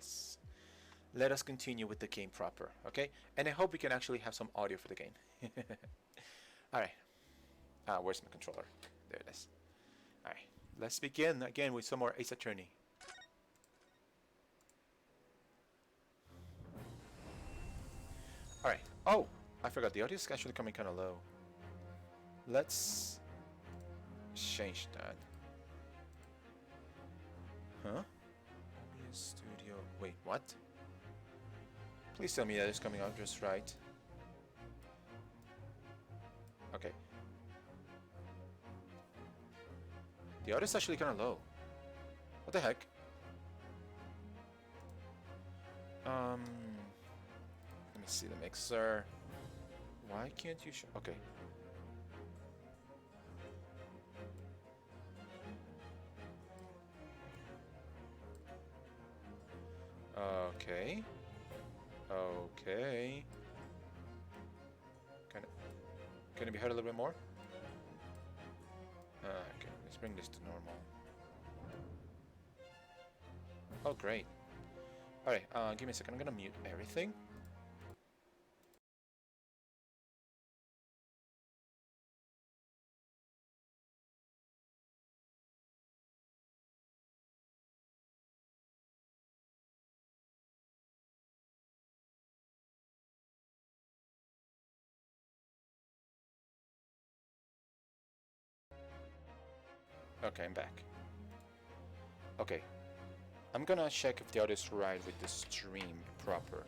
this, let us continue with the game proper, okay? And I hope we can actually have some audio for the game. Alright. Where's my controller? There it is. Alright. Let's begin again with some more Ace Attorney. Alright. Oh! I forgot, the audio is actually coming kind of low. Let's change that. Huh? OBS Studio. Wait, what? Please tell me that it's coming out just right. Okay. The audio is actually kind of low. What the heck? Let me see the mixer. Why can't you show? Okay. Okay. Okay. Can it be heard a little bit more? Okay, let's bring this to normal. Oh, great. Alright, give me a second. I'm gonna mute everything. Okay, I'm back. Okay. I'm gonna check if the audio is right with the stream proper.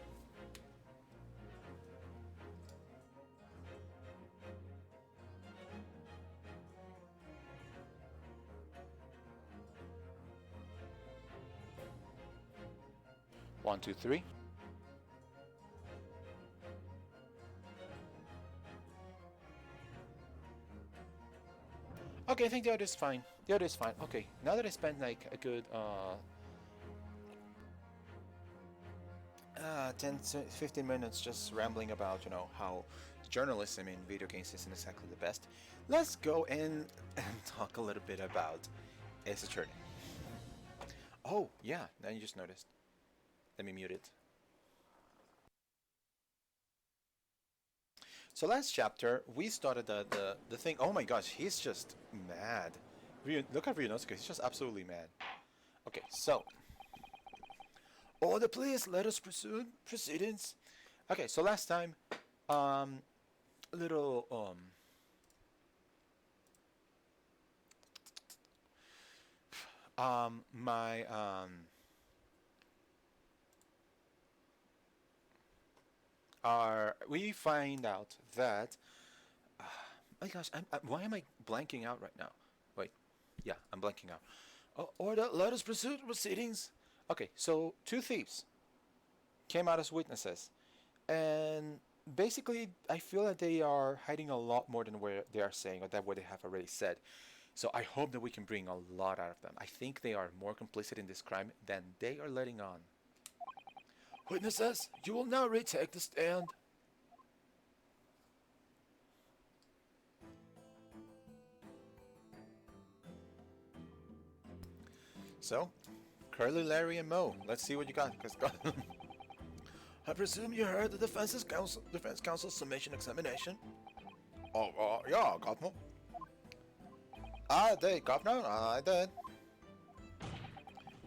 One, two, three. Okay, I think the audio is fine. The audio is fine. Okay, now that I spent like a good 10 to 15 minutes just rambling about, you know, how journalism in video games isn't exactly the best, let's go in and talk a little bit about Ace Attorney. Oh, yeah, now you just noticed. Let me mute it. So last chapter, we started the thing. Oh my gosh, he's just mad. Look at Ryunosuke, he's just absolutely mad. Okay, so. Order please, let us pursue proceedings. Okay, so last time, little, my, we find out that, my gosh, why am I blanking out right now? Wait, yeah, I'm blanking out. Order, let us pursue proceedings. Okay, so two thieves came out as witnesses, and basically, I feel that they are hiding a lot more than what they are saying, or that what they have already said. So I hope that we can bring a lot out of them. I think they are more complicit in this crime than they are letting on. Witnesses, you will now retake the stand. So, Curly, Larry, and Mo, let's see what you got. I presume you heard the defense counsel's summation examination. Oh, yeah, Governor. I did, Governor. I did.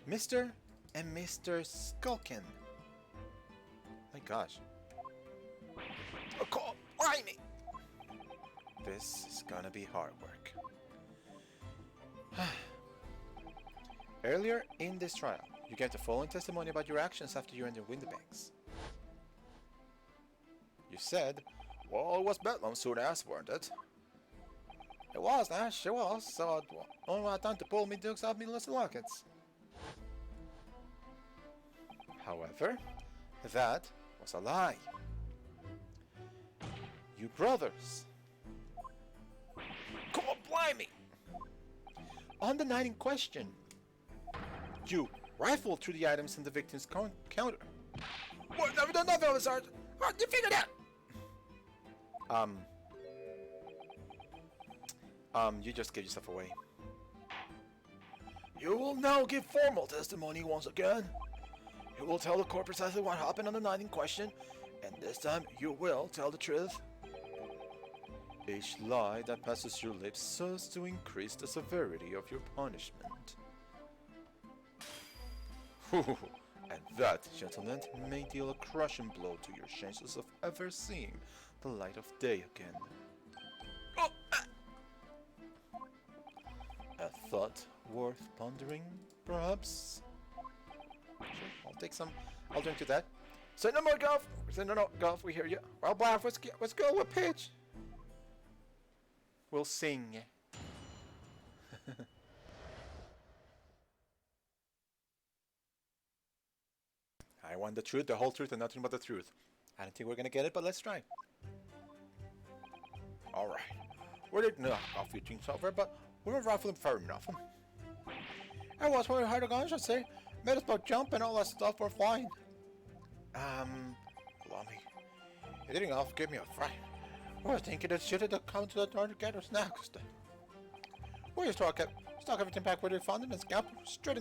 Mr. and Mr. Skulkin. My gosh. Oh, God, why me? This is gonna be hard work. Earlier in this trial, you gave the following testimony about your actions after you entered Winterbanks. You said, well, it was Bedlam soon as, weren't it? It was, Nash, it was, so only had time to pull me dukes out me lost lockets. However, that was a lie. You brothers. Come on, blimey! On the night in question, you rifled through the items in the victim's counter. What? Never done nothing, Sergeant. How did you figure that? You just gave yourself away. You will now give formal testimony once again. You will tell the court precisely what happened on the night in question, and this time you will tell the truth. Each lie that passes your lips serves to increase the severity of your punishment. And that, gentlemen, may deal a crushing blow to your chances of ever seeing the light of day again. A thought worth pondering, perhaps? Sure, I'll take some. I'll drink to that. Say no more golf! Say no, golf, we hear you. Well, Bluff, let's go with pitch. We'll sing. I want the truth, the whole truth, and nothing but the truth. I don't think we're gonna get it, but let's try. Alright. We didn't knock off your things over, but we were ruffling fair enough. It was very hard to go, I should say. Made us both jump and all that stuff were flying. Lummy. You didn't off give me a fright. I was thinking that should have come to the door to get us next. We just stuck everything back where they found it and scalped straight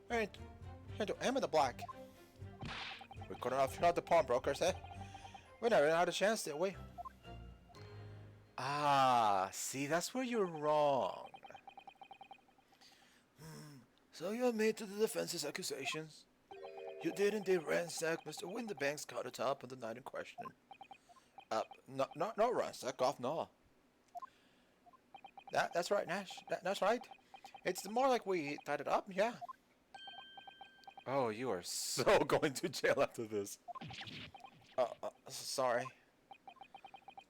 into him in the black. We couldn't have shot the pawnbrokers, eh? We never had a chance, did we? Ah, see, that's where you're wrong. So you admit to the defense's accusations? You did indeed ransack Mr. Winterbank's countertop on the night in question. No ransack off, no. That's right, Nash. That's right. It's more like we tied it up, yeah. Oh, you are so going to jail after this. Sorry.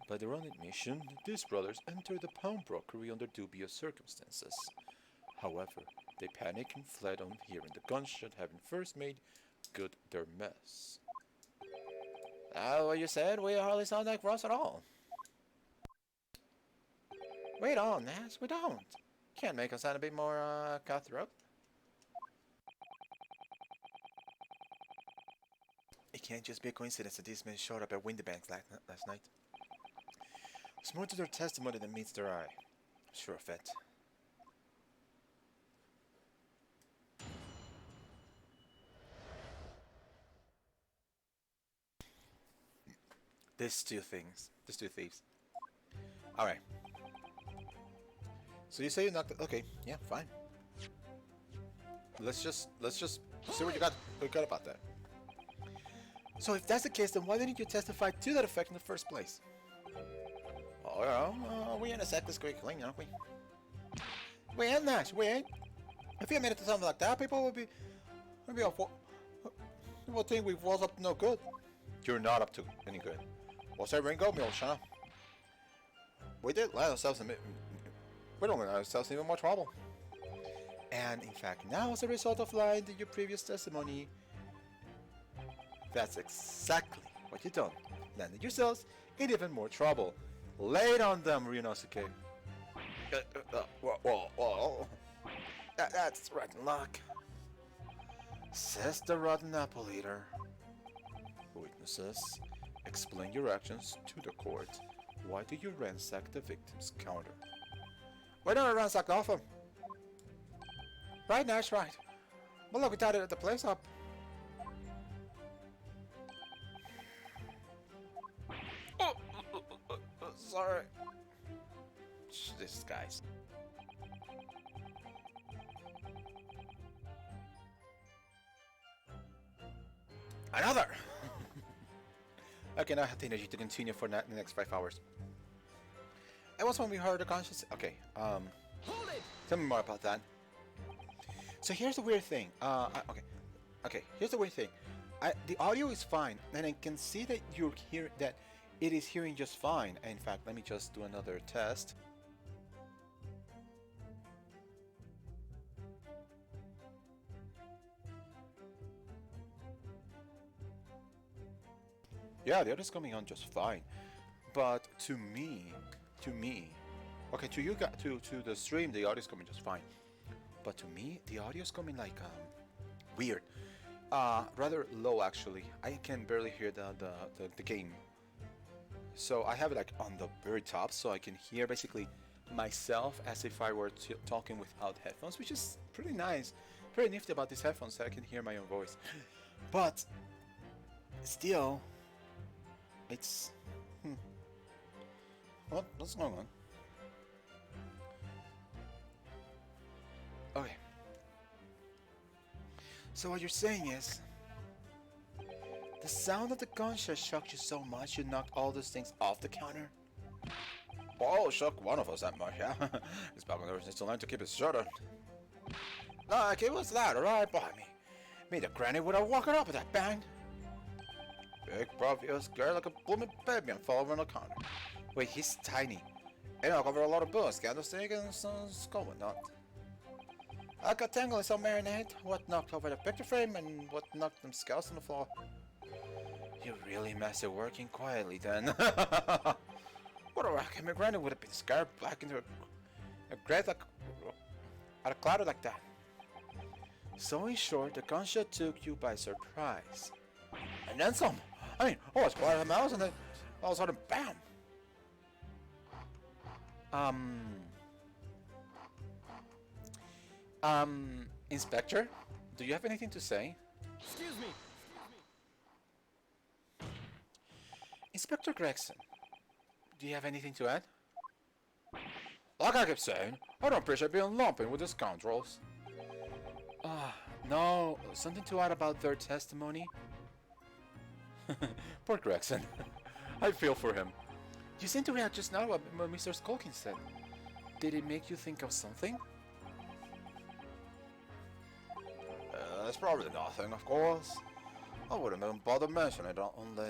By their own admission, these brothers entered the pawnbrokery under dubious circumstances. However, they panicked and fled on hearing the gunshot, having first made good their mess. What you said, we hardly sound like Ross at all. Wait on, Nash, we don't. Can't make us sound a bit more, cutthroat. It can't just be a coincidence that these men showed up at Winterbank's last night. It's more to their testimony than meets their eye. Sure of it. These two thieves. Alright. So you say you knocked it. Okay, yeah, fine. Let's just see what you got about that. So if that's the case, then why didn't you testify to that effect in the first place? Oh, yeah, we intersect this quickly, aren't we? We ain't, Nash, we ain't. If you made it to something like that, people would be people think we was up to no good. You're not up to any good. What's that Ringo, me old Shana? We did let ourselves we don't let ourselves in even more trouble. And in fact, now as a result of lying to your previous testimony, that's exactly what you done. Landed yourselves in even more trouble. Lay it on them, Ryunosuke. Whoa. That's rotten luck. Says the rotten apple eater. Witnesses, explain your actions to the court. Why do you ransack the victim's counter? Why don't I ransack off him? Right, Nash, right. But look, we tied it at the place up. Sorry. This guy's. Another! Okay, now I have to energy to continue for the next 5 hours. It was when we heard the conscious. Okay, Hold it! tell me more about that. So here's the weird thing. Okay, here's the weird thing. The audio is fine, and I can see that you're hearing that it is hearing just fine. In fact, let me just do another test. Yeah, the audio's coming on just fine, but to me, okay, to you guys, to the stream, the audio's coming just fine, but to me, the audio's coming like weird, rather low actually. I can barely hear the game. So I have it like on the very top, so I can hear basically myself as if I were talking without headphones, which is pretty nice, pretty nifty about these headphones that I can hear my own voice. But still, it's what's going on? Okay. So what you're saying is, the sound of the gunshot shocked you so much you knocked all those things off the counter? Well, it shook one of us that much, yeah. This back never needs to learn to keep his shirt on. Like, it was that right by me. Me, the granny would have walked up with that bang. Big bruv, he was scared like a blooming baby and fell over on the counter. Wait, he's tiny. He knocked over a lot of bills, candlestick, and some skull and not. I got tangled in some marinade. What knocked over the picture frame and what knocked them scales on the floor. You really messed it working quietly then. What a racket, my granny would have been scared back into a grave like out of cloud like that. So in short, the gunshot took you by surprise. And then some. I mean, I was quiet a mouse and then all of a sudden, bam! Inspector, do you have anything to say? Excuse me. Inspector Gregson, do you have anything to add? Like I kept saying, I don't appreciate being lumping with the scoundrels. No, something to add about their testimony? Poor Gregson. I feel for him. You seem to react just now what Mr. Skulkin said. Did it make you think of something? It's probably nothing, of course. I wouldn't even bother mentioning it only...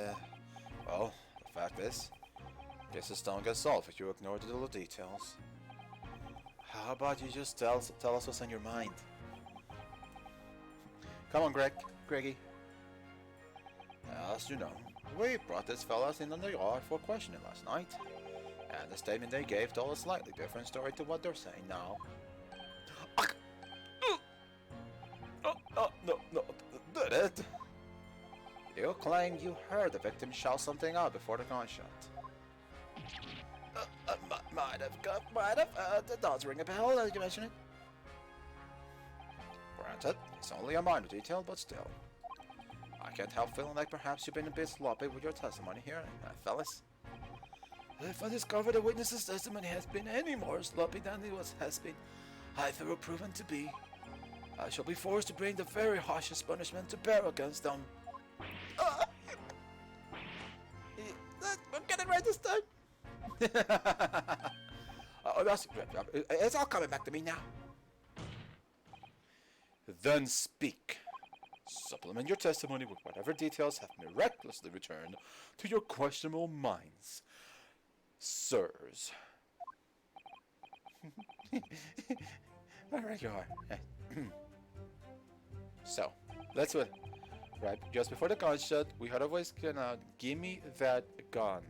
Well, the fact is, cases don't get solved if you ignore the little details. How about you just tell us what's on your mind? Come on, Greggy. As you know, we brought these fellas in on the yard for questioning last night, and the statement they gave told a slightly different story to what they're saying now. No, did it? You claim you heard the victim shout something out before the gunshot. Might have. That does ring a bell, as you mention it. Granted, it's only a minor detail, but still. I can't help feeling like perhaps you've been a bit sloppy with your testimony here, fellas. If I discover the witness's testimony has been any more sloppy than it has been hitherto proven to be, I shall be forced to bring the very harshest punishment to bear against them. I'm getting right this time. It's all coming back to me now. Then speak. Supplement your testimony with whatever details have miraculously returned to your questionable minds, sirs. Alright, you are. So, that's what. Right, just before the gunshot, we heard a voice crying out, "Give me that gun."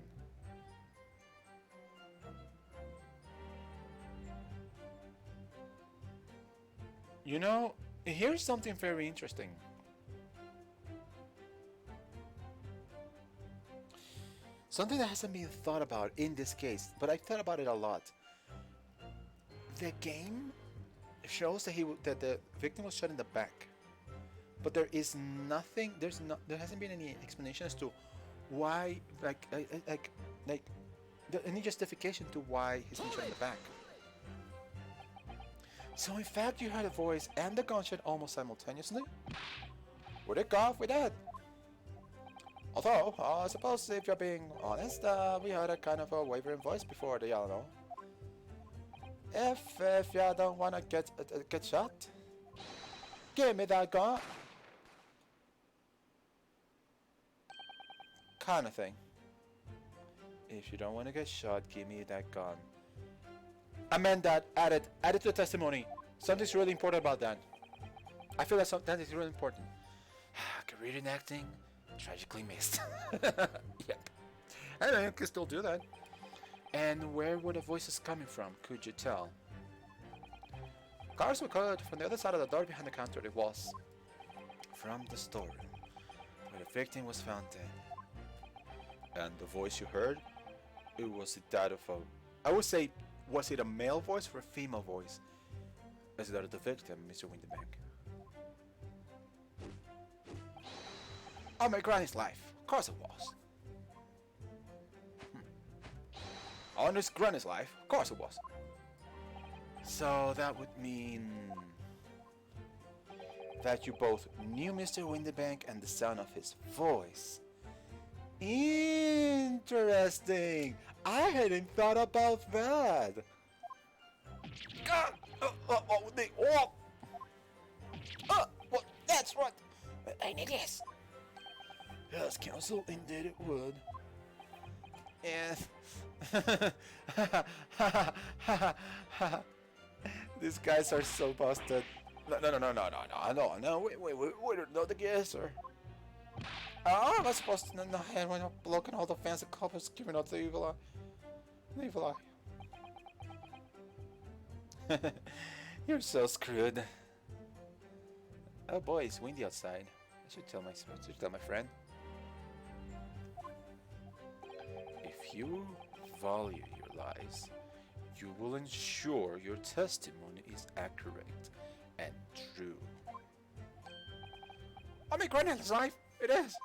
You know, here's something very interesting. Something that hasn't been thought about in this case, but I've thought about it a lot. The game shows that the victim was shot in the back, but there is nothing. There hasn't been any explanation as to why, any justification to why he's been shot in the back. So in fact, you heard a voice and the gunshot almost simultaneously. Would it go off with that? Although, I suppose if you're being honest, we heard a kind of a wavering voice before the yellow. If you don't wanna get shot, give me that gun. Kind of thing. If you don't wanna get shot, give me that gun. Amend that. Add it to the testimony. Something's really important about that. I feel that is really important. Career in acting. Tragically missed. Yep. Anyway, you can still do that. And where were the voices coming from? Could you tell? Cars were colored from the other side of the door behind the counter. It was from the storeroom where the victim was found dead. And the voice you heard, it was that of I would say, was it a male voice or a female voice? Is that of the victim, Mr. Winterbank? On my granny's life. Of course it was. On his granny's life. Of course it was. So that would mean that you both knew Mr. Windybank and the sound of his voice. Interesting. I hadn't thought about that. God! Well, that's right. I need this. Yes, counsel, indeed it would. And these guys are so busted. No, wait, we don't know the guess, or... Oh, am I supposed to know when I'm blocking all the fancy couples giving out the evil eye? The evil eye. You're so screwed. Oh boy, it's windy outside. I should tell my friend. If you value your lies, you will ensure your testimony is accurate and true. On my granny's life, it is.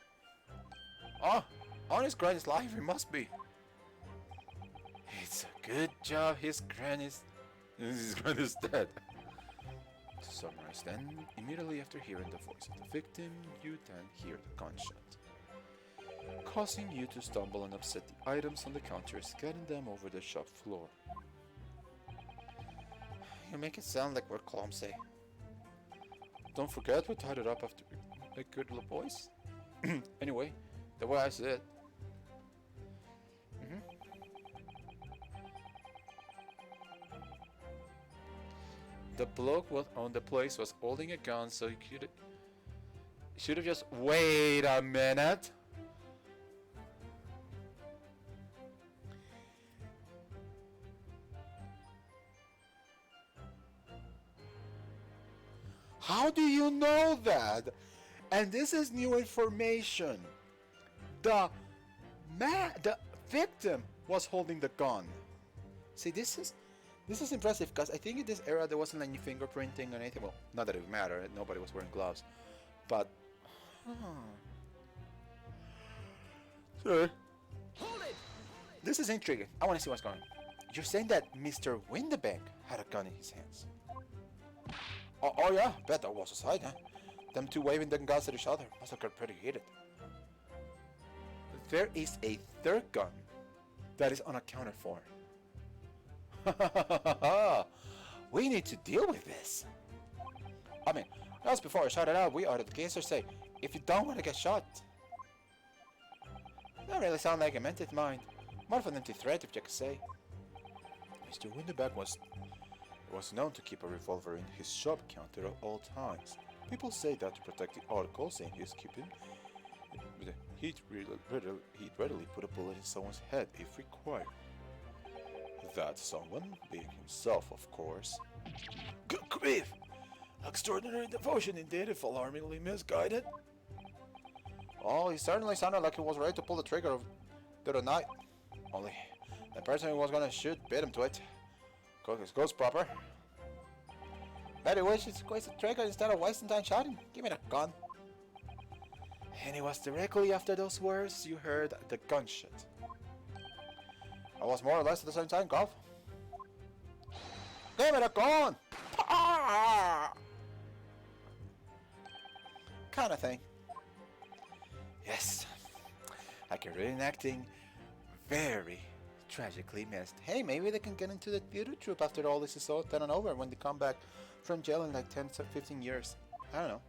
Oh, on his granny's life, it must be. It's a good job his granny's dead. To summarize then, immediately after hearing the voice of the victim, you then hear the gunshot, causing you to stumble and upset the items on the counters, getting them over the shop floor. You make it sound like we're clumsy. Don't forget we tied it up after like good little boys. Anyway, the way I see it. The bloke on the place was holding a gun, so he should have just... Wait a minute! How do you know that? And this is new information. The victim was holding the gun. See, this is impressive because I think in this era there wasn't any fingerprinting or anything. Well, not that it would matter. Nobody was wearing gloves, but. Sure. Hold it. This is intriguing. I want to see what's going on. You're saying that Mr. Windybank had a gun in his hands? Oh yeah, bet that was a sight, huh? Them two waving their guns at each other must have got pretty heated. There is a third gun that is unaccounted for. We need to deal with this. I mean, just before I shout it out, we ought to the say, if you don't want to get shot. That really sound like I meant it, mind. More of an empty threat, if you could say. Mr. Windybank was known to keep a revolver in his shop counter at all times. People say that to protect the articles in his keeping. He'd readily put a bullet in someone's head if required. That someone being himself, of course. Good grief! Extraordinary devotion indeed, if alarmingly misguided. Oh, he certainly sounded like he was ready to pull the trigger the other night. Only, the person who was gonna shoot beat him to it. Goes proper. Maybe we should squeeze the trigger instead of wasting time shouting. Give me the gun. And it was directly after those words you heard the gunshot. I was more or less at the same time, Golf. Give me the gun! Kind of thing. Yes. Like a reenacting very tragically missed. Hey, maybe they can get into the theater troupe after all this is all done and over when they come back from jail in like 10 to 15 years. I don't know.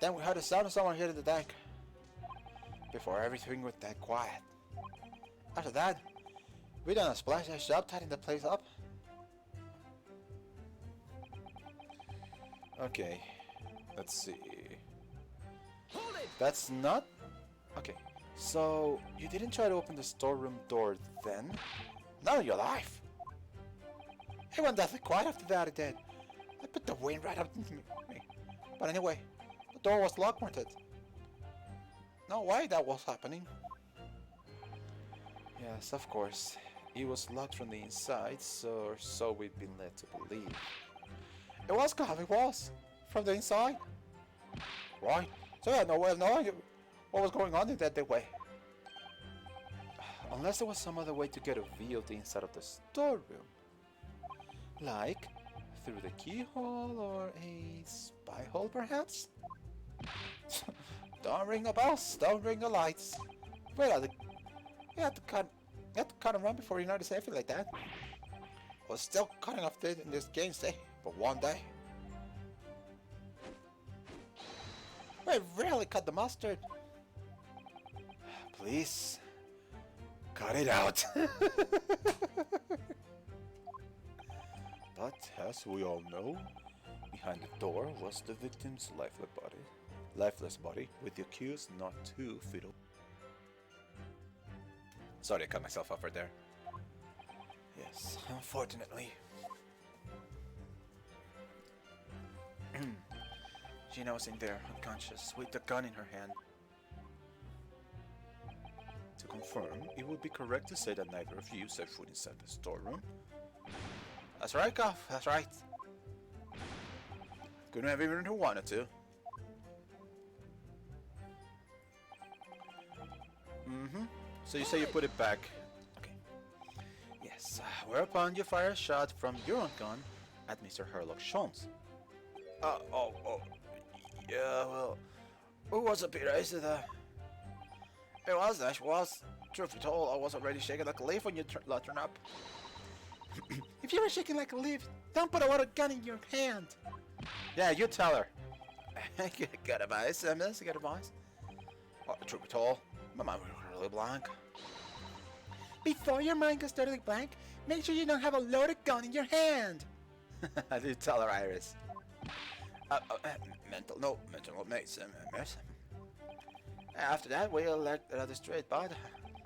Then we heard the sound of someone hitting the deck. Before everything went that quiet. After that, we done a splash job tidying the place up. Okay, let's see. Hold it! That's not... Okay, so you didn't try to open the storeroom door then? Not in your life! It went deathly quiet after that, it did. I put the wind right up into me. But anyway, the door was locked, weren't it? No way that was happening. Yes, of course. It was locked from the inside, so we've been led to believe. It was, God, it was! From the inside? Right? So I had no way of knowing what was going on in that way. Unless there was some other way to get a view of the inside of the storeroom. Like through the keyhole or a spy hole, perhaps? Don't ring the bells, don't ring the lights. Wait, you have to cut and run before you notice anything like that. I was still cutting off in this game, say, but one day. I rarely cut the mustard. Please, cut it out. But as we all know, behind the door was the victim's lifeless body, with the accused not 2 feet away. Sorry, I cut myself off right there. Yes, unfortunately. Gina was in there, unconscious, with the gun in her hand. To confirm, it would be correct to say that neither of you set foot inside the storeroom. That's right, Goff, that's right. Couldn't have even who wanted to. So you say you put it back. Okay. Yes, whereupon you fire a shot from your own gun at Mr. Herlock Sholmes. Yeah, well, who was it, Peter? Is it, it was. Truth be told, I was already shaking like a leaf when you turned up. If you were shaking like a leaf, don't put a water gun in your hand. Yeah, you tell her. Good advice, miss. Good advice. Truth be told, my mind was really blank. Before your mind goes totally blank, make sure you don't have a loaded gun in your hand. I do tell her, Iris. Mental mates, miss. After that, we let the straight, but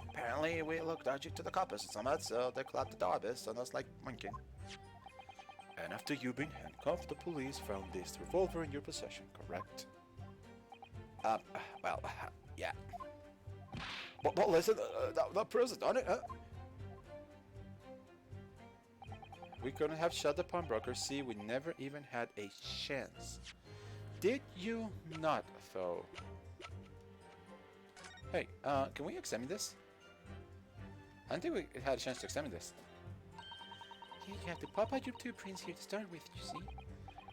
apparently we looked dodgy to the coppers somehow, so they clapped the darbus on us like monkey. And after you've been handcuffed, the police found this revolver in your possession, correct? Yeah. But listen, that proves it, on it, huh? We couldn't have shut the pawnbroker, see, we never even had a chance. Did you not, though? Hey, can we examine this? I don't think we had a chance to examine this. You have to pop out your 2 prints here to start with, you see?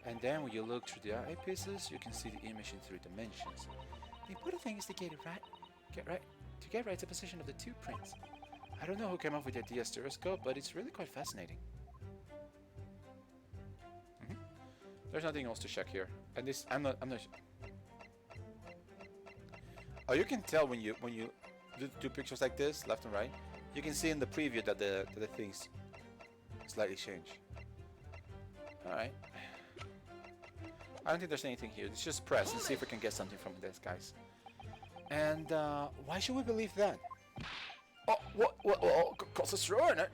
And then when you look through the eyepieces, you can see the image in 3 dimensions. The important thing is to get right to position of the 2 prints. I don't know who came up with the idea stereoscope, but it's really quite fascinating. There's nothing else to check here, and this I'm not. Oh, you can tell when you do pictures like this, left and right. You can see in the preview that the things slightly change. All right. I don't think there's anything here. Let's just press and see if we can get something from this, guys. And why should we believe that? Oh, what? Cause it's true, isn't it?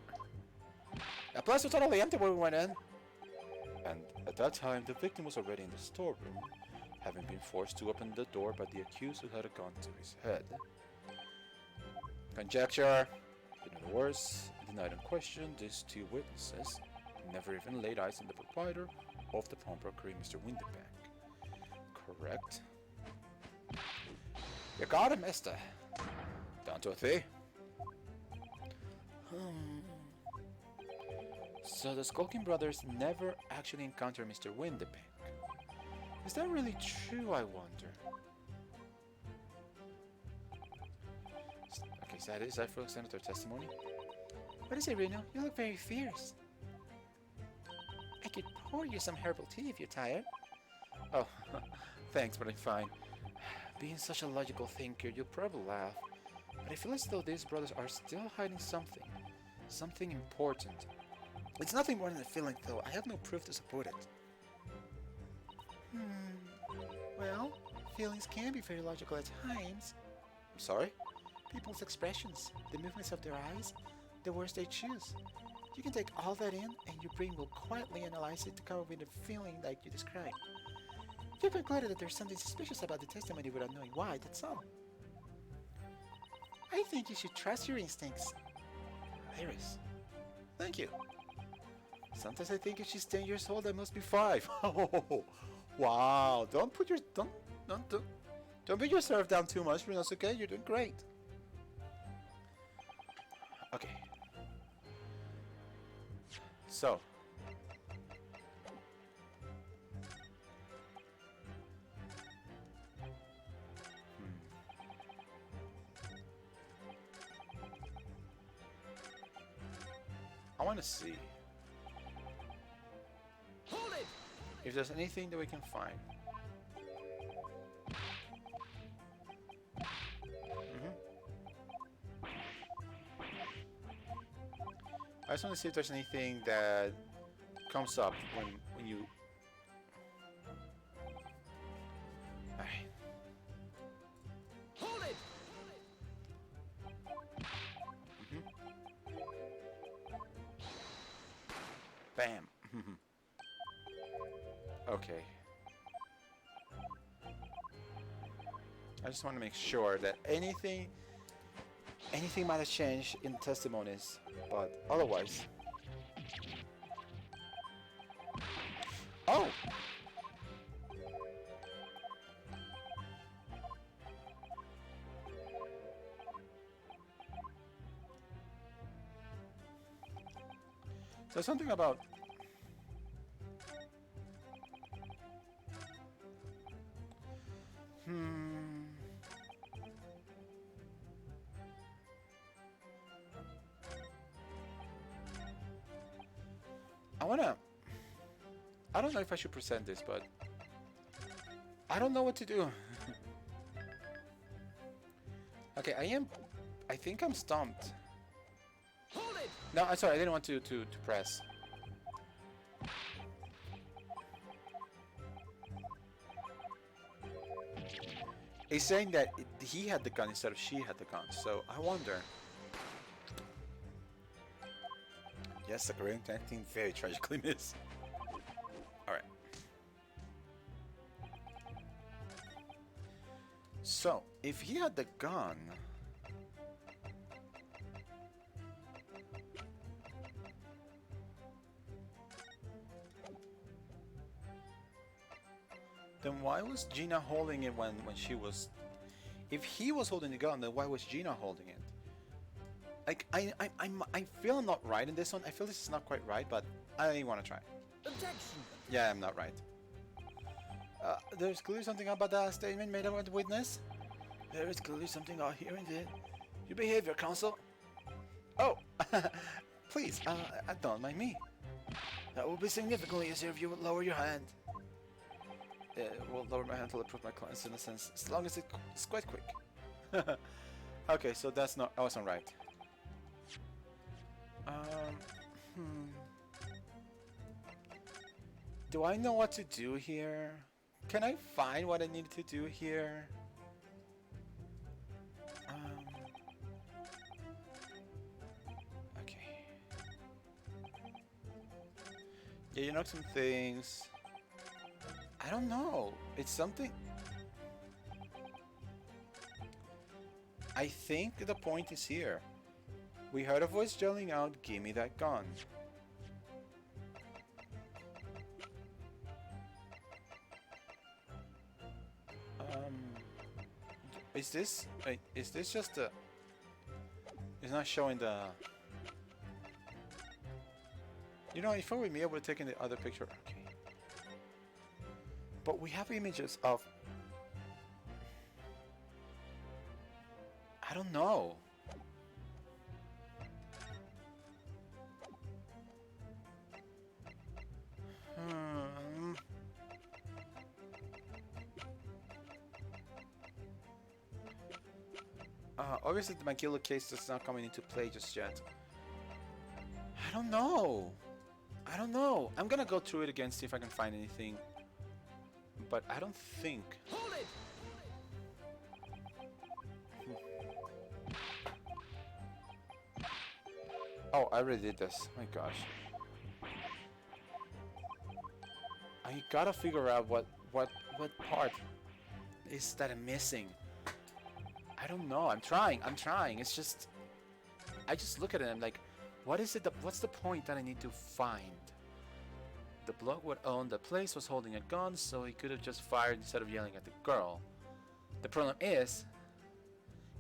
The place was totally empty when we went in. And at that time, the victim was already in the storeroom, having been forced to open the door by the accused who had a gun to his head. Conjecture. In other words, the night in question, these 2 witnesses never even laid eyes on the proprietor of the pawnbroker, Mr. Winterbank. Correct? You got him, mister. Down to a T. So the Skulking brothers never actually encountered Mr. Winterbank. Is that really true, I wonder? Okay, is that for Senator testimony? What is it, Reno? You look very fierce. I could pour you some herbal tea if you're tired. Oh, thanks, but I'm fine. Being such a logical thinker, you'll probably laugh. But I feel as though these brothers are still hiding something. Something important. It's nothing more than a feeling, though. I have no proof to support it. Well, feelings can be very logical at times. I'm sorry? People's expressions, the movements of their eyes, the words they choose. You can take all that in, and your brain will quietly analyze it to come up with a feeling like you described. You've concluded that there's something suspicious about the testimony without knowing why, that's all. I think you should trust your instincts. Iris. Thank you. Sometimes I think if she's 10 years old, I must be 5. Oh, wow. Don't Don't bring yourself down too much, Bruno. It's okay. You're doing great. Okay. So. I want to see if there's anything that we can find. I just want to see if there's anything that comes up when you. Alright. Hold it. Bam. Okay. I just want to make sure that anything might have changed in testimonies, but otherwise. Oh! So something about I don't know if I should present this, but I don't know what to do. Okay, I think I'm stumped. Hold it! No, I'm sorry, I didn't want to press. It's saying that he had the gun instead of she had the gun, so I wonder. Yes, the Korean acting very tragically missed. Alright. So, if he had the gun... then why was Gina holding it when she was... If he was holding the gun, then why was Gina holding it? Like, I feel I'm not right in this one. I feel this is not quite right, but I want to try. Objection! Yeah, I'm not right. There's clearly something about that statement made about the witness. There is clearly something out here in your behavior, counsel. Oh, please, don't mind me. That would be significantly easier if you would lower your hand. It will lower my hand to prove my client's innocence, as long as it's quite quick. Okay, so that's not. I wasn't right. Do I know what to do here? Can I find what I need to do here? Okay. Yeah, you know some things. I don't know. It's something. I think the point is here. We heard a voice yelling out, "Give me that gun." Is this... Wait, is this just a... It's not showing the... You know, if I were me, I would have taken the other picture. Okay. But we have images of... I don't know. Obviously, the McGillo case is not coming into play just yet. I don't know. I don't know. I'm gonna go through it again, see if I can find anything. But I don't think. Hold it. Oh, I already did this. My gosh. I gotta figure out what part is that I'm missing. I don't know. I'm trying. It's just... I just look at it and I'm like, what is it? What's the point that I need to find? The bloke would own the place, was holding a gun, so he could have just fired instead of yelling at the girl. The problem is,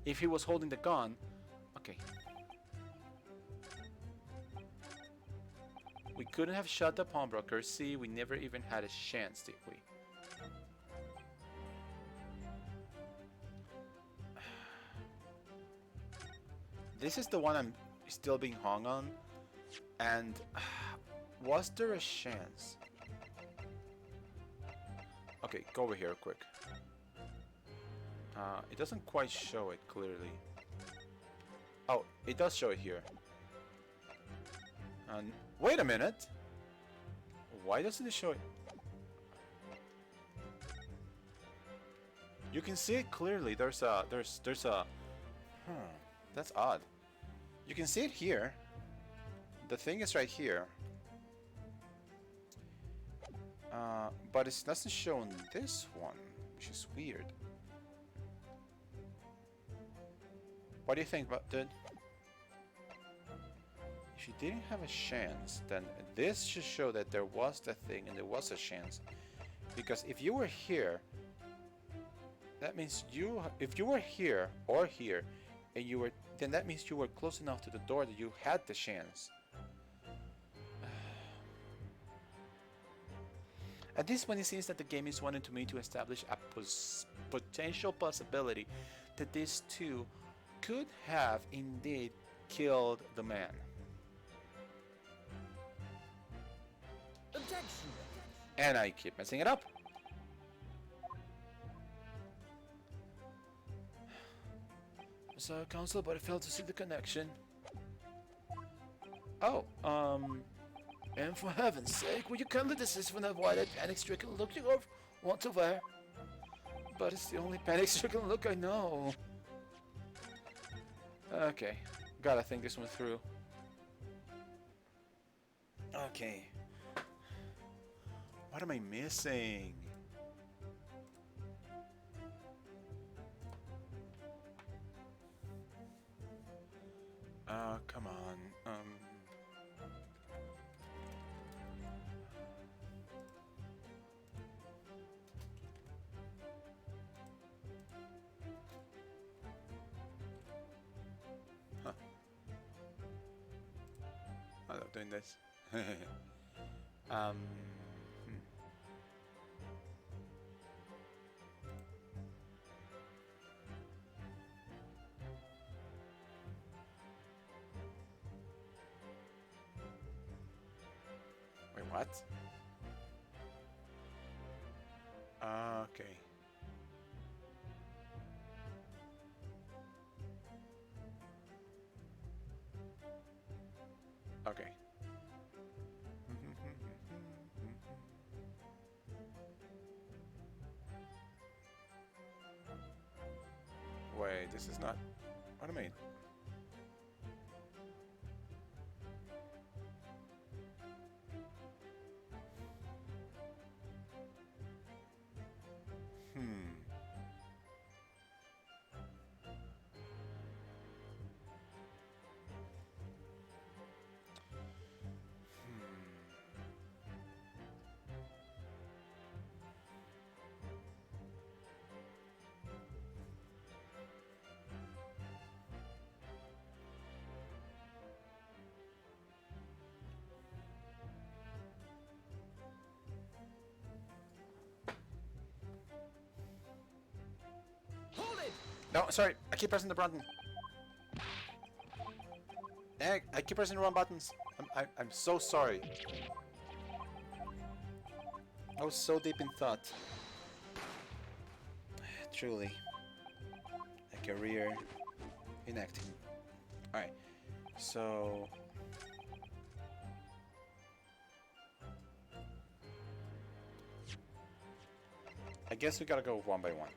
if he was holding the gun, okay. We couldn't have shot the pawnbroker. See, we never even had a chance, did we? This is the one I'm still being hung on. And was there a chance? Okay, go over here quick. It doesn't quite show it clearly. Oh, it does show it here. And wait a minute. Why doesn't it show it? You can see it clearly. There's a that's odd. You can see it here. The thing is right here. But it doesn't show on this one, which is weird. What do you think about that? If you didn't have a chance, then this should show that there was the thing and there was a chance. Because if you were here, that means if you were here or here, and you were, then that means you were close enough to the door that you had the chance. At this point, it seems that the game is wanting to me to establish a potential possibility that these two could have indeed killed the man. Objection. And I keep messing it up. Sorry, counsel, but I failed to see the connection. Oh, and for heaven's sake, will you kindly desist from that wide-eyed, panic-stricken look you want to wear? But it's the only panic-stricken look I know. Okay, gotta think this one through. Okay. What am I missing? Come on. Huh. I love doing this. Wait, what? Okay. Okay. Wait, this is not... What do I mean? No, sorry, I keep pressing the button. I keep pressing the wrong buttons. I'm so sorry. I was so deep in thought. Truly. A career in acting. Alright, so... I guess we gotta go one by one.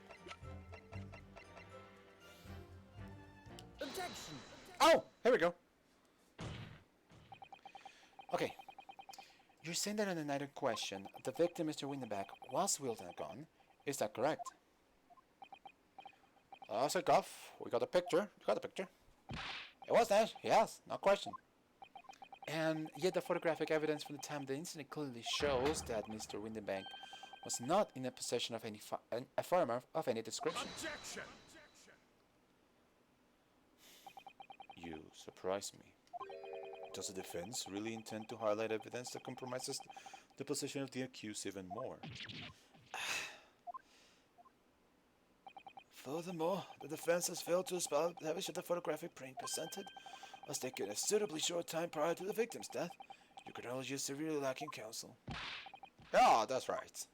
Objection. Oh! Here we go. Okay. You're saying that on the night in question, the victim, Mr. Windenbeck, was wielding a gun. Is that correct? Sir Goff, we got a picture. You got a picture. It was that, yes, no question. And yet the photographic evidence from the time of the incident clearly shows that Mr. Windenbeck was not in the possession of a firearm of any description. Objection! You surprise me. Does the defense really intend to highlight evidence that compromises the position of the accused even more? Furthermore, the defense has failed to establish that the photographic print presented was taken a suitably short time prior to the victim's death. Your chronology is severely lacking counsel. Yeah, that's right.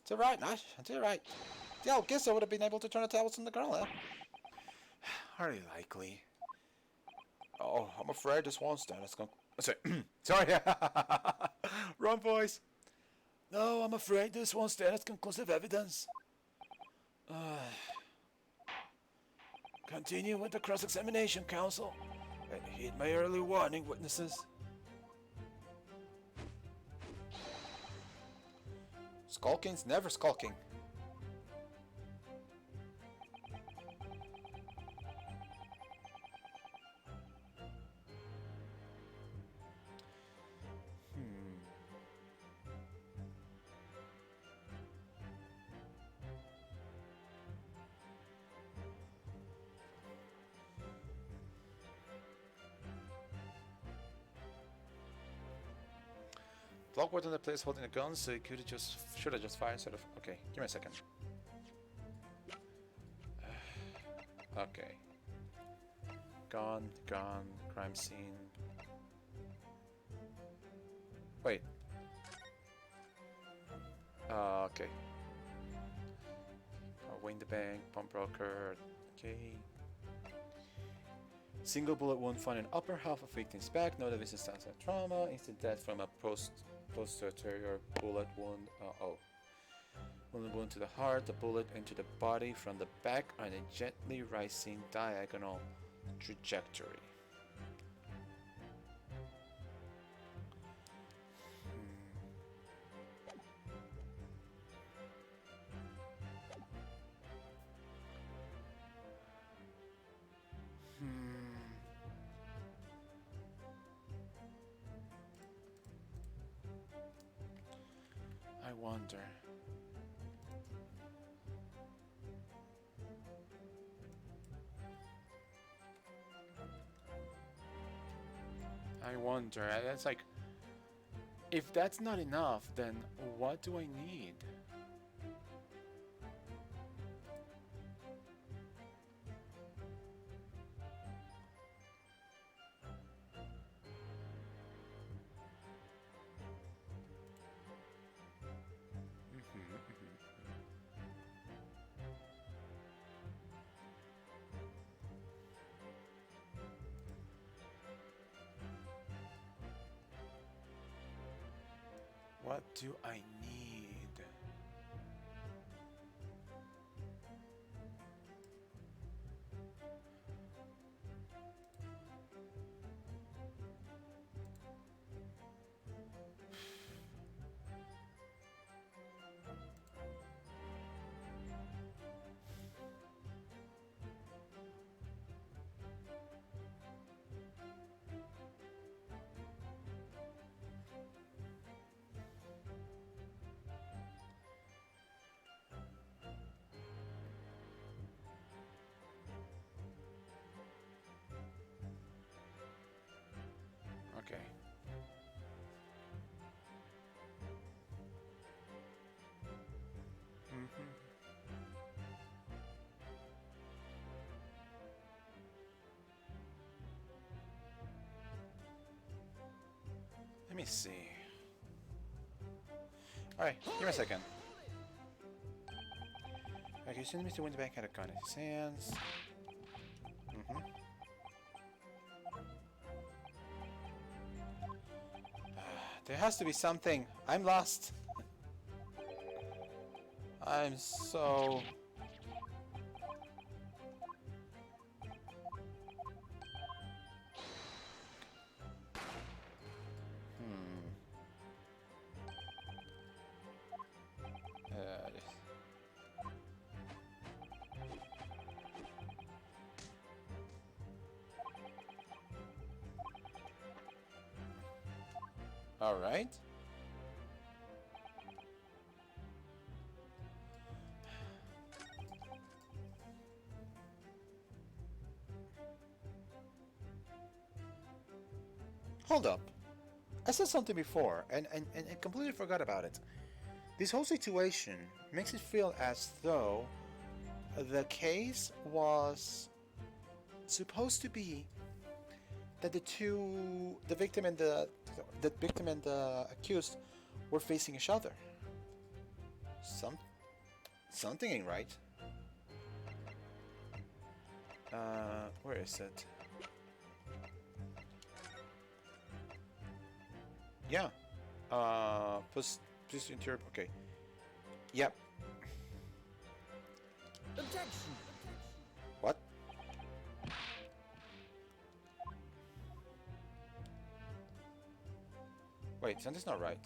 Too right, Nash. Too right. Yeah, I guess I would have been able to turn the tables on the girl, eh? Hardly likely. Oh, I'm afraid this won't stand as Sorry. Wrong voice. No, I'm afraid this won't stand as conclusive evidence. Continue with the cross-examination, counsel, and heed my early warning, witnesses. Skulking's never skulking. Block wasn't the place holding the gun, so you should have just fired instead of. Okay, give me a second. Okay. Gone, crime scene. Wait. Okay. Wayne the bank, pump broker. Okay. Single bullet wound found in upper half of victim's back. No evidence of trauma. Instant death from a posterior bullet wound. Wound to the heart. The bullet into the body from the back on a gently rising diagonal trajectory. I wonder. It's like, if that's not enough, then what do I need? What do I need? Okay. Let me see. Alright, give me a second. Okay, so Mr. Winterbank had a gun in his hands. There has to be something. I'm lost. I'm so... All right. Hold up. I said something before, and I completely forgot about it. This whole situation makes it feel as though the case was supposed to be that the victim and the victim and the accused were facing each other. Something ain't right. Where is it? Yeah. Please interrupt. Okay. Yep. Objection. What? Wait, something's not right.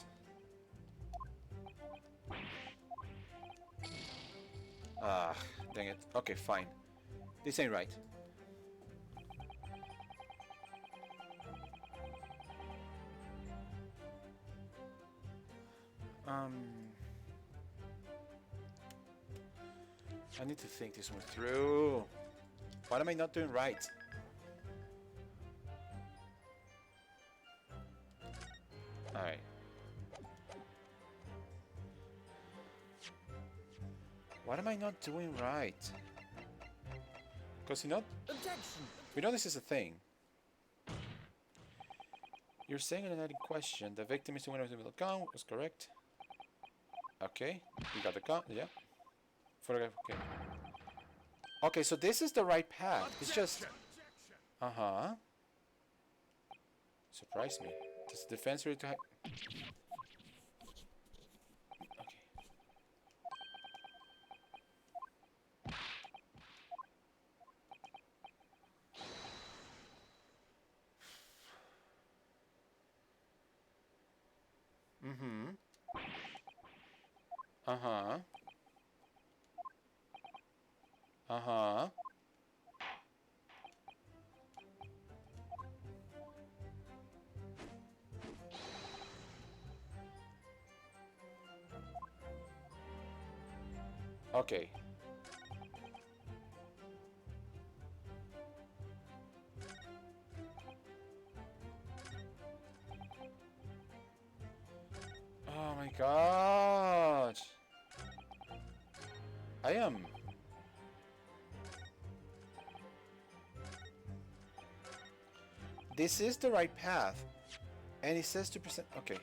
Ah, dang it. Okay, fine. This ain't right. I need to think this one through. What am I not doing right? Alright. What am I not doing right? Because Objection. we know this is a thing. You're saying in another question, the victim is the one with the gun, was correct. Okay, you got the gun, yeah. Okay. Okay, so this is the right path. It's just... Uh-huh. Surprised me. Does the defense ready to... Okay. Mm-hmm. Uh-huh. Uh-huh. Okay. Oh my god. I am... This is the right path. And it says 2%. Okay.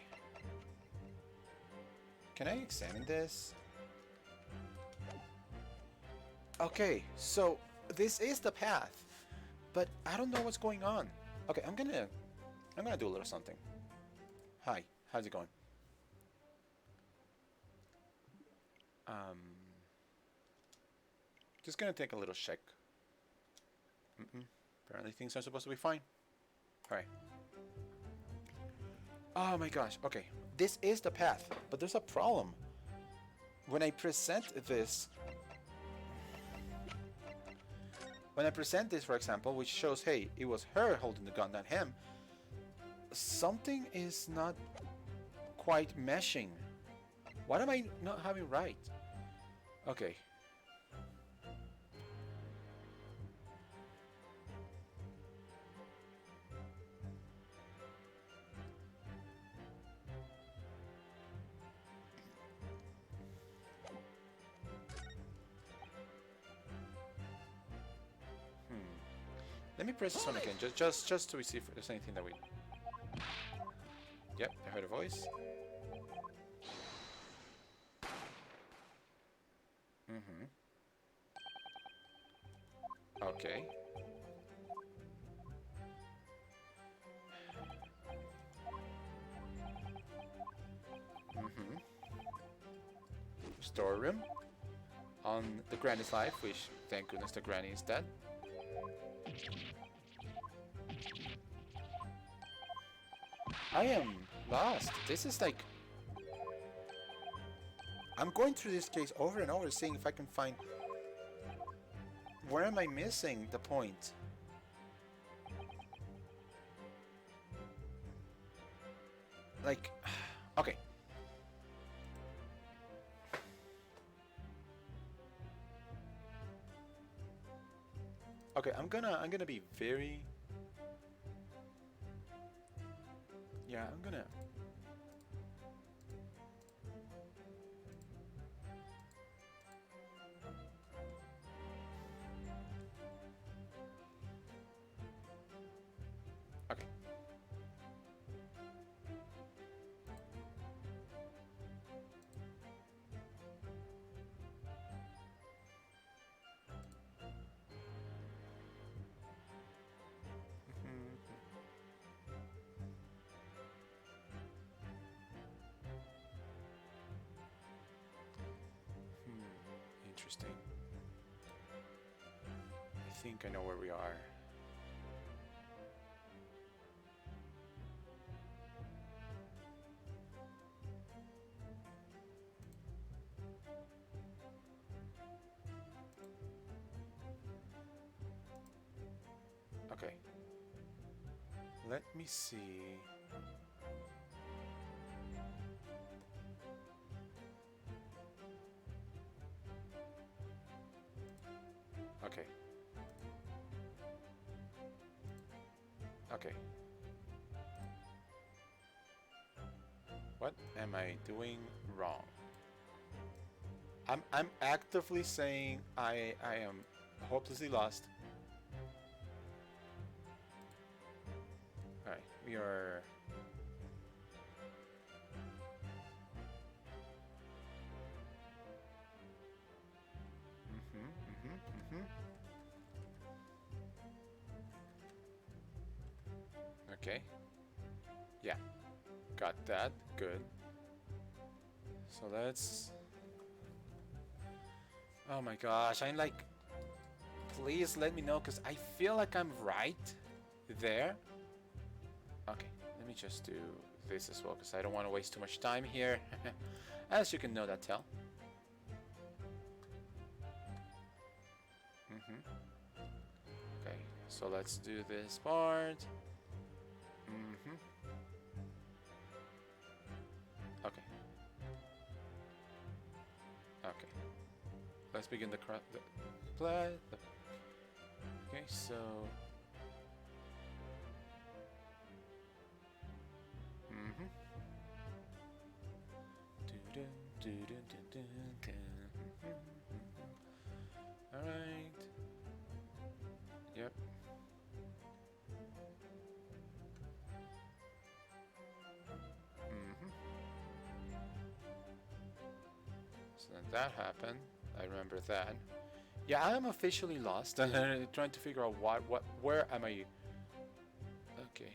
Can I examine this? Okay, so this is the path. But I don't know what's going on. Okay, I'm gonna do a little something. Hi, how's it going? Just gonna take a little check. Apparently things are supposed to be fine. Alright. Oh my gosh, okay. This is the path, but there's a problem. When I present this... for example, which shows, hey, it was her holding the gun, not him, something is not quite meshing. What am I not having right? Okay. Let me press this one again, just to see if there's anything that we... Yep, I heard a voice. Okay. Storeroom. On the granny's life, which, thank goodness, the granny is dead. I am lost. This is like... I'm going through this case over and over, seeing if I can find... Where am I missing the point? Like... Okay. Okay, I'm gonna be very... Yeah, I'm gonna... Okay. Interesting. I think I know where we are. Okay. Let me see. Okay. Okay. What am I doing wrong? I'm actively saying I am hopelessly lost. Alright, we are... Okay. Yeah. Got that. Good. So let's... Oh my gosh, I'm like... Please let me know, because I feel like I'm right there. Okay, let me just do this as well, because I don't want to waste too much time here. As you can know that tell. Okay, so let's do this part. Okay. Okay. Let's begin the play. Okay, so... Alright. Yep. So then that happened. I remember that. Yeah, I am officially lost. Trying to figure out where am I? Okay.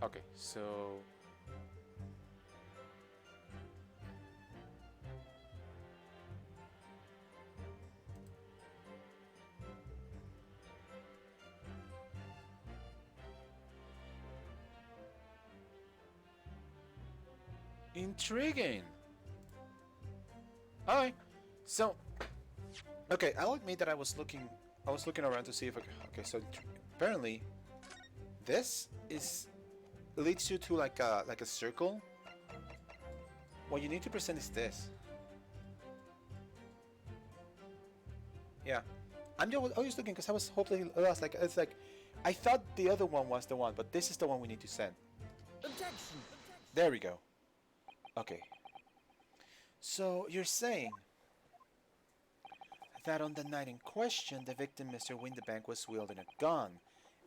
Okay, so... Intriguing! Alright, so... Okay, I'll admit that I was looking around to see if I could... Okay, so apparently... This is... leads you to like a circle. What you need to present is this. Yeah. I was looking because I was hoping lost. Like it's like I thought the other one was the one, but this is the one we need to send. Objection. There we go. Okay. So you're saying that on the night in question, the victim, Mr. Winterbank, was wielding a gun.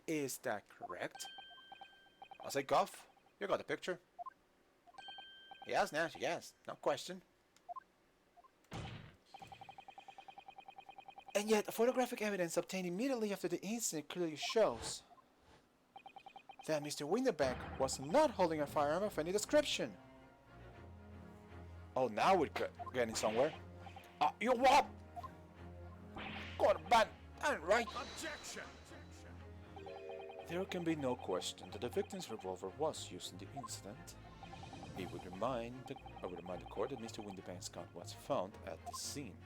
Is that correct? I'll say, Goff, you got the picture. Yes, Nash, yes, no question. And yet, photographic evidence obtained immediately after the incident clearly shows that Mr. Winterbank was not holding a firearm of any description. Oh, now we're getting somewhere. You what? Got a bad right. Objection. There can be no question that the victim's revolver was used in the incident. I would remind the court that Mr. Winterbank's gun was found at the scene.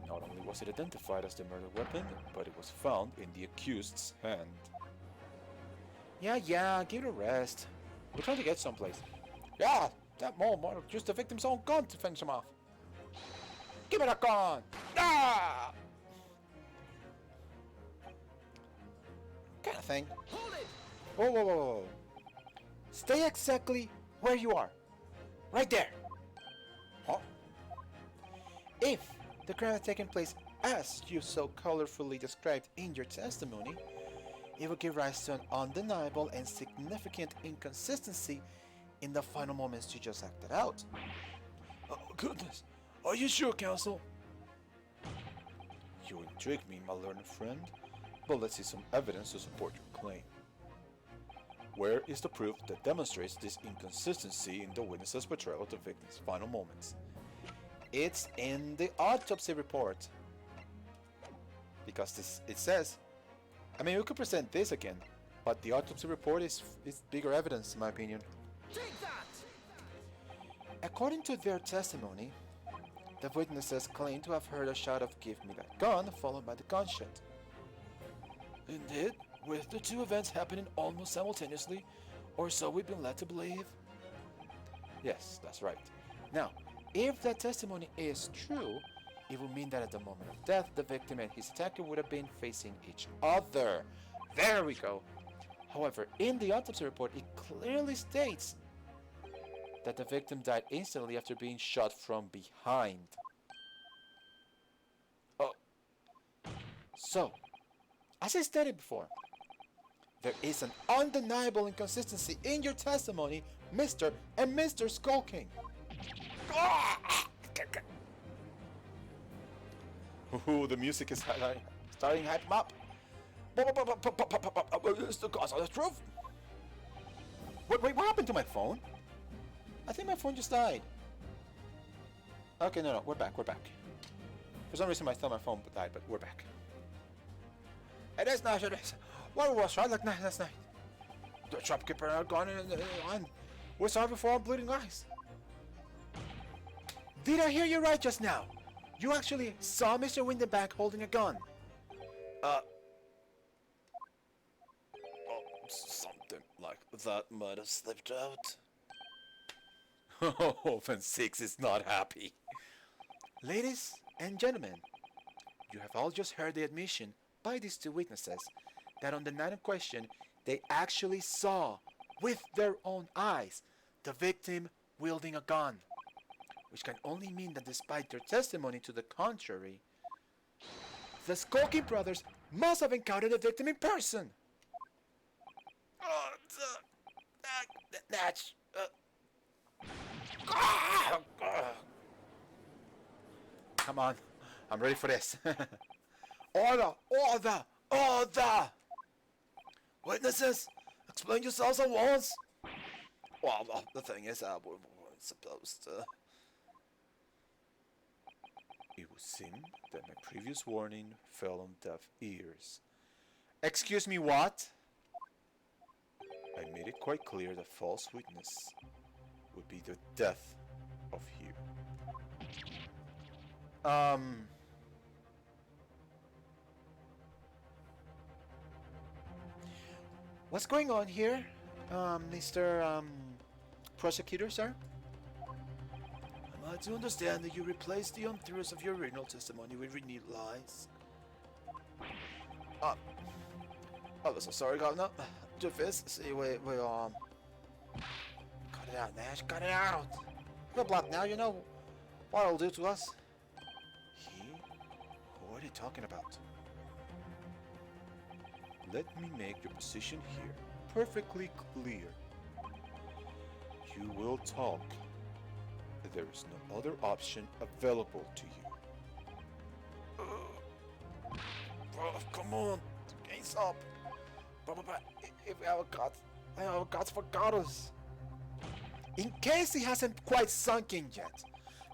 Not only was it identified as the murder weapon, but it was found in the accused's hand. Yeah, give it a rest. We're trying to get someplace. Yeah, that mole just the victim's own gun to finish him off. Give me that gun! Ah! Kind of thing. Hold it! Whoa, whoa, whoa, whoa. Stay exactly where you are. Right there. Huh? If the crime had taken place as you so colorfully described in your testimony, it would give rise to an undeniable and significant inconsistency in the final moments you just acted out. Oh, goodness. Are you sure, counsel? You intrigue me, my learned friend, but let's see some evidence to support your claim. Where is the proof that demonstrates this inconsistency in the witness's portrayal of the victim's final moments? It's in the autopsy report. Because it says, I mean, we could present this again, but the autopsy report is bigger evidence in my opinion. Take that! According to their testimony, the witnesses claim to have heard a shout of "Give me that gun," followed by the gunshot. Indeed, with the two events happening almost simultaneously, or so we've been led to believe. Yes, that's right. Now, if that testimony is true, it would mean that at the moment of death, the victim and his attacker would have been facing each other. There we go. However, in the autopsy report, it clearly states that the victim died instantly after being shot from behind. Oh. So, as I stated before, there is an undeniable inconsistency in your testimony, Mr. and Mr. Skull King. Ooh, the music is starting to hype him up. It's the cause of the truth. Wait, what happened to my phone? I think my phone just died. Okay, no, we're back. For some reason I thought my phone died, but we're back. It is not, it is. What was right like last night? The shopkeeper had gone and we saw before bleeding eyes. Did I hear you right just now? You actually saw Mr. Windenback holding a gun. Something like that might have slipped out. Oh, Van Six is not happy. Ladies and gentlemen, you have all just heard the admission by these two witnesses that on the night in question, they actually saw with their own eyes the victim wielding a gun. Which can only mean that despite their testimony to the contrary, the Skulking brothers must have encountered the victim in person. Come on, I'm ready for this. Order! Witnesses, explain yourselves at once. Well, the thing is, we weren't supposed to. It would seem that my previous warning fell on deaf ears. Excuse me, what? I made it quite clear that false witness would be the death of Hugh. What's going on here, Mr. Prosecutor, sir? Am I to understand that you replaced the untruths of your original testimony with renewed lies? I'm so sorry, Governor. Truth is, see, we cut it out, Nash, cut it out. We're blocked now, you know what it'll do to us. He? Who are they talking about? Let me make your position here perfectly clear. You will talk. There is no other option available to you. Bro, come on, gaze up. If our gods forgot us. In case he hasn't quite sunk in yet,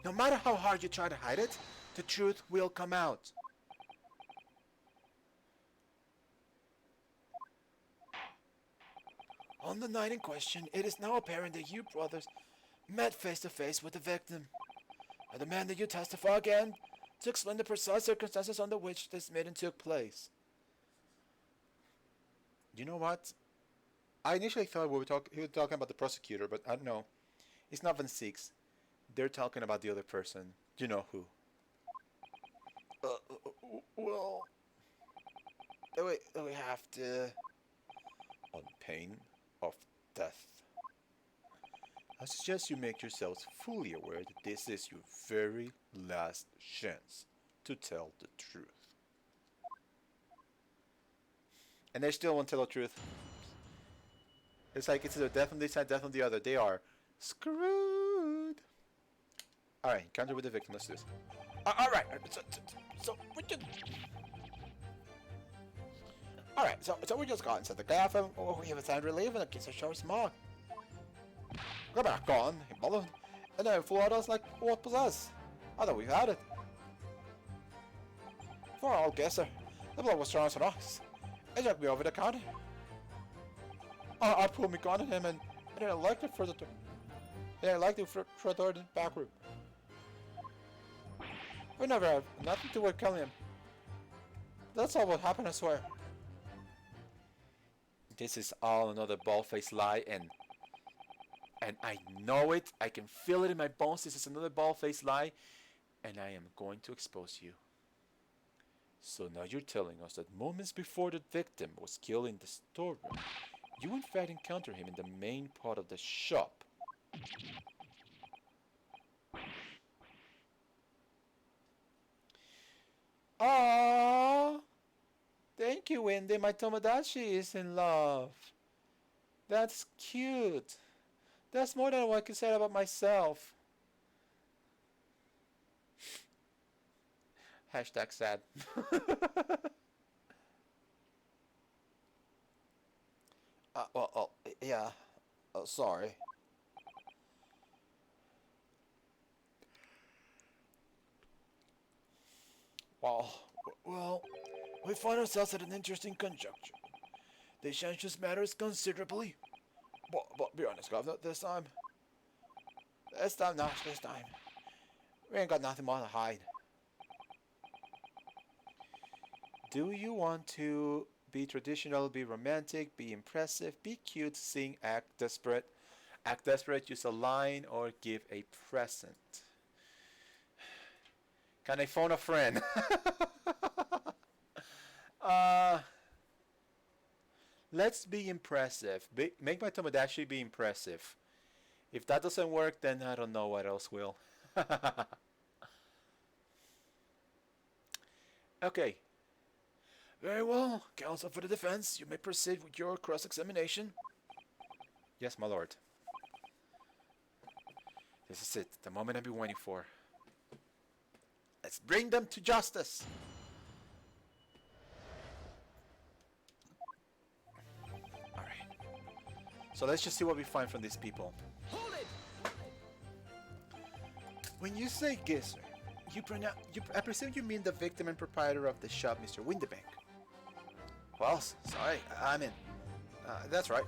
no matter how hard you try to hide it, the truth will come out. On the night in question, it is now apparent that you brothers met face to face with the victim. I demand that you testify again to explain the precise circumstances under which this meeting took place. You know what? I initially thought he was talking about the prosecutor, but I don't know. It's not Van Six. They're talking about the other person. You know who. Well, do we have to... On pain of death. I suggest you make yourselves fully aware that this is your very last chance to tell the truth. And they still won't tell the truth. It's like it's either death on this side, death on the other. They are screwed. Alright, encounter with the victim. Let's do this. Alright, so we can... Alright, so we just got inside the gaff and we have a sound relief and a kiss of show smog. Go back on, he bellowed, and then flew at us like what possessed. I thought we had it. For all guesser, the blow was strong as rocks. It took me over the counter. I pulled me gun at him and I didn't like it for the door. Yeah, I liked it for the door in the back room. We never had nothing to do with killing him. That's all what happened, I swear. This is all another bald-faced lie, and I know it. I can feel it in my bones. This is another bald-faced lie, and I am going to expose you. So now you're telling us that moments before the victim was killed in the storeroom, you in fact encountered him in the main part of the shop. Aww! Thank you, Wendy. My Tomodachi is in love. That's cute. That's more than what I can say about myself. Hashtag sad. Yeah. Sorry. Well, we find ourselves at an interesting conjuncture. They changes matters considerably. But be honest, Governor, this time. This time. We ain't got nothing more to hide. Do you want to be traditional, be romantic, be impressive, be cute, sing, act desperate? Act desperate, use a line, or give a present. Can I phone a friend? Let's be impressive. Make my Tomodachi be impressive. If that doesn't work, then I don't know what else will. Okay. Very well. Counsel for the defense, you may proceed with your cross-examination. Yes, my lord. This is it. The moment I've been waiting for. Let's bring them to justice. So let's just see what we find from these people. Hold it! When you say Gisser, I presume you mean the victim and proprietor of the shop, Mr. Winterbank. Well, sorry, that's right.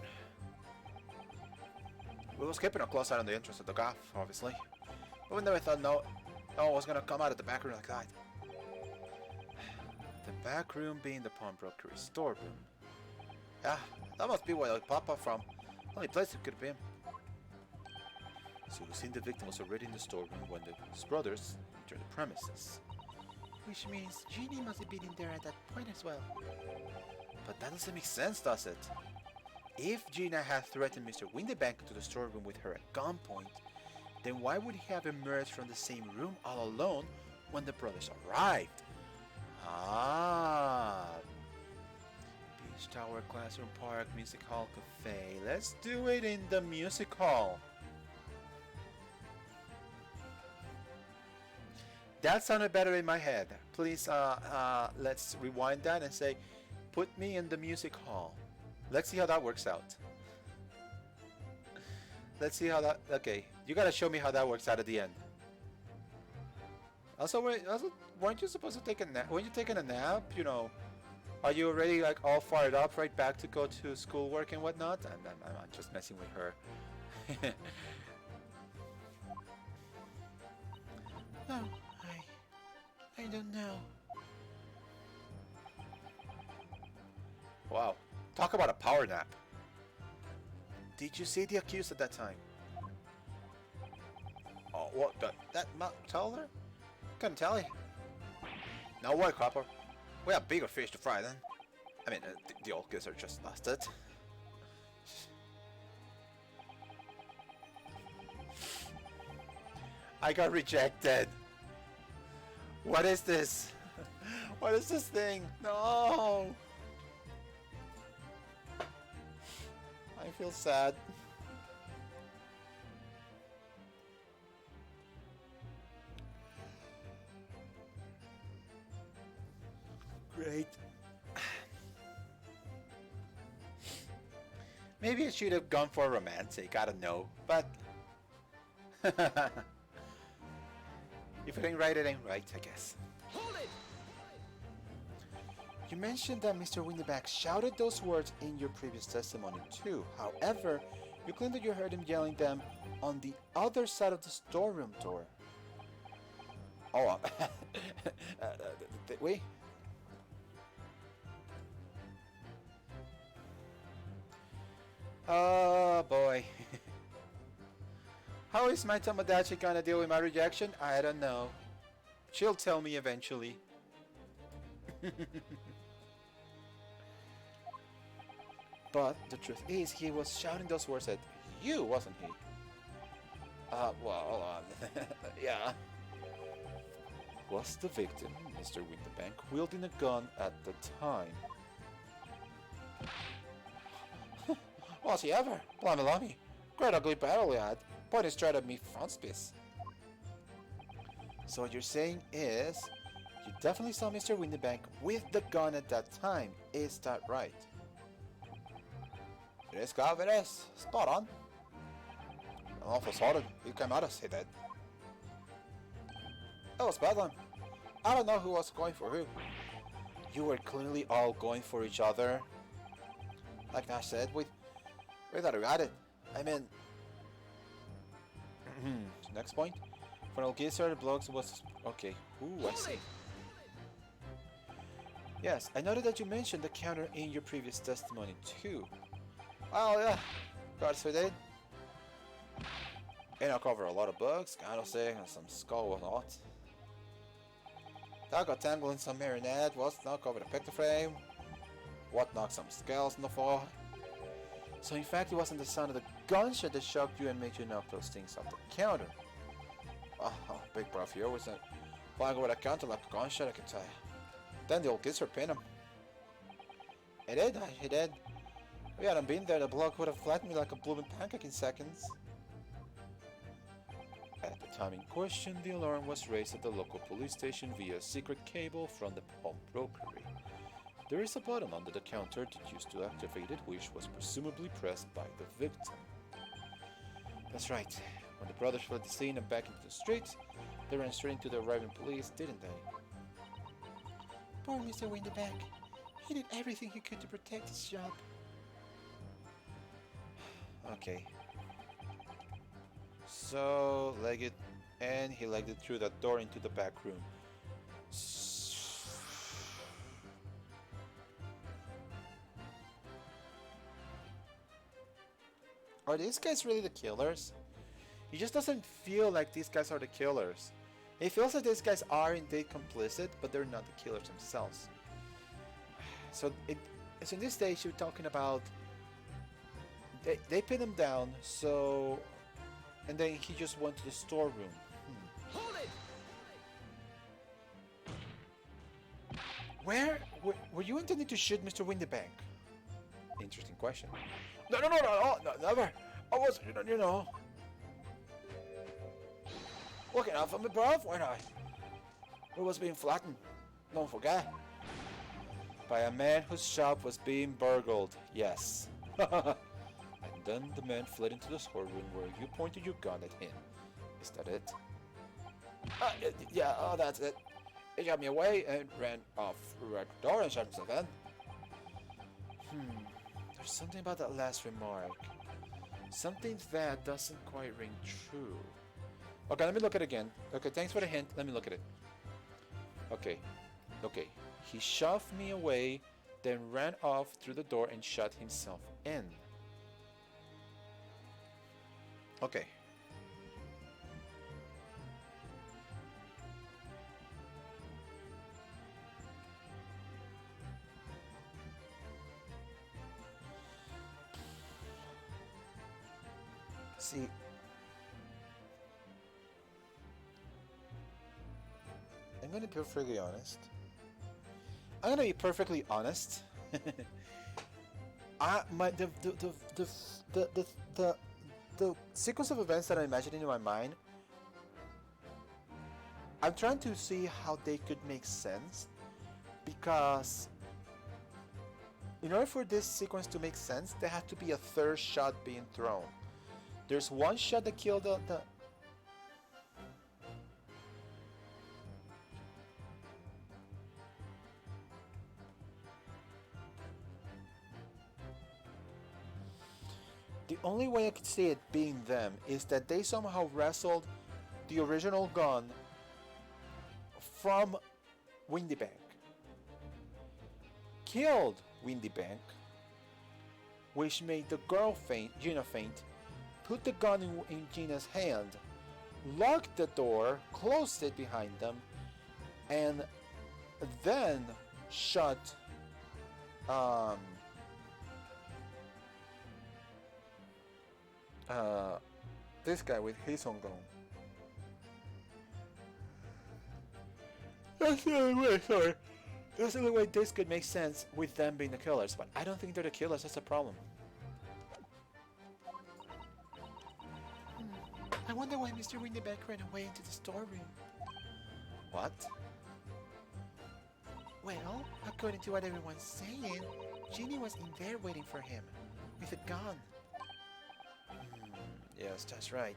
We was keeping a close eye on the entrance of the gaff, obviously. But we never thought no one was gonna come out of the back room like that. The back room being the pawnbrokery storeroom. Yeah, that must be where they pop up from. Only place it could have been. So it seemed the victim was already in the storeroom when the brothers entered the premises. Which means Jeannie must have been in there at that point as well. But that doesn't make sense, does it? If Gina had threatened Mr. Winterbank to the storeroom with her at gunpoint, then why would he have emerged from the same room all alone when the brothers arrived? Ah. Beach Tower, Classroom Park, Music Hall, Cafe. Let's do it in the music hall. That sounded better in my head. Please, let's rewind that and say, put me in the music hall. Let's see how that works out. Let's see how that... Okay, you gotta show me how that works out at the end. Also, weren't you supposed to take a nap? Weren't you taking a nap? You know, are you already like all fired up right back to go to schoolwork and whatnot? I'm just messing with her. No, I don't know. Wow, talk about a power nap. Did you see the accused at that time? Oh, what? That tell her? Couldn't tell you. No way, Copper. We have bigger fish to fry then. I mean, the old kids are just lost it. I got rejected. What is this? What is this thing? No! I feel sad. Great. Maybe I should have gone for romantic, I don't know, but if it ain't right, it ain't right, I guess. Hold it! You mentioned that Mr. Windyback shouted those words in your previous testimony too. However, you claim that you heard him yelling them on the other side of the storeroom door. Oh, did we? Oh boy. How is my Tomodachi gonna deal with my rejection? I don't know. She'll tell me eventually. But the truth is, he was shouting those words at you, wasn't he? Well, yeah. Was the victim, Mr. Winterbank, wielding a gun at the time? Was he ever? Blimey lummy. Great ugly battle we had. Pointed straight at me frontispiece. So what you're saying is, you definitely saw Mr. Winterbank with the gun at that time. Is that right? It is, Gav, it is. Spot on. An awful sorted. You came out to say that. That was bedlam. I don't know who was going for who. You were clearly all going for each other. Like Nash said, we thought we had it. I mean... Next point. For all Gizzard, the blogs was... Okay. Ooh, I see. Yes, I noted that you mentioned the counter in your previous testimony too. Oh yeah, gods we did. And I cover a lot of bugs, candlestick, and some skull and not. That got tangled in some marionette, was not covered a picture frame. What knocked some scales on the floor. So in fact it wasn't the sound of the gunshot that shocked you and made you knock those things off the counter. Oh, big bruv here was flying over the counter like a gunshot, I can tell you. Then the old gizzard pinned him. It did, he did. If we hadn't been there, the bloke would have flattened me like a blooming pancake in seconds. At the time in question, the alarm was raised at the local police station via a secret cable from the pawnbrokery. There is a button under the counter that used to activate it, which was presumably pressed by the victim. That's right. When the brothers fled the scene and back into the streets, they ran straight into the arriving police, didn't they? Poor Mr. Winterbank. He did everything he could to protect his job. Okay. So, he legged it through that door into the back room. Are these guys really the killers? It just doesn't feel like these guys are the killers. It feels like these guys are indeed complicit, but they're not the killers themselves. So in this stage you're talking about they pinned him down, so and then he just went to the storeroom. Hold it! Where were you intending to shoot Mr. Windybank? Interesting question. No, never. I was, you know. Looking out for me, bruv, weren't I? We was being flattened. Don't forget. By a man whose shop was being burgled. Yes. And then the man fled into the storeroom where you pointed your gun at him. Is that it? Yeah, oh, that's it. He got me away and ran off right the door and shut himself in. There's something about that last remark. Something that doesn't quite ring true. Okay, let me look at it again. Okay, thanks for the hint. Let me look at it. Okay. He shoved me away, then ran off through the door and shut himself in. Okay. See, I'm gonna be perfectly honest. I'm gonna be perfectly honest. I my the the the the sequence of events that I'm imagining in my mind, I'm trying to see how they could make sense because in order for this sequence to make sense, there had to be a third shot being thrown. There's one shot that killed the the only way I could see it being them is that they somehow wrestled the original gun from Windy Bank, killed Windy Bank, which made the girl faint, Gina faint, put the gun in Gina's hand, locked the door, closed it behind them, and then shot um, uh, this guy with his own gun. That's the only way, sorry. That's the only way this could make sense with them being the killers, but I don't think they're the killers, that's the problem. I wonder why Mr. Windyback ran away into the storeroom. What? Well, according to what everyone's saying, Ginny was in there waiting for him, with a gun. Yes, that's right.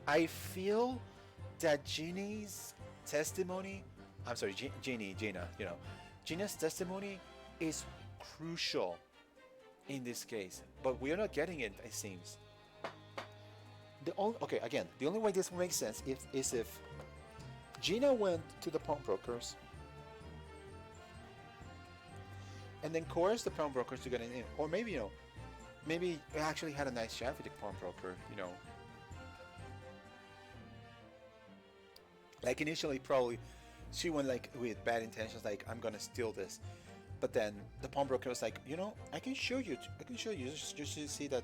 I feel that Ginny's testimony, I'm sorry, Gina, Gina's testimony is crucial in this case, but we are not getting it, it seems. Okay, again, the only way this makes sense is if Gina went to the pawnbrokers and then coerced the pawnbrokers to get in, or maybe, maybe actually had a nice chat with the pawnbroker. Like initially, probably she went like with bad intentions, like I'm gonna steal this, but then the pawnbroker was like, I can show you, just to see that,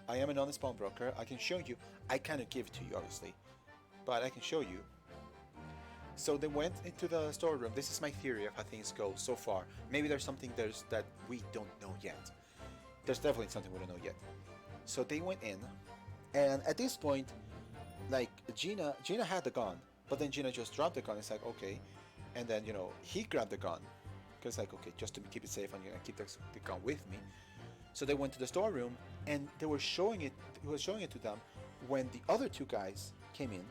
I am an honest pawnbroker. I can show you. I cannot give it to you, obviously, but I can show you. So they went into the storeroom. This is my theory of how things go so far. Maybe there's something that we don't know yet. There's definitely something we don't know yet. So they went in, and at this point, like Gina had the gun, but then Gina just dropped the gun. It's like, okay, and then he grabbed the gun because like, okay, just to keep it safe, I'm gonna keep the gun with me. So they went to the storeroom, and they were showing it. He was showing it to them when the other two guys came in.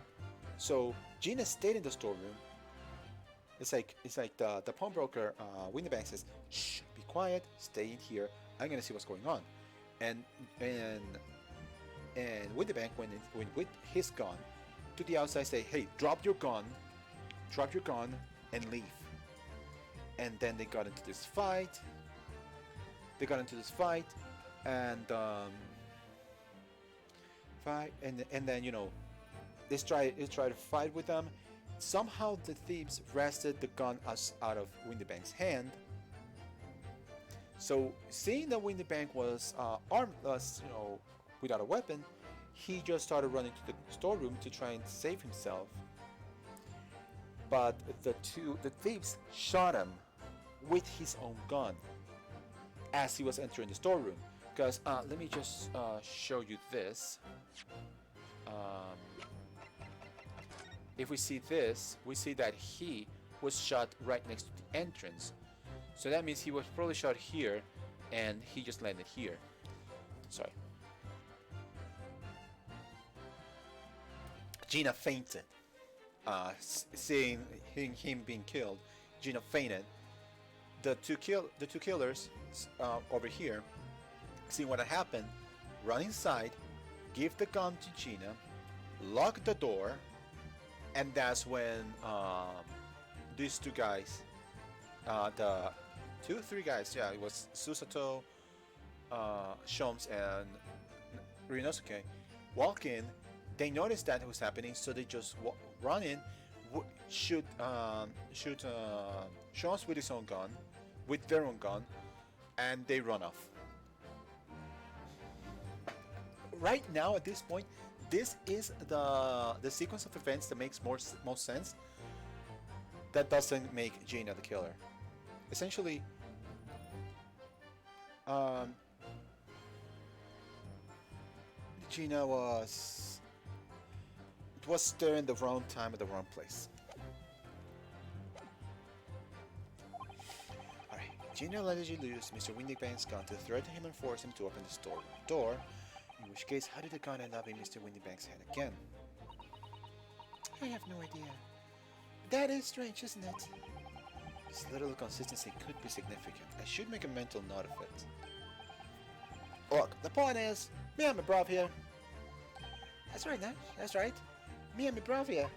So Gina stayed in the storeroom. It's like the pawnbroker, Windybank says, "Shh, be quiet, stay in here. I'm gonna see what's going on." And Windybank went with his gun to the outside, say, "Hey, drop your gun, and leave." And then they got into this fight. And and then they try to fight with them. Somehow the thieves wrested the gun out of Windybank's hand. So seeing that Windybank was armless, without a weapon, he just started running to the storeroom to try and save himself. But the thieves shot him with his own gun as he was entering the storeroom. Because let me just show you this. If we see this, we see that he was shot right next to the entrance. So that means he was probably shot here, and he just landed here. Sorry. Gina fainted. Seeing him being killed, Gina fainted. The two killers over here, seeing what had happened, run inside, give the gun to Gina, lock the door, and that's when these two guys, the three guys, yeah, it was Susato, Shoms, and Rinosuke, walk in. They notice that it was happening, so they just run in shoot shots with his own gun, with their own gun, and they run off. Right now, at this point, this is the sequence of events that makes most sense. That doesn't make Gina the killer. Essentially, um, Gina was there in the wrong time at the wrong place. Alright, Gina let you lose Mr. Windybank's gun to threaten him and force him to open the store door, in which case, how did the gun end up in Mr. Windybank's head again? I have no idea. That is strange, isn't it? This little inconsistency could be significant. I should make a mental note of it. Look, the point is, me and my bruv here. That's right, Nash. That's right. Me and my bruv here.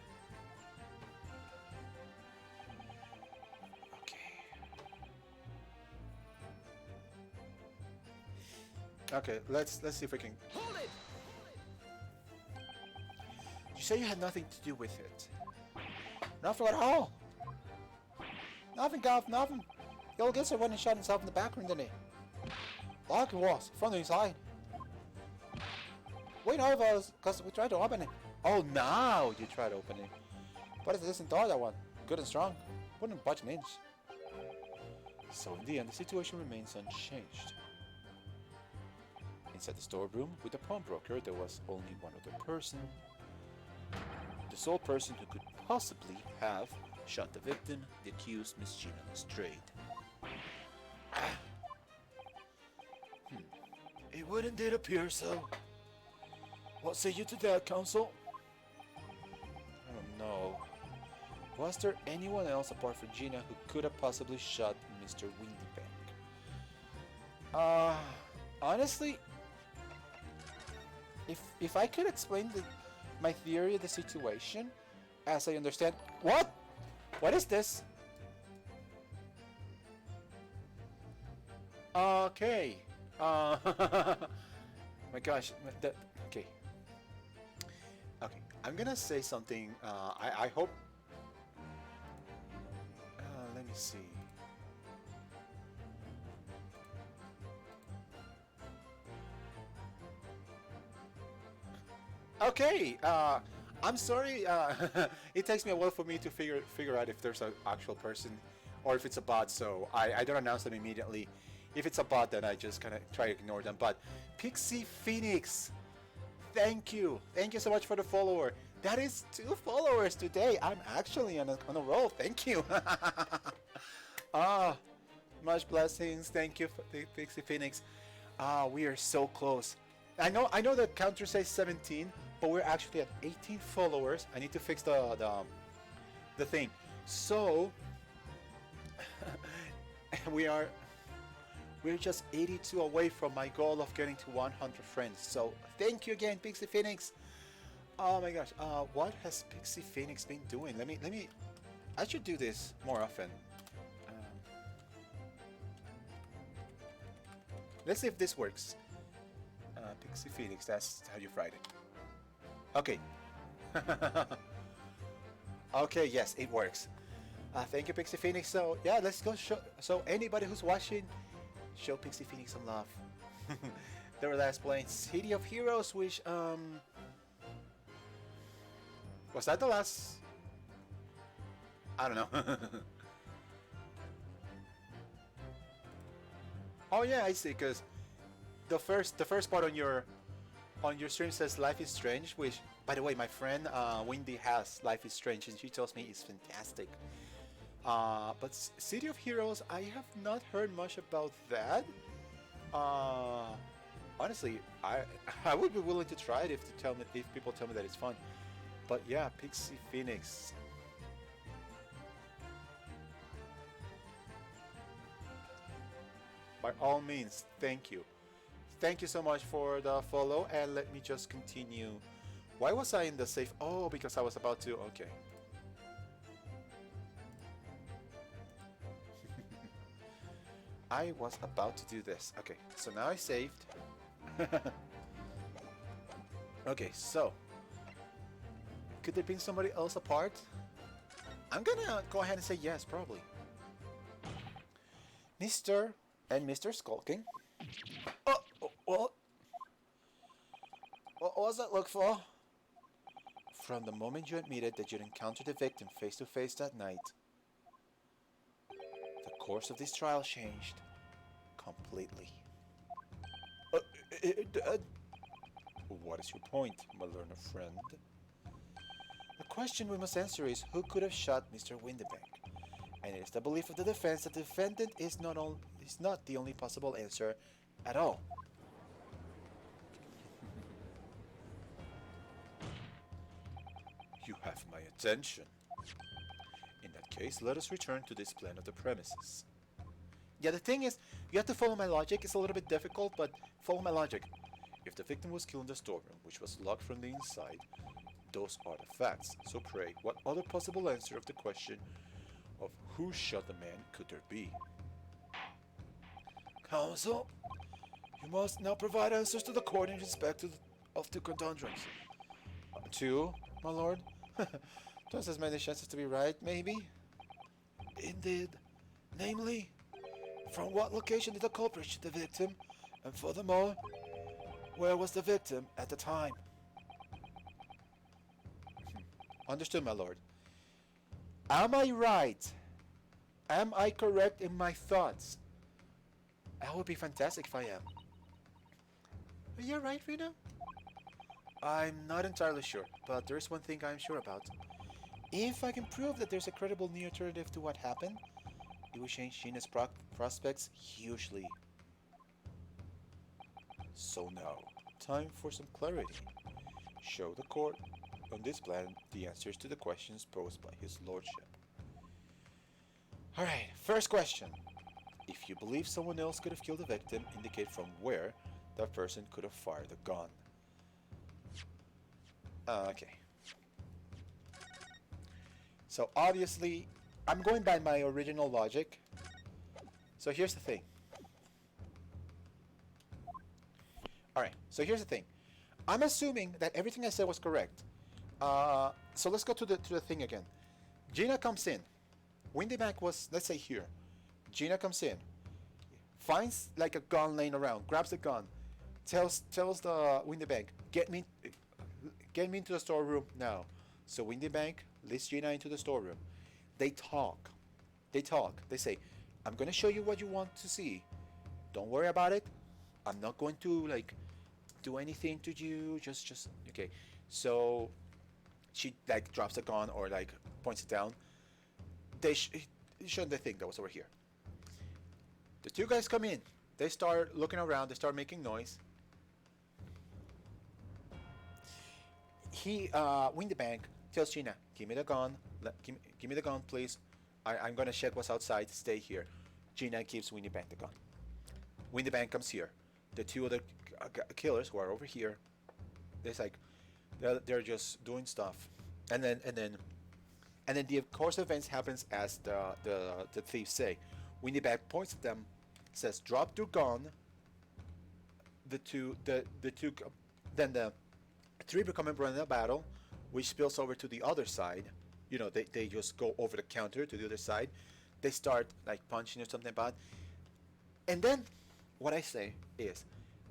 Okay, let's see if we can. Hold it! You say you had nothing to do with it. Nothing at all. Nothing, Gav, nothing. The old Gitzer went and shot himself in the background, didn't he? Like it was, from the inside. Wait, no, because we tried to open it. Oh, now you tried to open it. But it isn't door, that one. Good and strong. Wouldn't budge an inch. So in the end, the situation remains unchanged. Inside the storeroom with the pawnbroker, there was only one other person. The sole person who could possibly have shot the victim, the accused Miss Gina Lestrade. It wouldn't did appear so. What say you to that, counsel? I don't know. Was there anyone else apart from Gina who could have possibly shot Mr. Windybank? Honestly, if I could explain my theory of the situation, as I understand. What? What is this? Okay. My gosh. Okay. Okay. I'm gonna say something. I hope. Let me see. Okay, I'm sorry. It takes me a while for me to figure out if there's an actual person or if it's a bot. So I don't announce them immediately. If it's a bot, then I just kind of try to ignore them. But Pixie Phoenix, thank you so much for the follower. That is 2 followers today. I'm actually on a roll. Thank you. Much blessings. Thank you, Pixie Phoenix. We are so close. I know the counter says 17, but we're actually at 18 followers. I need to fix the thing. So we're just 82 away from my goal of getting to 100 friends. So thank you again, Pixie Phoenix. Oh my gosh. What has Pixie Phoenix been doing? Let me. I should do this more often. Let's see if this works. Pixie Phoenix, that's how you write it. Okay. Okay, yes, it works. Thank you, Pixie Phoenix. So, yeah, let's go show. So, anybody who's watching, show Pixie Phoenix some love. They were last playing City of Heroes, which, was that the last? I don't know. Oh yeah, I see. Because the first part on your stream says Life is Strange, which, by the way, my friend Wendy has Life is Strange, and she tells me it's fantastic. But City of Heroes, I have not heard much about that. Honestly, I would be willing to try it if people tell me that it's fun. But yeah, Pixie Phoenix. By all means, thank you. Thank you so much for the follow, and let me just continue. Why was I in the safe? Oh, because I was about to. Okay. I was about to do this. Okay, so now I saved. Okay, so could there be somebody else apart? I'm gonna go ahead and say yes, probably. Mr. and Mr. Skulking. What was that look for? From the moment you admitted that you'd encountered the victim face to face that night, the course of this trial changed completely. Uh, uh, what is your point, my learned friend? The question we must answer is who could have shot Mr. Windibank? And it is the belief of the defense that the defendant is not the only possible answer at all. You have my attention. In that case, let us return to this plan of the premises. Yeah, the thing is, you have to follow my logic. It's a little bit difficult, but follow my logic. If the victim was killed in the storeroom, which was locked from the inside, those are the facts. So pray, what other possible answer of the question of who shot the man could there be? Counsel, you must now provide answers to the court in respect of the conundrums. Two, my lord? Just as many chances to be right, maybe? Indeed. Namely, from what location did the culprit shoot the victim? And furthermore, where was the victim at the time? Understood, my lord. Am I right? Am I correct in my thoughts? That would be fantastic if I am. Are you right, Rena? I'm not entirely sure, but there's one thing I'm sure about. If I can prove that there's a credible new alternative to what happened, it will change Gina's prospects hugely. So now, time for some clarity. Show the court on this plan the answers to the questions posed by his lordship. Alright, first question. If you believe someone else could have killed the victim, indicate from where that person could have fired the gun. Okay. So obviously, I'm going by my original logic. So here's the thing. Alright, so here's the thing. I'm assuming that everything I said was correct. So let's go to the thing again. Gina comes in. Windibank was, let's say, here. Gina comes in, finds like a gun laying around, grabs the gun, tells the Windibank, get me into the storeroom now. So Windibank leads Gina into the storeroom. They talk. They say, I'm gonna show you what you want to see. Don't worry about it. I'm not going to like do anything to you. Just okay. So she like drops the gun or like points it down. They shouldn't they think that was over here. The two guys come in. They start looking around. They start making noise. Windibank tells Gina, give me the gun. Give me the gun, please. I'm gonna check what's outside. Stay here. Gina gives Windibank the gun. Windibank comes here. The two other killers who are over here, they're just doing stuff, and then the course of events happens as the thieves say. Windibank points at them, says, "Drop your gun." The two then the three become embroiled in a battle, which spills over to the other side. You know, they just go over the counter to the other side. They start like punching or something about. And then what I say is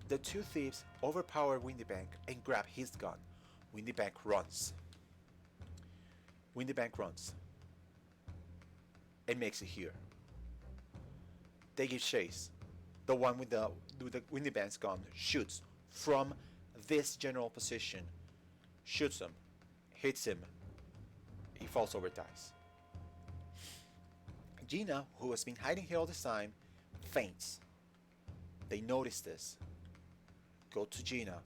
the two thieves overpower Windibank and grab his gun. Windibank runs. Windibank runs and makes it here. They give chase. The one with the Windibank's gun shoots from this general position. Shoots him. Hits him. He falls over, dies. Gina, who has been hiding here all this time, faints. They notice this. Go to Gina.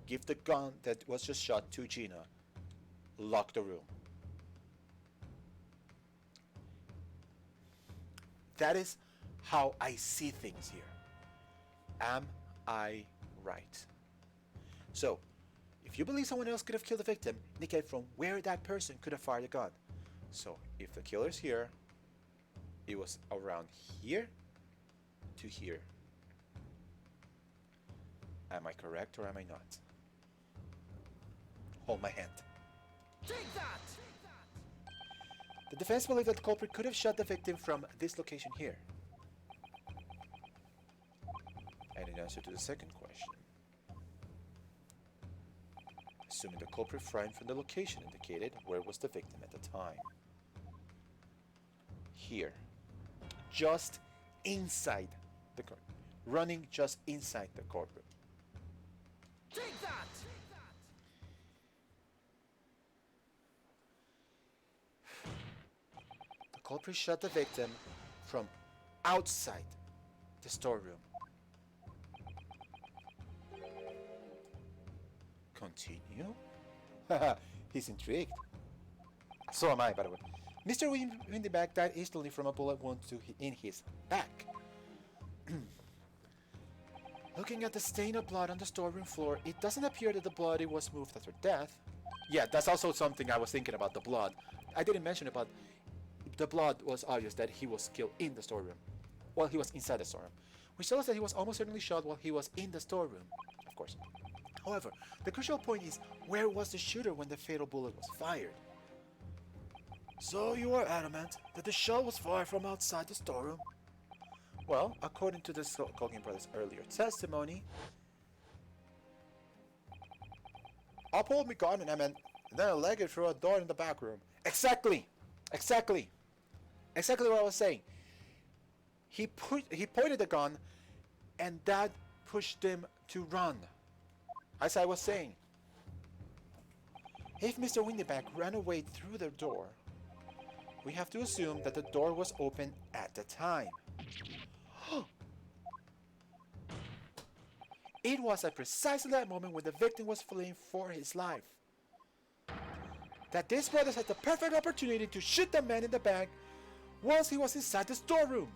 Give the gun that was just shot to Gina. Lock the room. That is how I see things here. Am I right? So, if you believe someone else could have killed the victim, indicate from where that person could have fired the gun. So, if the killer's here, it was around here to here. Am I correct or am I not? Hold my hand. Take that! The defense believed that the culprit could have shot the victim from this location here. And in answer to the second question, assuming the culprit fired from the location indicated, where was the victim at the time? Here. Just inside the court. Running just inside the courtroom. Take that! The culprit shot the victim from outside the storeroom. Continue? He's intrigued. So am I, by the way. Mr. Windyback died instantly from a bullet wound in his back. Looking at the stain of blood on the storeroom floor, it doesn't appear that the body was moved after death. Yeah, that's also something I was thinking about, the blood. I didn't mention it, but the blood was obvious that he was killed in the storeroom. Well, he was inside the storeroom. Which tells us that he was almost certainly shot while he was in the storeroom, of course. However, the crucial point is, where was the shooter when the fatal bullet was fired? So you are adamant that the shot was fired from outside the storeroom? Well, according to the Culkin brothers' earlier testimony, I pulled my gun and then I legged it through a door in the back room. Exactly! Exactly! Exactly what I was saying. He pointed the gun and that pushed him to run. As I was saying, if Mr. Windyback ran away through the door, we have to assume that the door was open at the time. It was at precisely that moment when the victim was fleeing for his life that these brothers had the perfect opportunity to shoot the man in the back once he was inside the storeroom.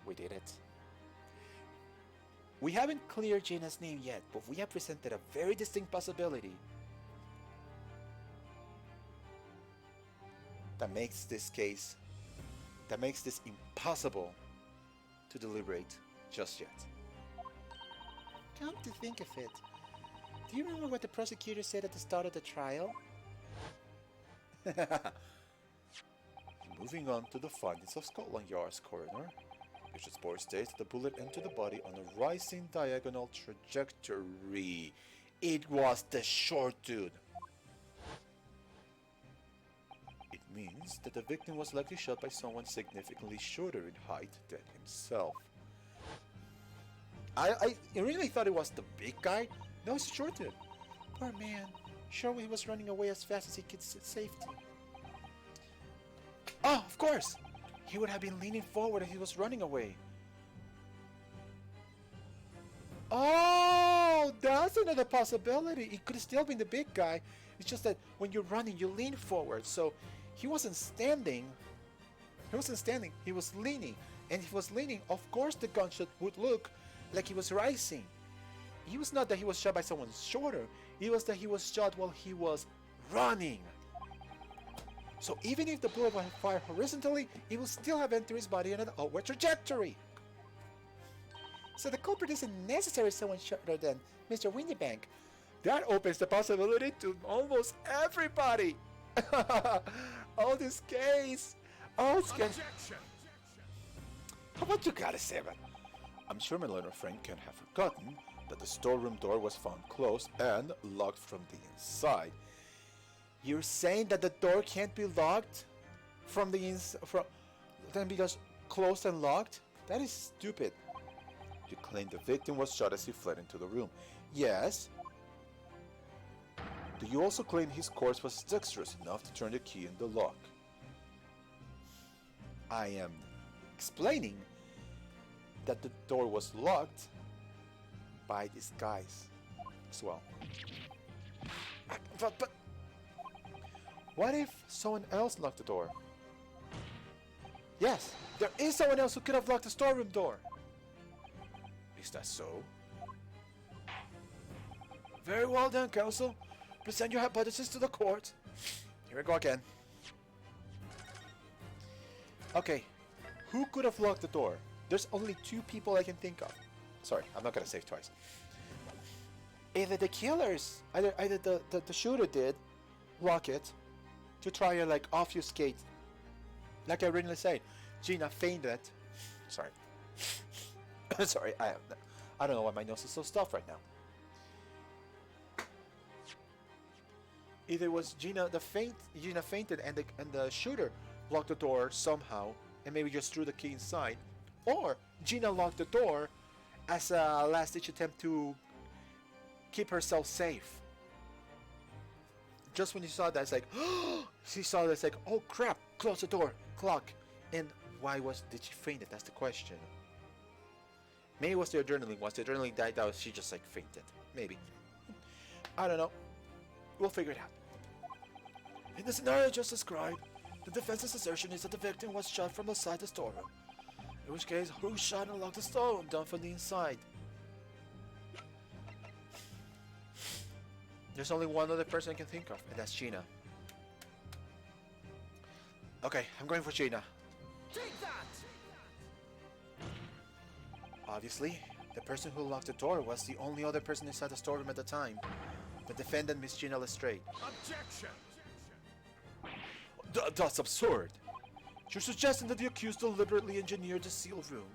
We did it. We haven't cleared Gina's name yet, but we have presented a very distinct possibility that makes this impossible to deliberate just yet. Come to think of it, do you remember what the prosecutor said at the start of the trial? Moving on to the findings of Scotland Yard's coroner, Bishop's report states that the bullet entered the body on a rising diagonal trajectory. It was the short dude. It means that the victim was likely shot by someone significantly shorter in height than himself. I really thought it was the big guy. No, it's the short dude. Poor man. Sure, he was running away as fast as he could safety. Oh, of course! He would have been leaning forward as he was running away. Oh, that's another possibility. It could have still been the big guy. It's just that when you're running, you lean forward. So he wasn't standing. He wasn't standing. He was leaning. And if he was leaning, of course the gunshot would look like he was rising. It was not that he was shot by someone shorter. It was that he was shot while he was running. So even if the bullet was fired horizontally, it will still have entered his body in an upward trajectory. So the culprit isn't necessarily someone shorter than Mr. Windybank. That opens the possibility to almost everybody. Oh, this case. Oh, it's case. How about you gotta say it? I'm sure my learner friend can't have forgotten that the storeroom door was found closed and locked from the inside. You're saying that the door can't be locked from the then because closed and locked? That is stupid. You claim the victim was shot as he fled into the room. Yes. Do you also claim his corpse was dexterous enough to turn the key in the lock? I am explaining that the door was locked by this guys as well. But what if someone else locked the door? Yes, there is someone else who could have locked the storeroom door. Is that so? Very well done, counsel. Present your hypothesis to the court. Here we go again. Okay, who could have locked the door? There's only two people I can think of. Sorry, I'm not gonna save twice. Either the killers, either the shooter did lock it to try and like obfuscate. Like I originally said, Gina fainted. Sorry. Sorry, I don't know why my nose is so stuffed right now. Either it was Gina fainted and the shooter locked the door somehow and maybe just threw the key inside, or Gina locked the door as a last-ditch attempt to keep herself safe. Just when you saw that, it's like, she saw that, it's like, oh crap, close the door, clock. And did she faint it? That's the question. Maybe it was the adrenaline. Once the adrenaline died out, she just like fainted. Maybe. I don't know. We'll figure it out. In the scenario just described, the defense's assertion is that the victim was shot from outside the storeroom. In which case, who shot and locked the storeroom down from the inside? There's only one other person I can think of, and that's Gina. Okay, I'm going for Gina. Take that! Obviously, the person who locked the door was the only other person inside the storeroom at the time. The defendant, Miss Gina Lestrade. Objection! That's absurd. You're suggesting that the accused deliberately engineered the sealed room.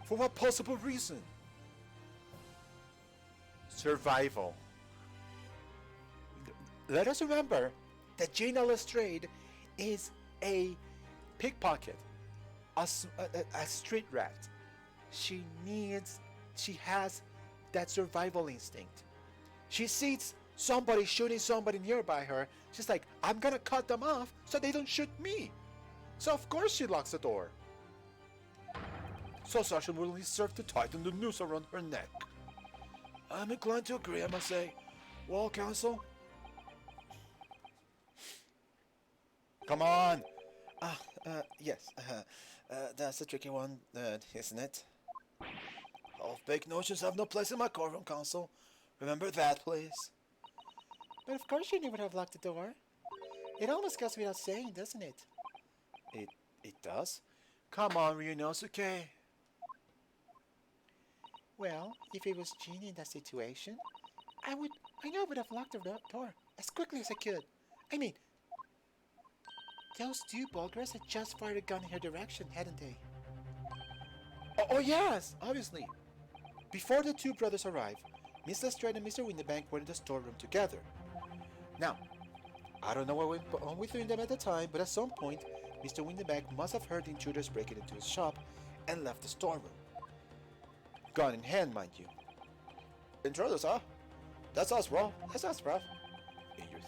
For what possible reason? Survival. Let us remember that Gina Lestrade is a pickpocket, a street rat. She has that survival instinct. She sees somebody shooting somebody nearby her. She's like, I'm gonna cut them off so they don't shoot me. So of course she locks the door. So Sergeant will only serve to tighten the noose around her neck. I'm inclined to agree, I must say. Well, counsel? Come on! Yes. That's a tricky one, isn't it? Half-baked notions have no place in my courtroom, counsel. Remember that, please. But of course Gina would have locked the door. It almost goes without saying, doesn't it? It does? Come on, Ryunosuke. Well, if it was Gina in that situation, I know I would have locked the door as quickly as I could. I mean, those two bulgars had just fired a gun in her direction, hadn't they? Oh yes, obviously. Before the two brothers arrived, Miss Lestrade and Mr. Windibank were in the storeroom together. Now, I don't know what went on between them at the time, but at some point, Mr. Windibank must have heard the intruders breaking into his shop and left the storeroom. Gun in hand, mind you. Intruders, huh? That's us, bro. That's us, bro.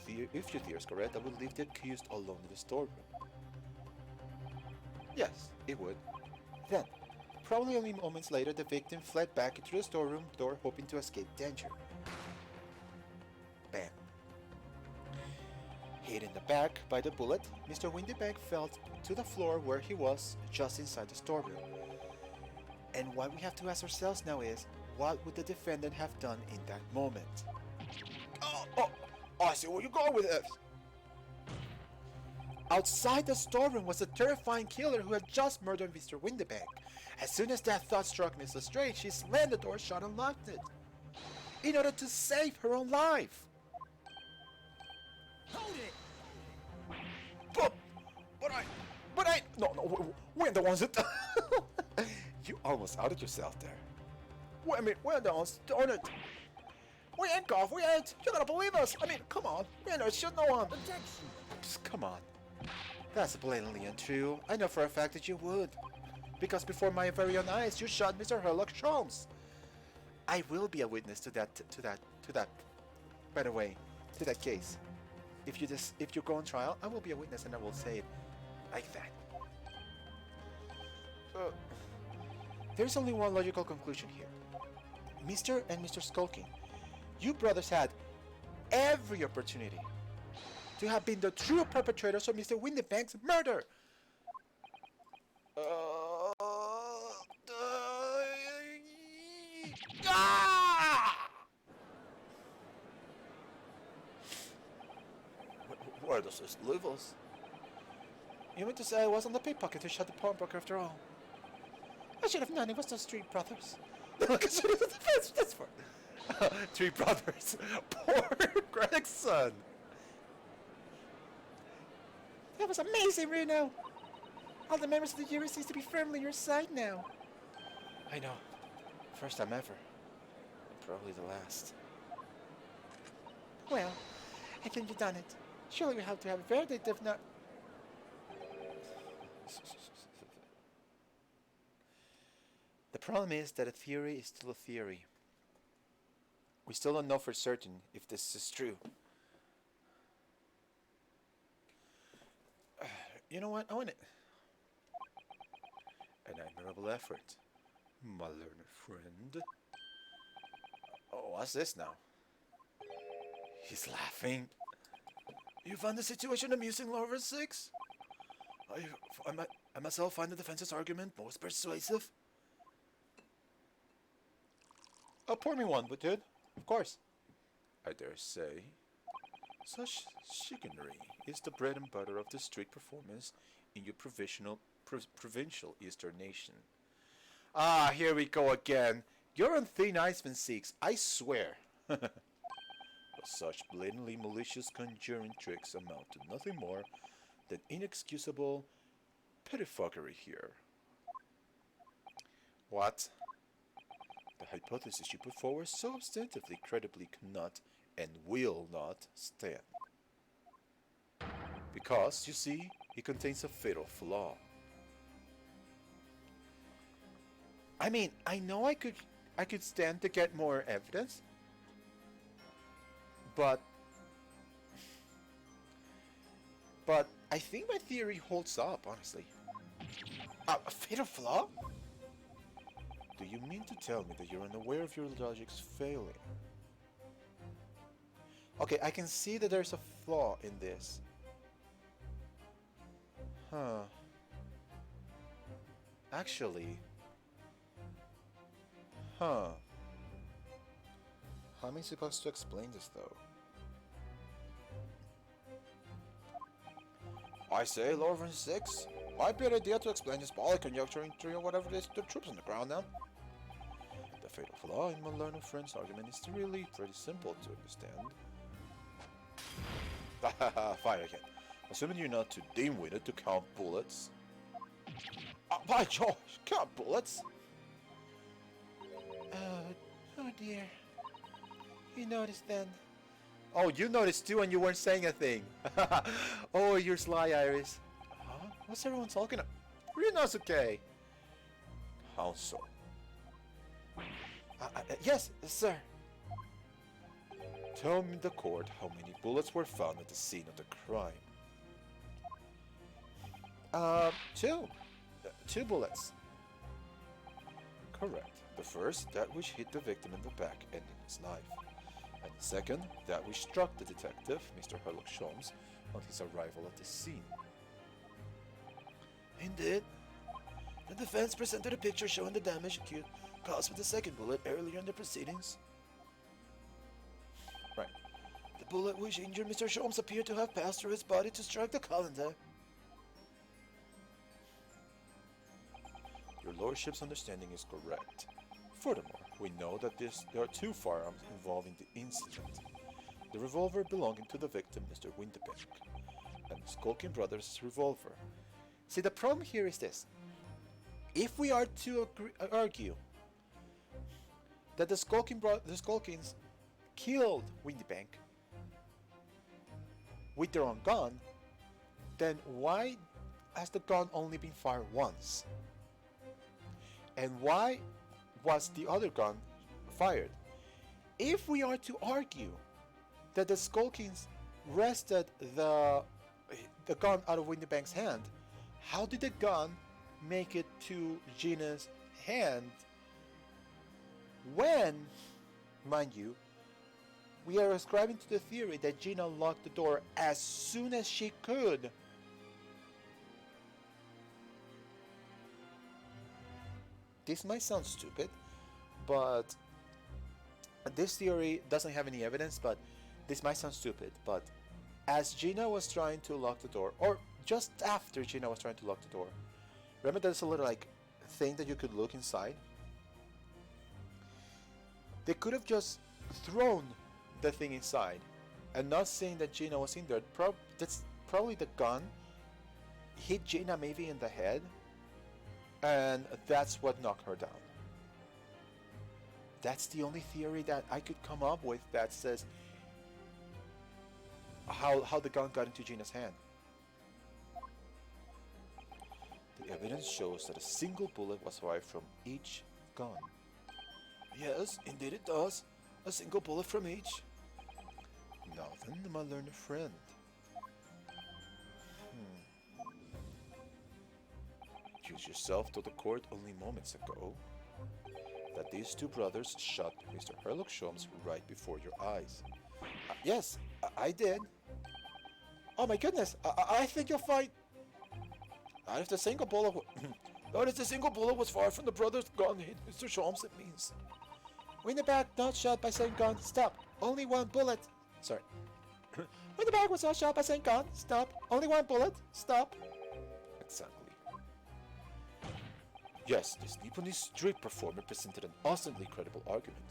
If your theory is correct, that would leave the accused alone in the storeroom. Yes, it would. Then, probably only moments later, the victim fled back into the storeroom door, hoping to escape danger. Bam. Hit in the back by the bullet, Mr. Windibank fell to the floor where he was, just inside the storeroom. And what we have to ask ourselves now is, what would the defendant have done in that moment? Oh, I see where you're going with this. Outside the storeroom was a terrifying killer who had just murdered Mr. Windibank. As soon as that thought struck Miss Lestrade, she slammed the door shut and locked it, in order to save her own life. Hold it! No, we're the ones that... You almost outed yourself there. Wait a minute, we're the ones, darn it. We ain't golf, we ain't. You're gonna believe us. I mean, come on. We ain't no shit, no one. Objection! Just come on. That's blatantly untrue. I know for a fact that you would. Because before my very own eyes, you shot Mr. Herlock Sholmes. I will be a witness to that, by the way, to that case. If you go on trial, I will be a witness and I will say it like that. There's only one logical conclusion here. Mr. and Mr. Skulking, you brothers had every opportunity to have been the true perpetrators of Mr. Windibank's murder. Where does this leave us? You mean to say I wasn't the pickpocket who shot the pawnbroker after all? I should have known it was those three brothers. Look, I should have that's for three brothers. Poor Gregson. That was amazing, Reno. All the members of the jury seems to be firmly on your side now. I know. First time ever. And probably the last. Well, I think you've done it. Surely we have to have a verdict if not... The problem is that a theory is still a theory. We still don't know for certain if this is true. You know what? I want it. An admirable effort, my learned friend. Oh, what's this now? He's laughing. You found the situation amusing, Lover 6? I myself find the defense's argument most persuasive. Oh, pour me one, but dude. Of course. I dare say. Such chicanery is the bread and butter of the street performance in your provincial Eastern nation. Ah, here we go again. You're on thin ice, Six, I swear. But such blatantly malicious conjuring tricks amount to nothing more than inexcusable pettifoggery here. What? The hypothesis you put forward so substantively credibly cannot and will not stand. Because, you see, it contains a fatal flaw. I mean, I know I could stand to get more evidence, but I think my theory holds up, honestly. A fatal flaw? Do you mean to tell me that you're unaware of your logic's failing? Okay, I can see that there's a flaw in this. Huh. Actually. Huh. How am I supposed to explain this, though? I say, Lord 6, might be an idea to explain this poly conjecture into whatever it is to the troops on the ground now. The fatal flaw in my learned friend's argument is really pretty simple to understand. Fire again. Assuming you're not too dim-witted to count bullets. By George, count bullets? Oh dear. You noticed then. Oh, you noticed too and you weren't saying a thing. Oh, you're sly, Iris. Huh? What's everyone talking about? Reno's okay. How so? Yes, sir. Tell me the court how many bullets were found at the scene of the crime. Two. Two bullets. Correct. The first, that which hit the victim in the back, ending his life. And the second, that which struck the detective, Mr. Sherlock Holmes, on his arrival at the scene. Indeed. The defense presented a picture showing the damage caused with the second bullet earlier in the proceedings. Right. The bullet which injured Mr. Holmes appeared to have passed through his body to strike the colander. Your lordship's understanding is correct. Furthermore, we know that there are two firearms involved in the incident. The revolver belonging to the victim, Mr. Winterbank, and the Skulking Brothers' revolver. See, the problem here is this. If we are to argue that the Skulkings killed Winterbank with their own gun, then why has the gun only been fired once? And why was the other gun fired? If we are to argue that the Skulkings wrested the gun out of Winterbank's hand, how did the gun make it to Gina's hand when, mind you, we are ascribing to the theory that Gina locked the door as soon as she could? This might sound stupid, but this theory doesn't have any evidence, but this might sound stupid, but as Gina was trying to lock the door, or just after Gina was trying to lock the door, remember there's a little like thing that you could look inside? They could have just thrown the thing inside and not saying that Gina was in there. That's probably the gun hit Gina maybe in the head, and that's what knocked her down. That's the only theory that I could come up with that says how the gun got into Gina's hand. The evidence shows that a single bullet was fired from each gun. Yes, indeed it does. A single bullet from each. Now then, my learned friend. You yourself told the court only moments ago that these two brothers shot Mr. Herlock Sholmes right before your eyes. Yes, I did. Oh my goodness, I think you'll find... Not if the single bullet... Not if the single bullet was fired from the brother's gun hit Mr. Sholmes, it means. When the back not shot by same gun, stop. Only one bullet. Sorry. When the back was not shot by same gun, stop. Only one bullet, stop. Exactly. Yes, this Nipponish street performer presented an awesomely credible argument.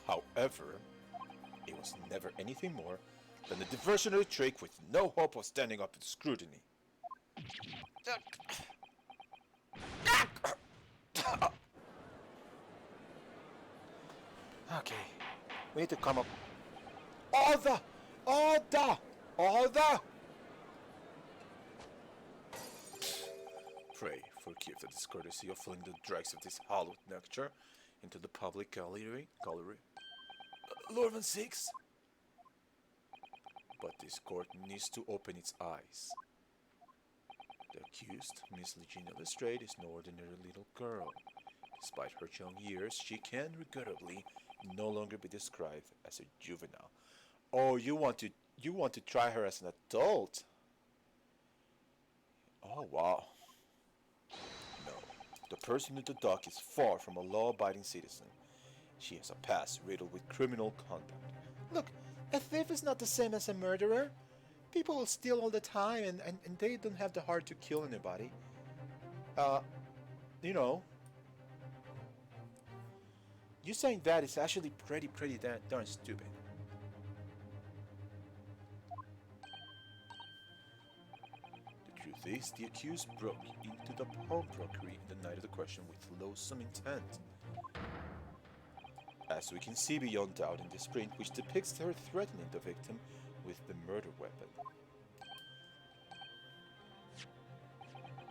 However, it was never anything more than a diversionary trick with no hope of standing up to scrutiny. Okay, we need to come up. Order! Pray forgive the discourtesy of flinging the dregs of this hallowed nectar into the public gallery. Lord Van Six? But this court needs to open its eyes. The accused, Miss Regina Lestrade, is no ordinary little girl. Despite her young years, she can regrettably no longer be described as a juvenile. Oh, you want to try her as an adult? Oh wow. No, the person in the dock is far from a law-abiding citizen. She has a past riddled with criminal conduct. Look, a thief is not the same as a murderer. People will steal all the time and they don't have the heart to kill anybody. You know. You saying that is actually pretty darn stupid. The truth is, the accused broke into the pawnbrokery in the night of the question with loathsome intent. As we can see beyond doubt in this print, which depicts her threatening the victim with the murder weapon.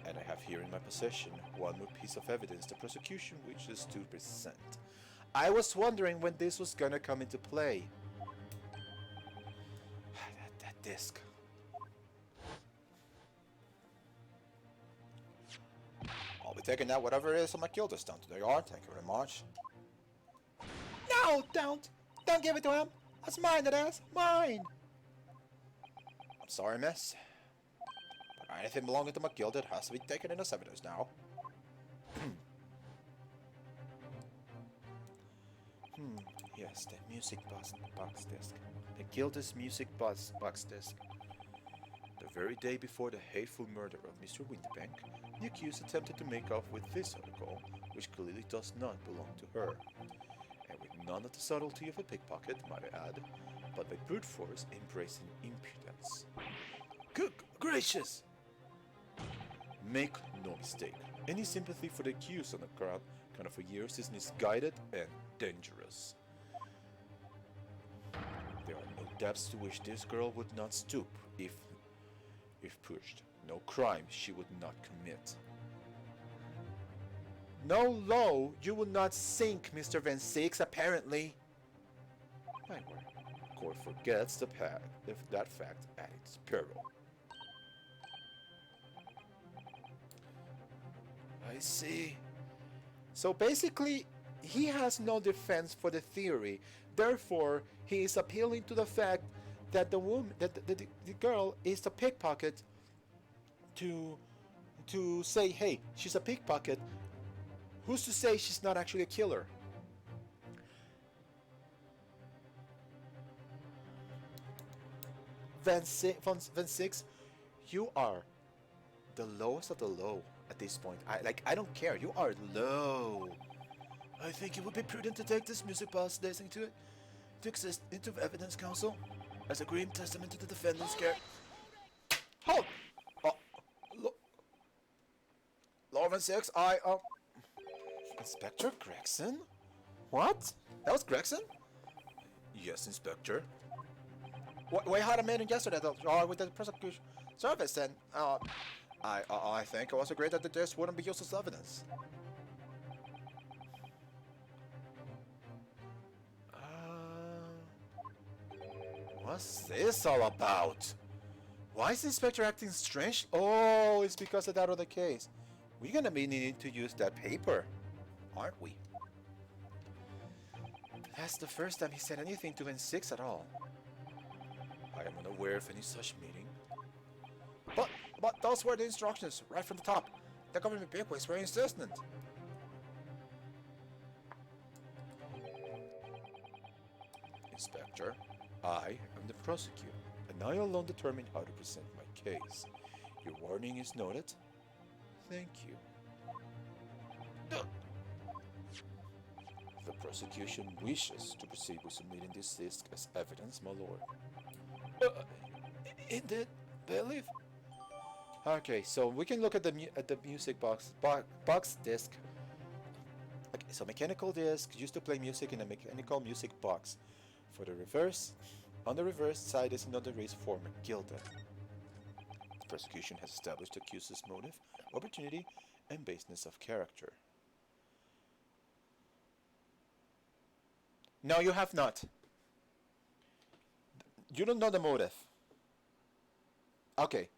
And I have here in my possession one more piece of evidence the prosecution wishes to present. I was wondering when this was gonna come into play. that disc. I'll be taking that whatever it is on my Gildas down to the yard. Thank you very much. No, don't! Don't give it to him! That's mine, that is! Mine! I'm sorry, miss. But anything belonging to McGilded has to be taken in as evidence now. Yes, the music box disc. McGilded's music box disc. The very day before the hateful murder of Mr. Winterbank, the accused attempted to make off with this article, which clearly does not belong to her. And with none of the subtlety of a pickpocket, might I add, but by brute force embracing impudence. Good gracious! Make no mistake, any sympathy for the accused on the ground kind of a years is misguided and dangerous. There are no depths to which this girl would not stoop if pushed. No crime she would not commit. No low you would not sink, Mr. Van Six, apparently. My word, court forgets that fact at its peril. I see. So basically, he has no defense for the theory. Therefore, he is appealing to the fact that the woman, that the girl is a pickpocket, to say, hey, she's a pickpocket. Who's to say she's not actually a killer? Van Six, you are The lowest of the low at this point. I don't care. You are low. I think it would be prudent to take this music box listening to it to exist into evidence counsel as a grim testament to the defendant's care. Hold! Oh, Law 6, Inspector Gregson? What? That was Gregson? Yes, Inspector. We had a meeting yesterday with the prosecution service, and I think it was agreed that this wouldn't be used as evidence. What's this all about? Why is the inspector acting strange? Oh, it's because of that other case. We're gonna be needing to use that paper, aren't we? That's the first time he said anything to N6 at all. I am unaware of any such meeting. But those were the instructions, right from the top. The government people is very insistent. Inspector, I am the prosecutor, and I alone determine how to present my case. Your warning is noted. Thank you. The prosecution wishes to proceed with submitting this disc as evidence, my lord. Indeed, believe. Okay, so we can look at the music box disc. Okay, so mechanical disc used to play music in a mechanical music box. For the reverse, on the reverse side is another race for McGilda. The prosecution has established the accused's motive, opportunity, and baseness of character. No, you have not. You don't know the motive. Okay.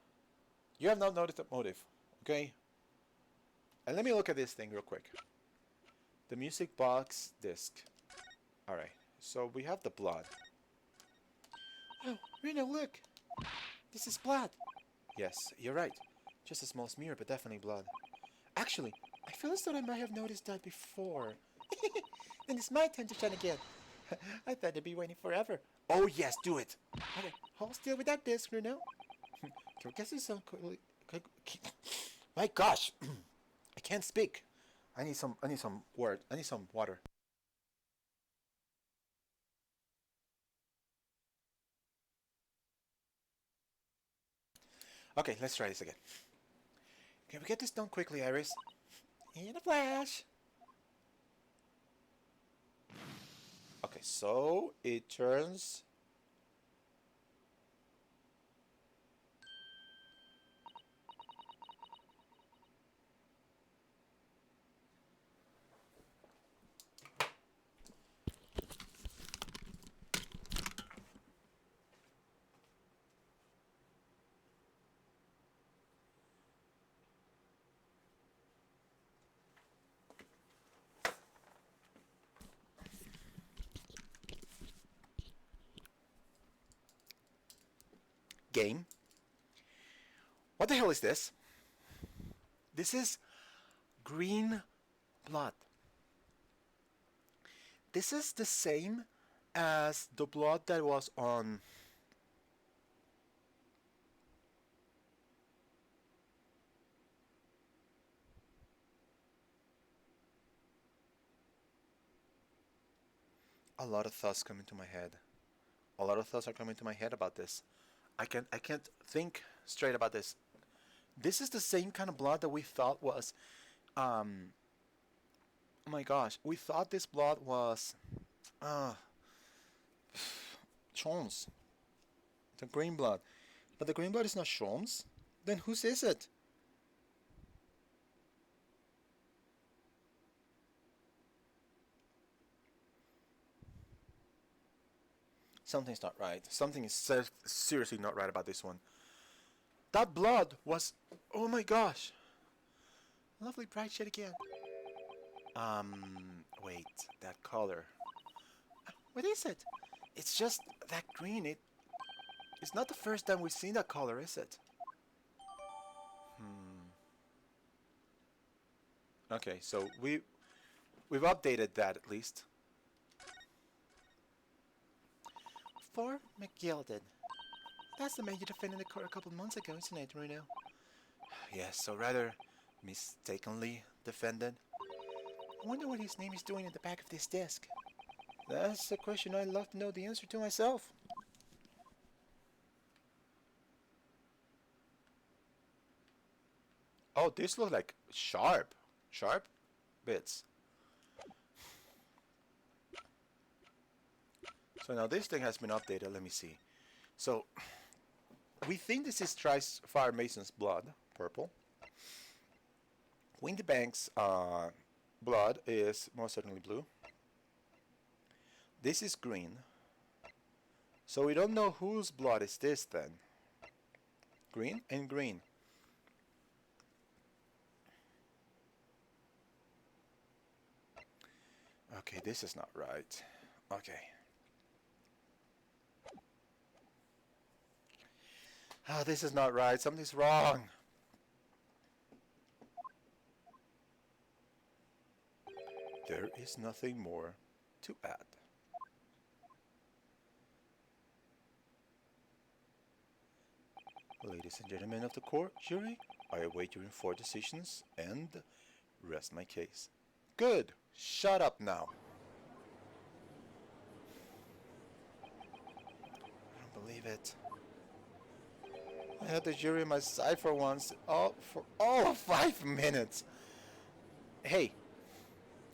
You have not noticed the motive. Okay? And let me look at this thing real quick. The music box disc. Alright. So we have the blood. Oh, Reno, look! This is blood! Yes, you're right. Just a small smear, but definitely blood. Actually, I feel as though I might have noticed that before. Then it's my turn to shine again. I thought I'd be waiting forever. Oh yes, do it! Okay, hold still with that disc, Reno. Can we get this some... My gosh! I can't speak. I need some water. Okay, let's try this again. Can we get this done quickly, Iris? In a flash! Okay, so it turns... Game. What the hell is this? This is green blood. This is the same as the blood that was on... A lot of thoughts come into my head. A lot of thoughts are coming to my head about this. I can't think straight about this. This is the same kind of blood that we thought was... Oh my gosh. We thought this blood was... Sean's. The green blood. But the green blood is not Sean's. Then whose is it? Something's not right. Something is seriously not right about this one. That blood was... Oh my gosh. Lovely bright shade again. Wait. That color. What is it? It's just that green. It's not the first time we've seen that color, is it? Okay, so we've updated that at least. For McGilded. That's the man you defended in the court a couple of months ago, isn't it, Reno? Yes, so rather mistakenly defended. I wonder what his name is doing at the back of this desk. That's a question I'd love to know the answer to myself. Oh, this looks like sharp bits. So now this thing has been updated. Let me see. So we think this is Tri-Fire Mason's blood, purple. Windy Bank's blood is most certainly blue. This is green. So we don't know whose blood is this then. Green and green. Okay, this is not right. Okay. Oh, this is not right. Something's wrong. There is nothing more to add. Ladies and gentlemen of the court, jury, I await your informed decisions and rest my case. Good. Shut up now. I don't believe it. I had the jury on my side for once, for all of 5 minutes. Hey,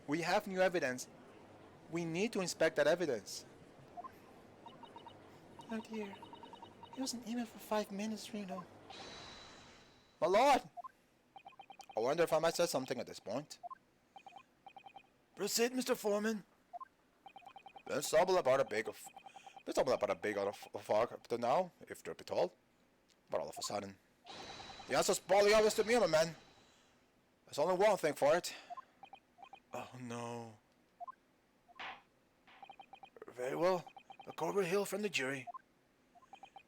we have new evidence. We need to inspect that evidence. Oh dear. It wasn't even for 5 minutes, Reno. My lord! I wonder if I might say something at this point. Proceed, Mr. Foreman. Been stumble about a big out of fog up to now, if truth be told. But all of a sudden, the answer's probably obvious to me, my man. There's only one thing for it. Oh no. Very well. The court will hear from the jury.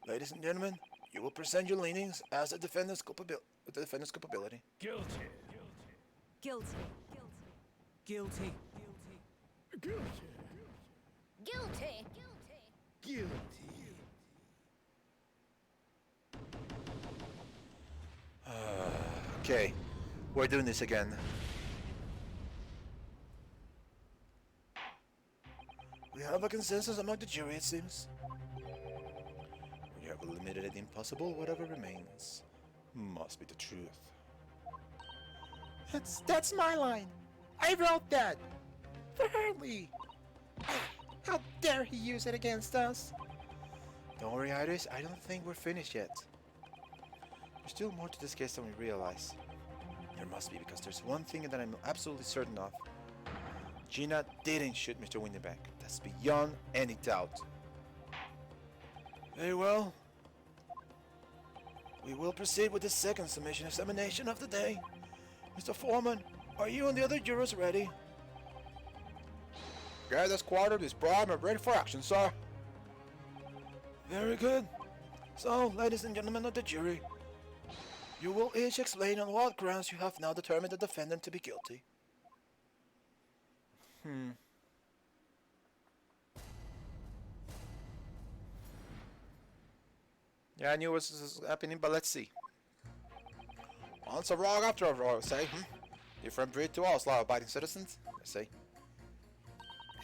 Ladies and gentlemen, you will present your leanings as the defendant's culpability. Guilty. Guilty. Guilty. Guilty. Guilty. Guilty. Okay, we're doing this again. We have a consensus among the jury, it seems. We have eliminated the impossible, whatever remains must be the truth. That's my line. I wrote that. Fairly. How dare he use it against us? Don't worry, Iris. I don't think we're finished yet. There's still more to this case than we realize. There must be, because there's one thing that I'm absolutely certain of. Gina didn't shoot Mr. Windybank. That's beyond any doubt. Very well. We will proceed with the second submission examination of the day. Mr. Foreman, are you and the other jurors ready? Get this quarter, this bribe, and ready for action, sir. Very good. So, ladies and gentlemen of the jury, you will each explain on what grounds you have now determined the defendant to be guilty. Yeah, I knew what was happening, but let's see. Once a wrong, after a wrong, say. Different breed to us, law-abiding citizens, I say.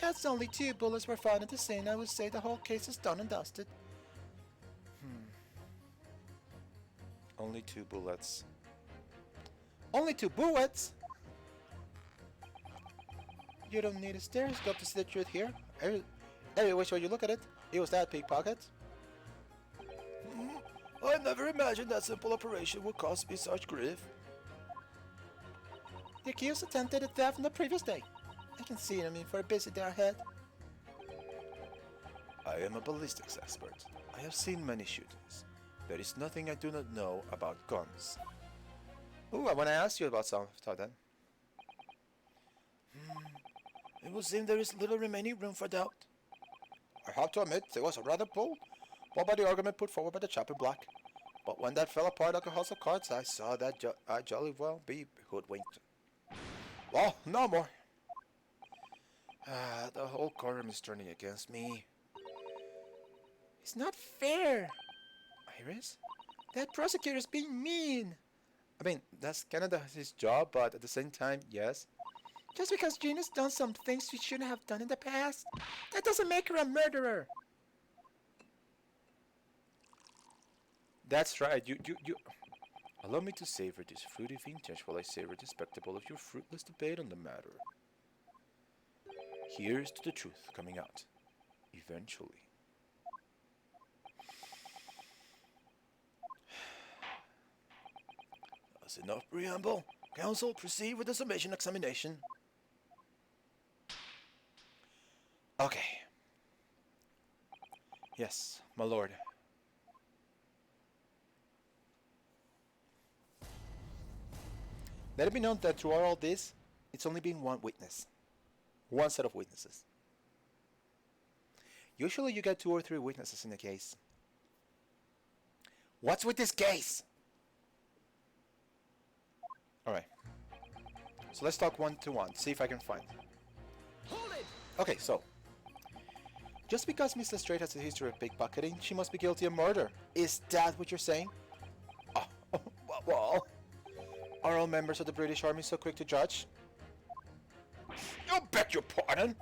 As only 2 bullets were found at the scene, I would say the whole case is done and dusted. Only 2 bullets. Only 2 bullets? You don't need a stereoscope to see the truth here. Every which way you look at it, it was that pickpocket. I never imagined that simple operation would cause me such grief. The accused attempted a theft on the previous day. I can see him in for a busy day ahead. I am a ballistics expert. I have seen many shootings. There is nothing I do not know about guns. Ooh, I want to ask you about something then. It would seem there is little remaining room for doubt. I have to admit, it was a rather bold by the argument put forward by the chap in black. But when that fell apart like a house of cards, I saw that I jolly well be hoodwinked. Well, no more. The whole courtroom is turning against me. It's not fair. Iris, that prosecutor's being mean. I mean, that's kind of his job, but at the same time, yes. Just because Gina's done some things she shouldn't have done in the past, that doesn't make her a murderer. That's right. You. Allow me to savor this fruity vintage while I savor the spectacle of your fruitless debate on the matter. Here's to the truth coming out. Eventually. That's enough preamble. Counsel, proceed with the summation examination. Okay. Yes, my lord. Let it be known that throughout all this, it's only been one witness. One set of witnesses. Usually you get 2 or 3 witnesses in a case. What's with this case? Alright. So let's talk 1-to-1. See if I can find. Hold it! Okay, so. Just because Miss Lestrade has a history of pickpocketing, she must be guilty of murder. Is that what you're saying? Oh, well. Are all members of the British Army so quick to judge? You beg your pardon?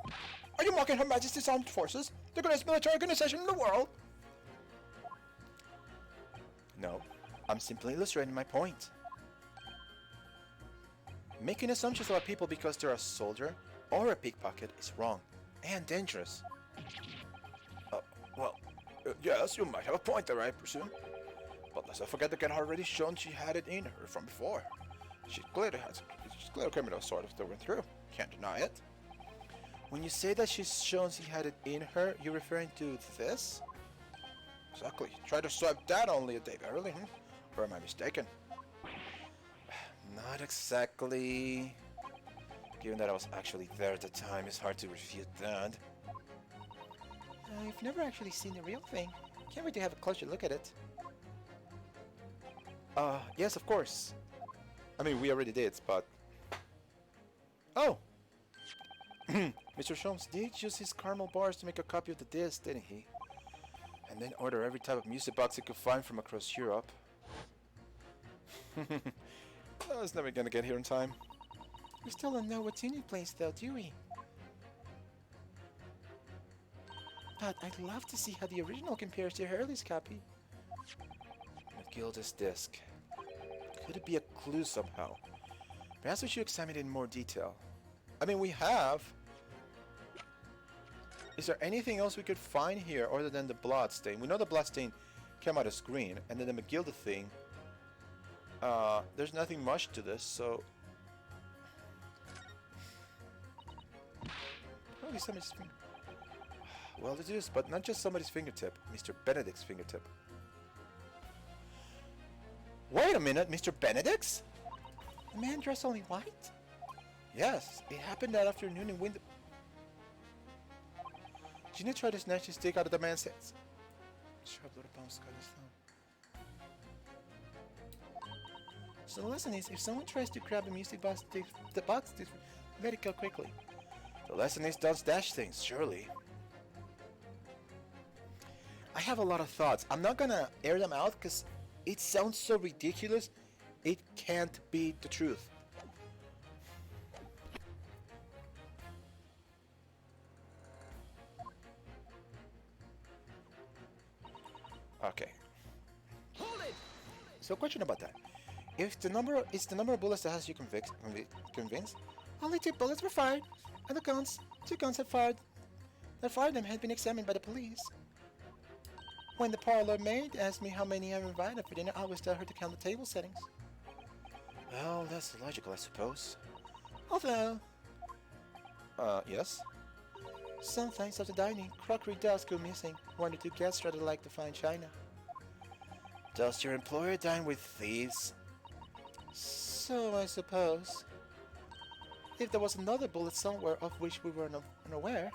Are you mocking Her Majesty's Armed Forces? The greatest military organization in the world? No, I'm simply illustrating my point. Making assumptions about people because they're a soldier or a pickpocket is wrong and dangerous. Yes, you might have a point there, I presume. But let's not forget the girl had already shown she had it in her from before. She's clearly a criminal sort of through and through. Can't deny it. When you say that she's shown she had it in her, you're referring to this? Exactly. Try to swipe that only a day early, Or am I mistaken? Not exactly. Given that I was actually there at the time, it's hard to refute that. I've never actually seen the real thing. Can't wait to have a closer look at it. Yes, of course. I mean, we already did, but... Oh! Mr. Sholmes did use his caramel bars to make a copy of the disc, didn't he? And then order every type of music box he could find from across Europe. I was never gonna get here in time. We still don't know what's in your place though, do we? But I'd love to see how the original compares to Hurley's copy. Matilda's disc. Could it be a clue somehow? Perhaps we should examine it in more detail. I mean, we have. Is there anything else we could find here other than the blood stain? We know the blood stain came out as green, and then the McGilda thing. There's nothing much to this, so. Probably somebody's finger. Well, it is, but not just somebody's fingertip. Mr. Benedict's fingertip. Wait a minute, Mr. Benedict's? The man dressed only white? Yes, it happened that afternoon in window. Gina tried to snatch his stick out of the man's hands. So the lesson is, if someone tries to grab the music box, let it go quickly. The lesson is, don't dash things, surely. I have a lot of thoughts. I'm not gonna air them out because it sounds so ridiculous. It can't be the truth. Okay. Hold it! So, question about that: if the number is the number of bullets that has you convinced, only 2 bullets were fired, and the guns, 2 guns that fired them had been examined by the police. When the parlor maid asked me how many I invited for dinner, I always tell her to count the table settings. Well, that's logical, I suppose. Although, yes. Sometimes after dining, crockery does go missing. 1 or 2 guests rather like to find china. Does your employer dine with thieves? So I suppose. If there was another bullet somewhere of which we were unaware,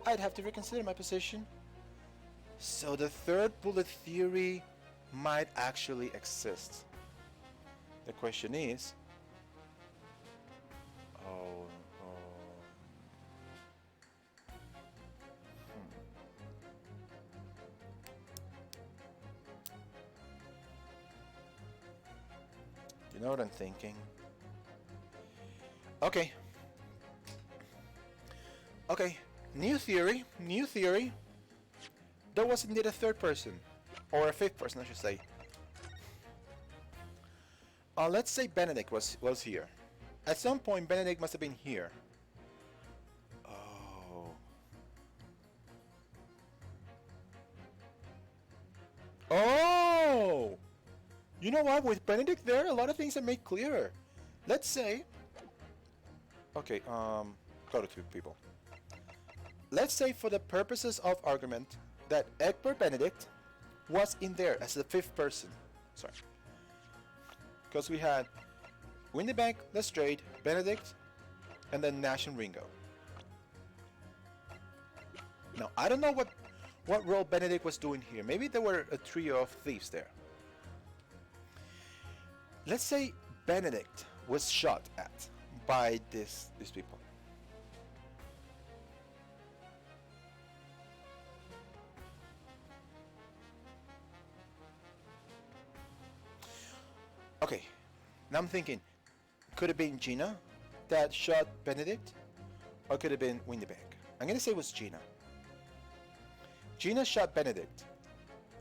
I'd have to reconsider my position. So the third bullet theory might actually exist. The question is... You know what I'm thinking? Okay. Okay. New theory. New theory. There was indeed a third person. Or a fifth person, I should say. Let's say Benedict was here. At some point, Benedict must have been here. Oh. Oh! You know what? With Benedict there, a lot of things are made clearer. Let's say... Okay, go to two people. Let's say for the purposes of argument that Egbert Benedict was in there as the fifth person. Sorry. Because we had Windybank, Lestrade, Benedict, and then Nash and Ringo. Now, I don't know what role Benedict was doing here. Maybe there were a trio of thieves there. Let's say Benedict was shot at by these people. Okay, now I'm thinking, could it have been Gina that shot Benedict? Or could it have been Windybank? I'm gonna say it was Gina. Gina shot Benedict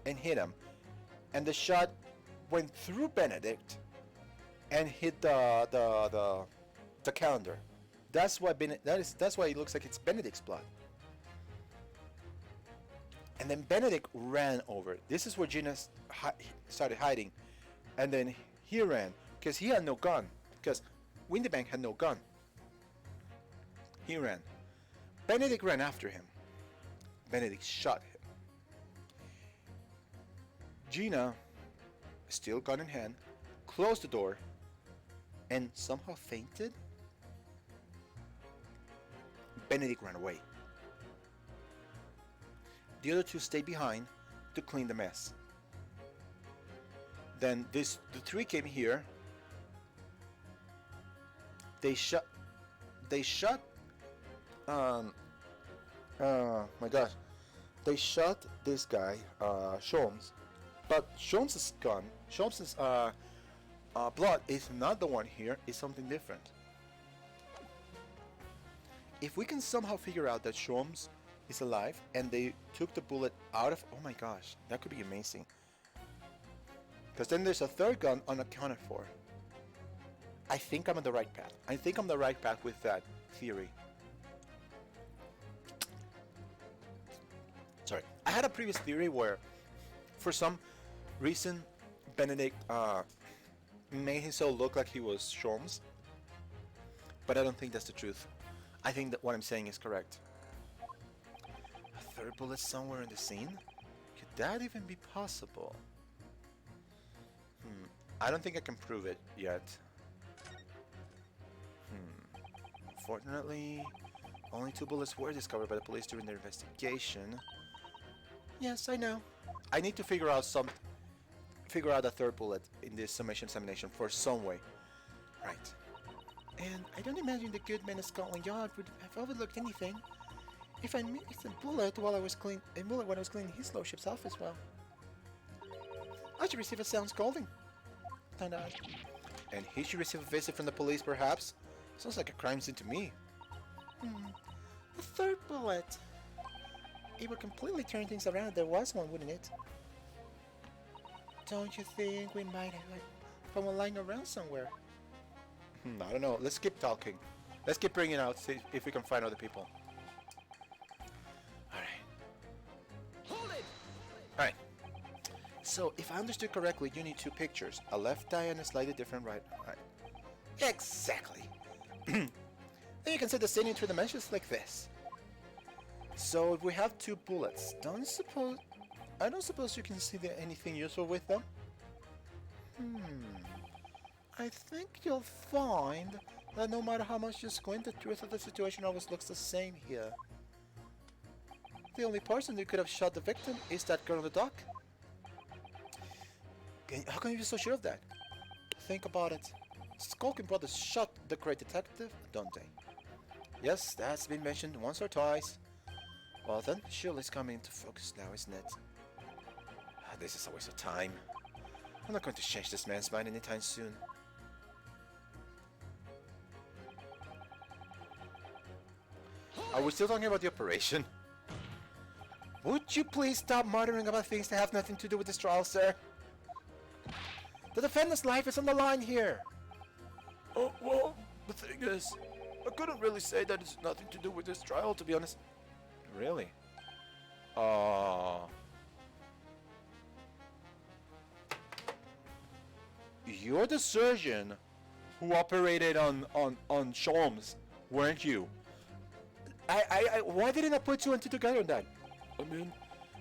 and hit him, and the shot went through Benedict and hit the calendar. That's why that's why it looks like it's Benedict's blood. And then Benedict ran over. This is where Gina started hiding, and then he ran because he had no gun. Because Windybank had no gun. He ran. Benedict ran after him. Benedict shot him. Gina, still gun in hand, closed the door and somehow fainted. Benedict ran away. The other two stayed behind to clean the mess. Then the three came here. They shot my gosh. They shot this guy, Sholmes. But Sholmes' gun, Sholmes' blood is not the one here, it's something different. If we can somehow figure out that Sholmes is alive and they took the bullet out of... Oh my gosh, that could be amazing. Because then there's a third gun unaccounted for. I think I'm on the right path. I think I'm on the right path with that theory. Sorry. I had a previous theory where, for some reason, Benedict made himself look like he was Sholmes. But I don't think that's the truth. I think that what I'm saying is correct. A third bullet somewhere in the scene? Could that even be possible? I don't think I can prove it yet. Fortunately, only 2 bullets were discovered by the police during their investigation. Yes, I know. I need to figure out a third bullet in this summation examination for some way. Right. And I don't imagine the good men of Scotland Yard would have overlooked anything. If I missed a bullet when I was cleaning his lordship's office, well, I should receive a sound scolding. And he should receive a visit from the police, perhaps. Sounds like a crime scene to me. A third bullet. It would completely turn things around if there was one, wouldn't it? Don't you think we might have someone lying around somewhere? I don't know. Let's keep talking. Let's keep bringing out, see if we can find other people. Alright. Hold it! Alright. So, if I understood correctly, you need 2 pictures. A left eye and a slightly different right eye. Exactly. Then you can set the scene in 3 dimensions like this. So, if we have 2 bullets, I don't suppose you can see anything useful with them? I think you'll find that no matter how much you squint, the truth of the situation always looks the same here. The only person who could have shot the victim is that girl on the dock. How can you be so sure of that? Think about it. Skulking brothers shot the great detective, don't they? Yes, that's been mentioned once or twice. Well then, surely it's coming into focus now, isn't it? This is a waste of time. I'm not going to change this man's mind anytime soon. Are we still talking about the operation? Would you please stop muttering about things that have nothing to do with this trial, sir? The defendant's life is on the line here. Oh, well, the thing is, I couldn't really say that it's nothing to do with this trial, to be honest. Really? You're the surgeon who operated on Sholmes, weren't you? Why didn't I put two and two together on that? I mean,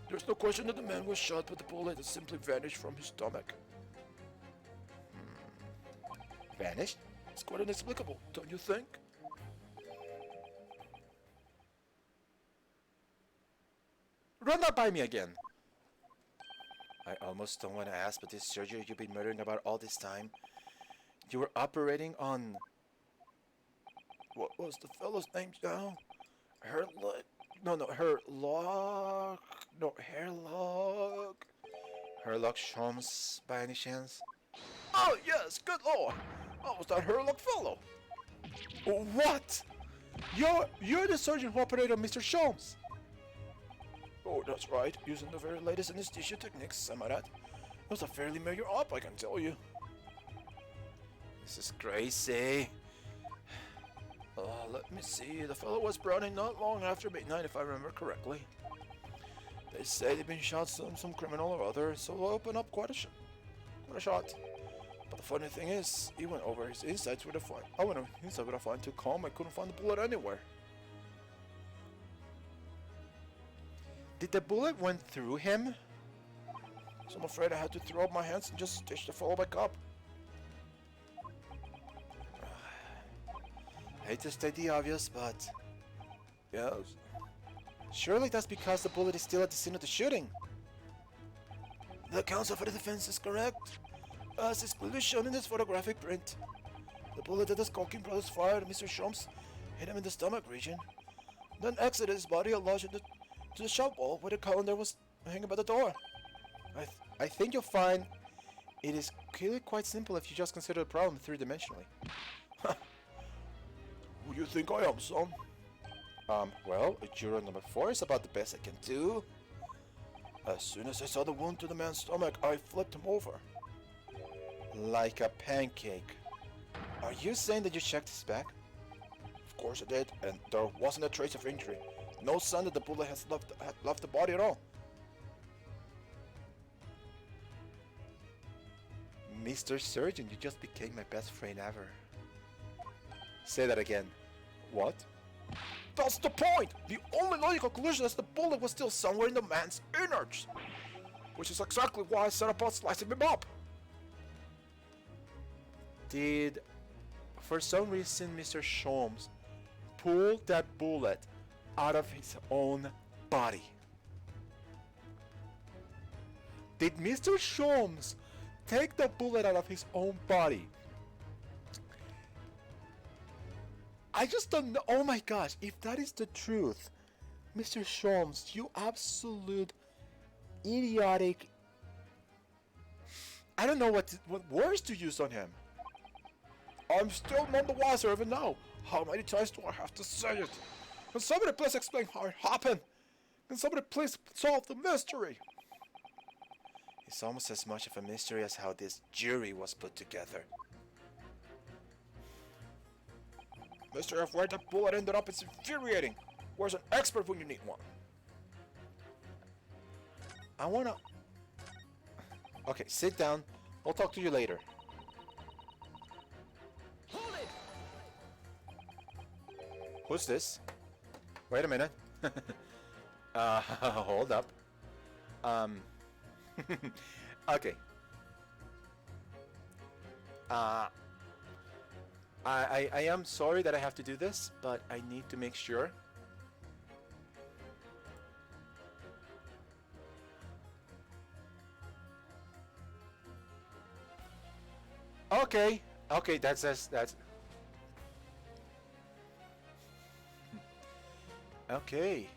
there's no question that the man was shot, but the bullet has simply vanished from his stomach. Vanished? It's quite inexplicable, don't you think? Run that by me again. I almost don't want to ask, but this surgery you've been murdering about all this time, you were operating on... What was the fellow's name now? Hairlock? Hairlock Sholmes, by any chance? Oh yes, good lord! Oh, was that Hairlock fellow? What? You're the surgeon who operated on Mr. Sholmes? Oh, that's right. Using the very latest anesthesia techniques, some of that. It was a fairly major op, I can tell you. This is crazy. Let me see. The fellow was brought in not long after midnight, if I remember correctly. They say they've been shot some criminal or other, so they'll open up quite a shot. But the funny thing is, he went over his insides with a fine. I went over his inside with a fine tooth comb. I couldn't find the bullet anywhere. Did the bullet went through him? So I'm afraid I had to throw up my hands and just stitch the fellow back up. I hate to state the obvious, but... yes. Surely that's because the bullet is still at the scene of the shooting. The counsel for the defense is correct, as is clearly shown in this photographic print. The bullet that the Skulking brothers fired at Mr. Sholmes hit him in the stomach region, then exited his body and lodged into the shop wall where the calendar was hanging by the door. I think you'll find it is really quite simple if you just consider the problem three-dimensionally. Who do you think I am, son? Well, juror number 4 is about the best I can do. As soon as I saw the wound to the man's stomach, I flipped him over. Like a pancake. Are you saying that you checked his back? Of course I did, and there wasn't a trace of injury. No sign that the bullet had left the body at all. Mr. Surgeon, you just became my best friend ever. Say that again. What? That's the point! The only logical conclusion is the bullet was still somewhere in the man's innards. Which is exactly why I set about slicing him up. Did, for some reason, Mr. Sholmes pull that bullet out of his own body? Did Mr. Sholmes take the bullet out of his own body? I just don't know. Oh my gosh, if that is the truth, Mr. Sholmes, you absolute idiotic. I don't know what words to use on him. I'm still none the wiser even now. How many times do I have to say it? Can somebody please explain how it happened? Can somebody please solve the mystery? It's almost as much of a mystery as how this jury was put together. Mr. F, where that bullet ended up is infuriating. Where's an expert when you need one? I wanna... Okay, sit down. I'll talk to you later. Hold it! Who's this? Wait a minute. Hold up. Okay. I am sorry that I have to do this, but I need to make sure. Okay. Okay, that's okay.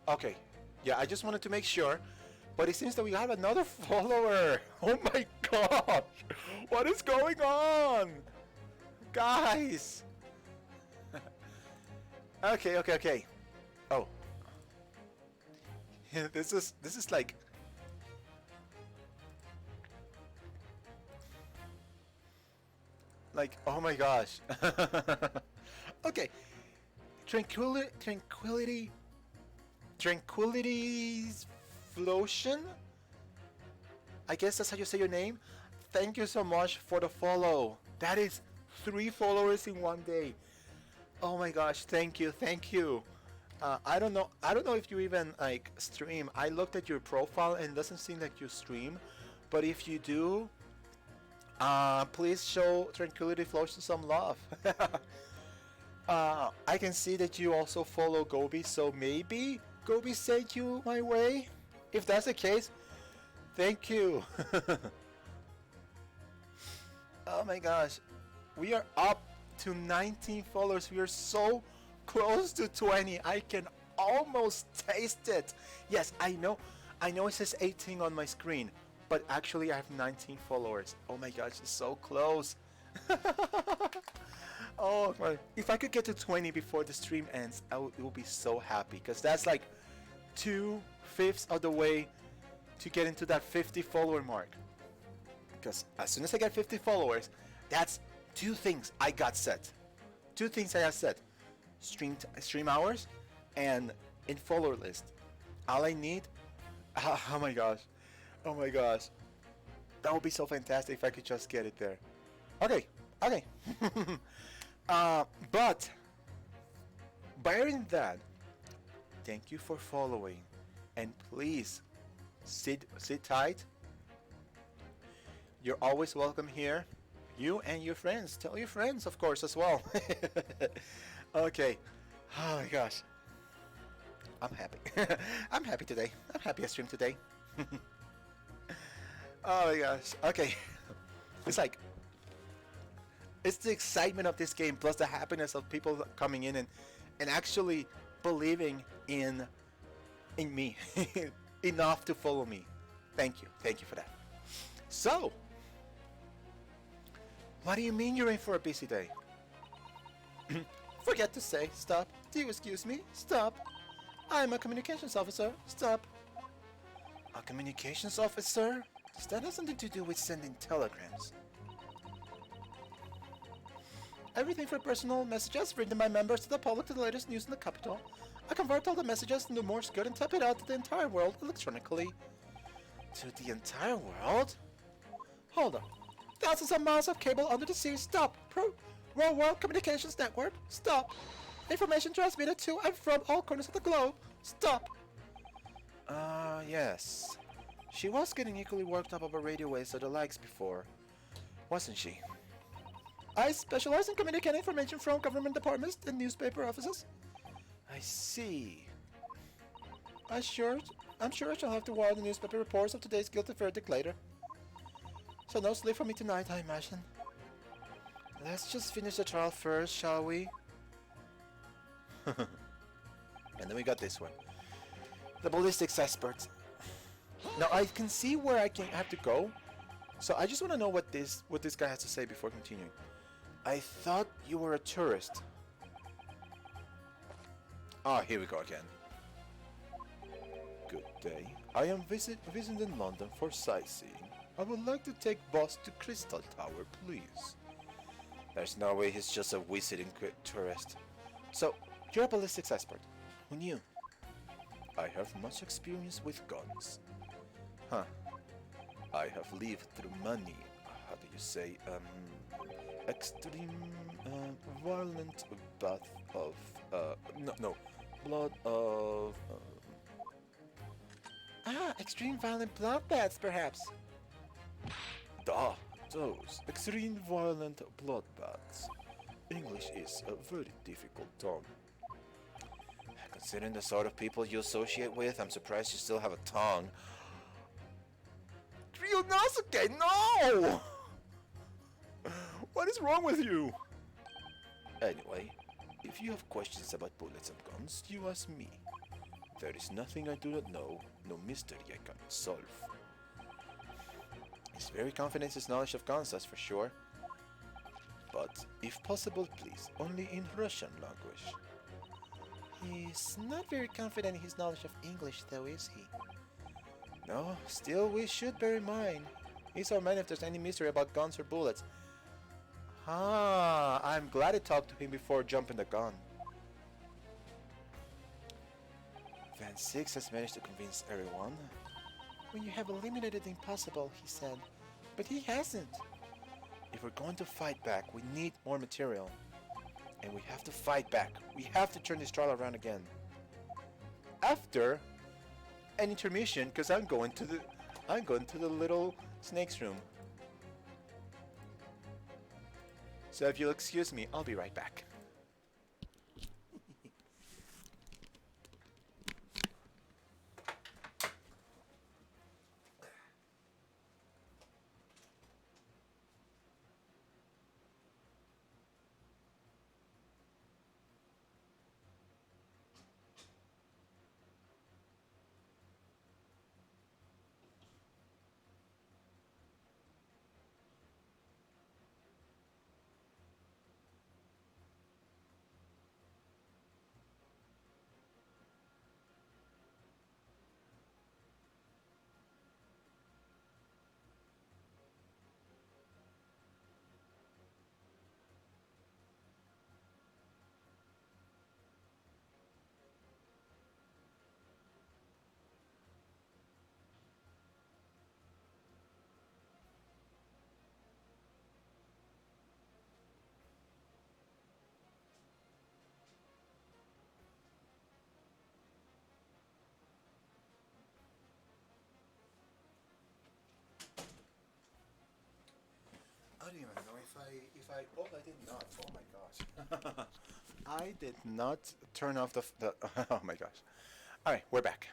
Okay. Yeah, I just wanted to make sure. But it seems that we have another follower. Oh my gosh! What is going on? Guys! Okay. Oh. This is like oh my gosh. Okay. Tranquility's Flotion? I guess that's how you say your name. Thank you so much for the follow. That is 3 followers in one day. Oh my gosh, thank you. I don't know if you even like stream. I looked at your profile and it doesn't seem like you stream, but if you do, please show Tranquility Flotion some love. I can see that you also follow Gobi, so maybe Gobi sent you my way. If that's the case, thank you. Oh my gosh, we are up to 19 followers. We are so close to 20. I can almost taste it. Yes, I know it says 18 on my screen, but actually I have 19 followers. Oh my gosh, it's so close. Oh my, if I could get to 20 before the stream ends, I will be so happy, because that's like 2/5 of the way to get into that 50 follower mark. Because as soon as I get 50 followers, that's 2 things I got set. 2 things I got set. Stream hours and in follower list. All I need, oh my gosh. That would be so fantastic if I could just get it there. Okay. But bearing that, thank you for following, and please sit tight. You're always welcome here. You and your friends. Tell your friends, of course, as well. Okay. Oh my gosh. I'm happy. I'm happy today. I'm happy I streamed today. Oh my gosh. Okay. It's the excitement of this game plus the happiness of people coming in and actually believing in me enough to follow me. Thank you for that. So, what do you mean you're in for a busy day? Forget to say, stop. Do you excuse me? Stop. I'm a communications officer. Stop. A communications officer? Does that have something to do with sending telegrams? Everything from personal messages written by members to the public to the latest news in the capital. I convert all the messages into Morse code and type it out to the entire world electronically. To the entire world? Hold on. Thousands of miles of cable under the sea. Stop. World Communications Network. Stop. Information transmitted to and from all corners of the globe. Stop. Yes. She was getting equally worked up over radio waves or the likes before, wasn't she? I specialize in communicating information from government departments and newspaper offices. I see. I'm sure I shall have to wire the newspaper reports of today's guilty verdict later. So no sleep for me tonight, I imagine. Let's just finish the trial first, shall we? And then we got this one. The ballistics expert. Now I can see where I have to go. So I just want to know what this guy has to say before continuing. I thought you were a tourist. Ah, here we go again. Good day. I am visiting London for sightseeing. I would like to take boss to Crystal Tower, please. There's no way he's just a visiting tourist. So, you're a ballistics expert. Who knew? I have much experience with guns. Huh. I have lived through many, how do you say, extreme, violent bath of, blood of, extreme violent bloodbaths, perhaps. Those extreme violent bloodbaths. English is a very difficult tongue. Considering the sort of people you associate with, I'm surprised you still have a tongue. Ryunosuke, no! What is wrong with you? Anyway, if you have questions about bullets and guns, you ask me. There is nothing I do not know, no mystery I cannot solve. He's very confident in his knowledge of guns, that's for sure. But, if possible, please, only in Russian language. He's not very confident in his knowledge of English, though, is he? No, still, we should bear in mind. He's our man if there's any mystery about guns or bullets. Ah, I'm glad I talked to him before jumping the gun. Van Six has managed to convince everyone. When you have eliminated the impossible, he said. But he hasn't. If we're going to fight back, we need more material. And we have to fight back. We have to turn this trial around again. After an intermission, because I'm going to the little snake's room. So if you'll excuse me, I'll be right back. I don't even know if I oh, I did not. Oh my gosh. I did not turn off the oh my gosh. All right, we're back.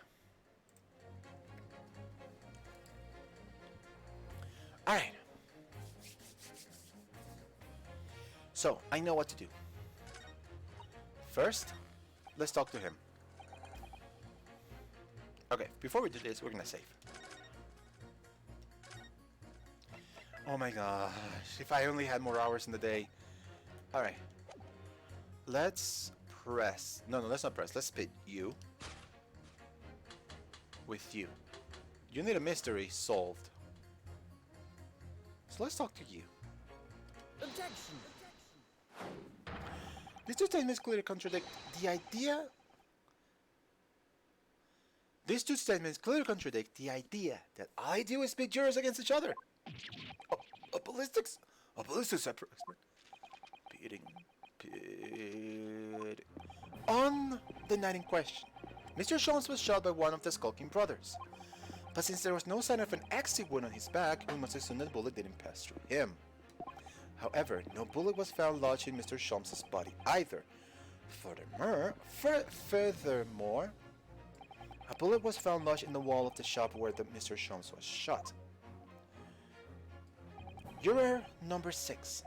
All right. So, I know what to do. First, let's talk to him. Okay, before we do this, we're gonna save. Oh my gosh, if I only had more hours in the day. Alright. Let's press. No, let's not press. Let's split you with you. You need a mystery solved. So let's talk to you. Objection! These two statements clearly contradict the idea. These two statements clearly contradict the idea that I deal with big jurors against each other. A ballistics expert. On the night in question, Mr. Jones was shot by one of the skulking brothers. But since there was no sign of an active wound on his back, we must assume that the bullet didn't pass through him. However, no bullet was found lodged in Mr. Sholmes' body either. Furthermore, a bullet was found lodged in the wall of the shop where Mr. Sholmes was shot. Juror number 6.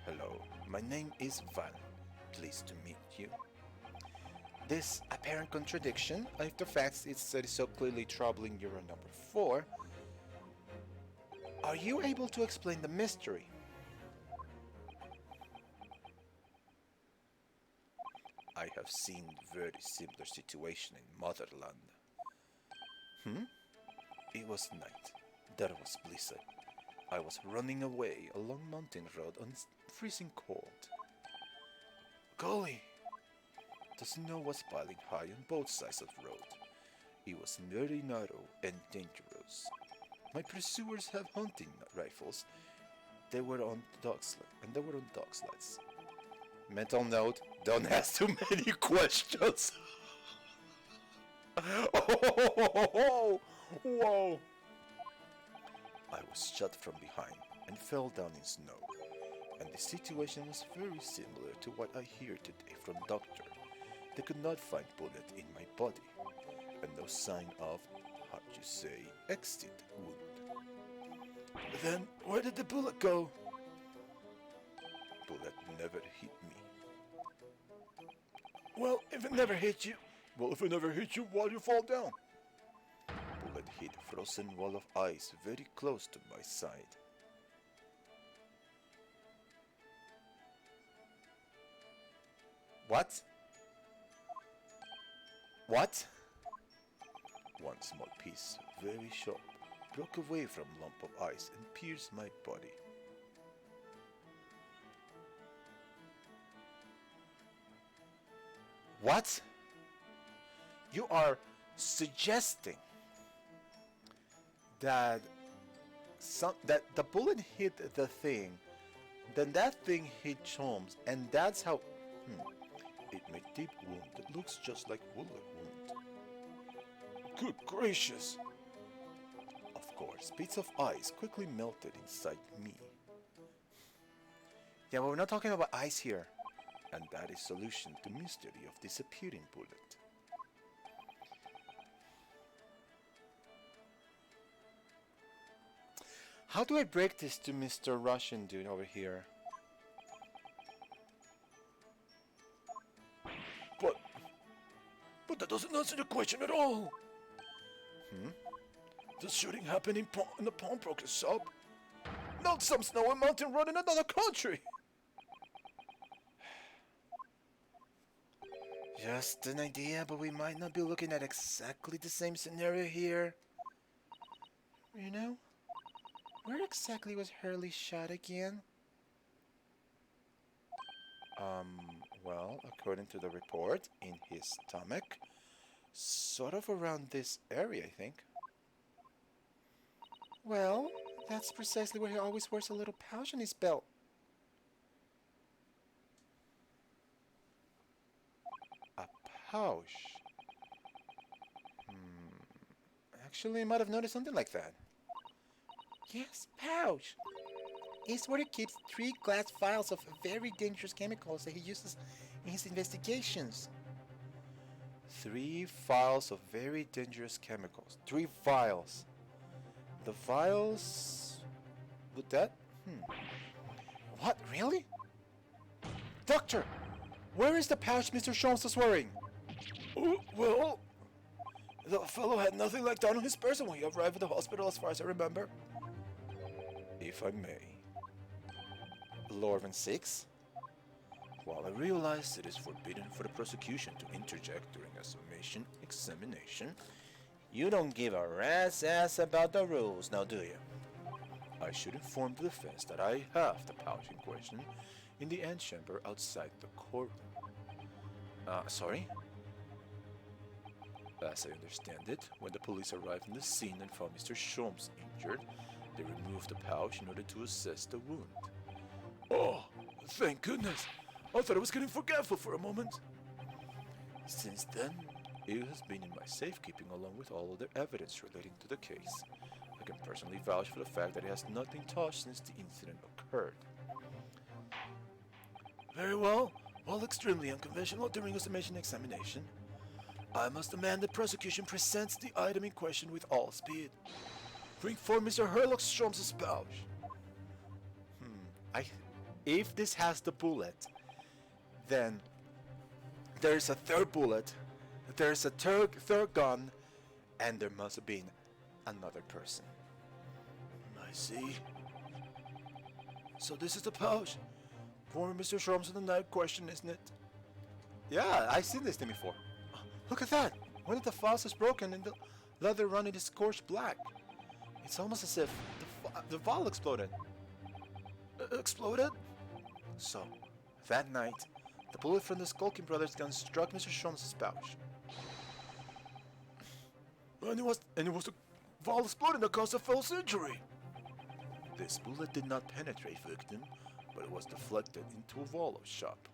Hello, my name is Val. Pleased to meet you. This apparent contradiction of the facts is so clearly troubling juror number 4. Are you able to explain the mystery? I have seen very similar situation in Motherland. It was night. There was blizzard. I was running away along mountain road on freezing cold. Golly! The snow was piling high on both sides of the road. It was very narrow and dangerous. My pursuers have hunting rifles. They were on dog sleds. Mental note, don't ask too many questions. Oh, whoa. I was shot from behind and fell down in snow. And the situation was very similar to what I hear today from doctor. They could not find bullet in my body. And no sign of, how do you say, exit wound. Then, where did the bullet go? Bullet never hit me. Well, if it never hit you, while you fall down? Bullet hit a frozen wall of ice very close to my side. What? What? One small piece, very sharp, broke away from a lump of ice and pierced my body. What? You are suggesting that that the bullet hit the thing, then that thing hit Holmes, and that's how. It made deep wound that looks just like bullet wound. Good gracious! Of course, bits of ice quickly melted inside me. Yeah, but we're not talking about ice here. And that is solution to mystery of disappearing bullet. How do I break this to Mr. Russian dude over here? But that doesn't answer the question at all. The shooting happened in the pawnbroker's shop. Not some snowy mountain road in another country. Just an idea, but we might not be looking at exactly the same scenario here. You know? Where exactly was Hurley shot again? Well, according to the report, in his stomach. Sort of around this area, I think. Well, that's precisely where he always wears a little pouch on his belt. A pouch? Actually, I might have noticed something like that. Yes, pouch. It's where he keeps 3 glass vials of very dangerous chemicals that he uses in his investigations. 3 vials of very dangerous chemicals. 3 vials. The vials... with that? What, really? Doctor! Where is the pouch Mr. Sholmes was wearing? Oh, well... the fellow had nothing like that on his person when he arrived at the hospital, as far as I remember. If I may. Lorven 6? While I realize it is forbidden for the prosecution to interject during a summation examination, you don't give a rat's ass about the rules, now do you? I should inform the defense that I have the pouch in question in the antechamber outside the courtroom. Sorry? As I understand it, when the police arrived on the scene and found Mr. Sholmes injured, they removed the pouch in order to assess the wound. Oh, thank goodness! I thought I was getting forgetful for a moment. Since then, it has been in my safekeeping along with all other evidence relating to the case. I can personally vouch for the fact that it has not been touched since the incident occurred. Very well. While extremely unconventional during a summation examination, I must demand the prosecution presents the item in question with all speed. Bring forth Mr. Herlock Sholmes' pouch. If this has the bullet, then there's a third bullet, there's a third gun, and there must have been another person. I see. So this is the pouch. Former Mr. Sholmes in the night question, isn't it? Yeah, I've seen this thing before. Look at that! One of the files is broken and the leather running is scorched black. It's almost as if the vial exploded. Exploded? So, that night, the bullet from the Skulking Brothers gun struck Mr. Sholmes' pouch. And it was the vial exploding that caused the fellow's injury. This bullet did not penetrate victim, but it was deflected into a wall of shop.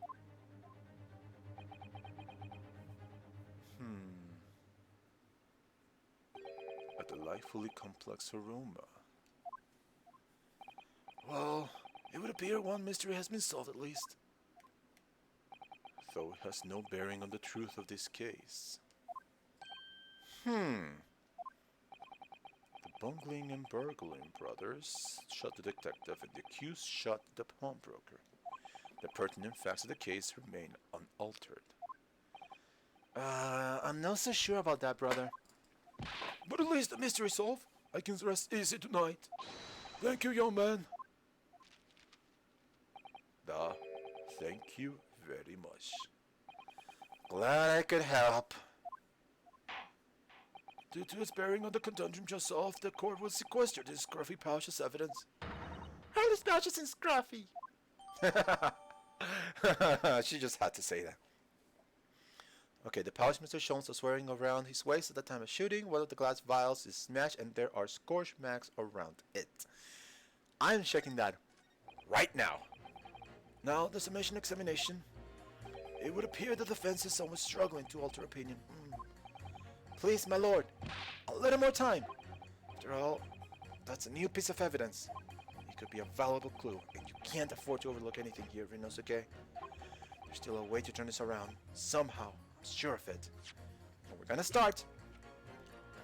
A delightfully complex aroma. Well, it would appear one mystery has been solved at least. Though it has no bearing on the truth of this case. The bungling and burgling brothers shot the detective and the accused shot the pawnbroker. The pertinent facts of the case remain unaltered. I'm not so sure about that, brother. But at least the mystery solved. I can rest easy tonight. Thank you, young man. Thank you very much. Glad I could help. Due to its bearing on the conundrum just solved, the court will sequester this scruffy pouch as evidence. Hurley's pouch isn't scruffy. She just had to say that. Okay, the pouch Mr. Jones was wearing around his waist at the time of shooting. One of the glass vials is smashed and there are scorch marks around it. I'm checking that right now. Now, the summation examination. It would appear the defense is somewhat struggling to alter opinion. Please, my lord, a little more time. After all, that's a new piece of evidence. It could be a valuable clue, and you can't afford to overlook anything here, Rinosuke. There's still a way to turn this around. Somehow, I'm sure of it. And we're gonna start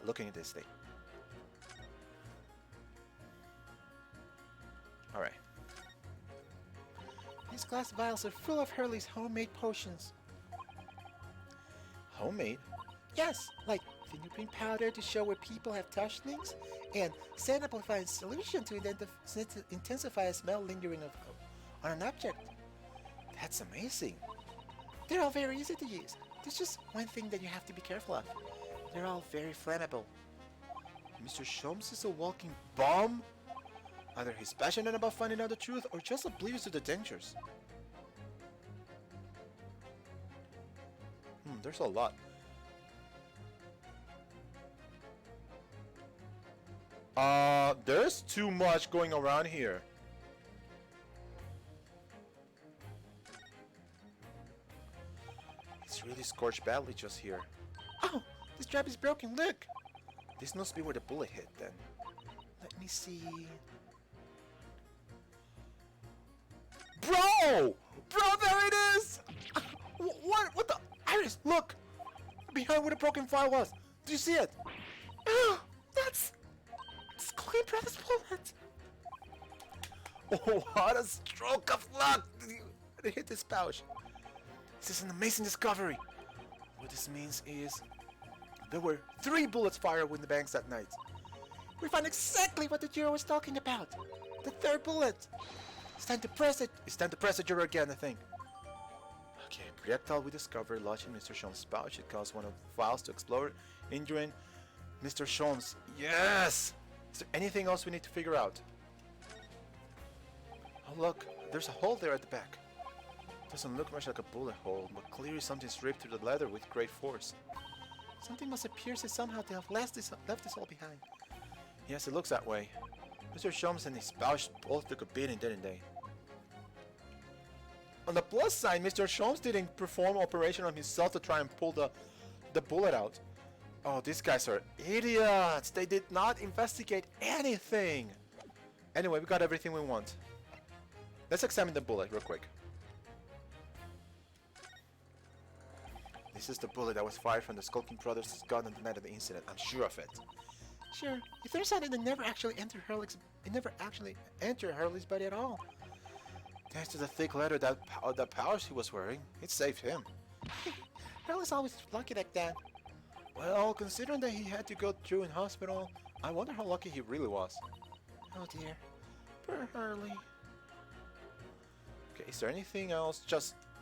looking at this thing. Alright. These glass vials are full of Hurley's homemade potions. Homemade? Yes, like fingerprint powder to show where people have touched things, and scent amplifying solution to intensify a smell lingering on an object. That's amazing. They're all very easy to use. There's just one thing that you have to be careful of. They're all very flammable. Mr. Sholmes is a walking bomb? Either he's passionate about finding out the truth or just oblivious to the dangers. There's a lot. There's too much going around here. It's really scorched badly just here. Oh, this strap is broken, look! This must be where the bullet hit then. Let me see... Bro! Bro, there it is! What? What the? Iris, look! Behind where the broken file was. Do you see it? Oh, that's Clean Brothers bullet! Oh, what a stroke of luck! They hit this pouch. This is an amazing discovery. What this means is there were 3 bullets fired in the banks that night. We found exactly what the juror was talking about. The 3rd bullet. It's time to press it. It's time to press the juror again, I think. Okay, projectile we discovered lodged in Mr. Sholmes' pouch. It caused one of the files to explode, injuring Mr. Sholmes. Yes! Is there anything else we need to figure out? Oh look, there's a hole there at the back. Doesn't look much like a bullet hole, but clearly something's ripped through the leather with great force. Something must have pierced it somehow to have left this all behind. Yes, it looks that way. Mr. Sholmes and his pouch both took a beating, didn't they? On the plus side, Mr. Sholmes didn't perform an operation on himself to try and pull the bullet out. Oh, these guys are idiots! They did not investigate anything! Anyway, we got everything we want. Let's examine the bullet real quick. This is the bullet that was fired from the Skulking Brothers' gun on the night of the incident. I'm sure of it. Sure, it turns out it never actually entered Hurley's body at all. Thanks to the thick leather that pouch he was wearing, it saved him. Hurley's always lucky like that. Well, considering that he had to go through in hospital, I wonder how lucky he really was. Oh dear, poor Hurley. Okay, is there anything else?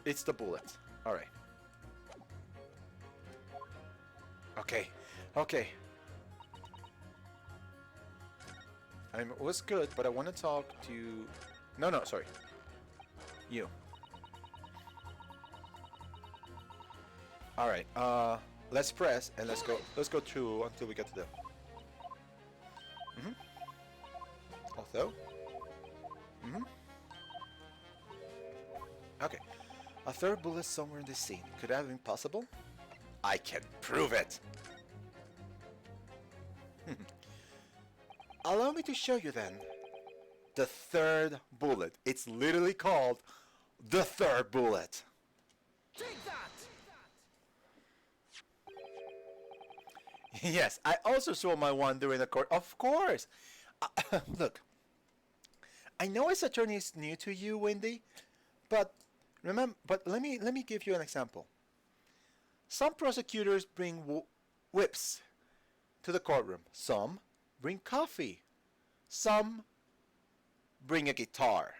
It's the bullet. Alright. Okay. It was good, but I want to talk to... No, sorry. You. Alright, let's press and let's go through until we get to the... Also? Okay. A 3rd bullet somewhere in this scene. Could that have been possible? I can prove it! Allow me to show you then. The 3rd bullet. It's literally called the 3rd bullet. Take that! Yes, I also saw my one during the court. Of course! Look. I know this attorney is new to you, Wendy, but let me give you an example. Some prosecutors bring whips to the courtroom. Some bring coffee. Some bring a guitar.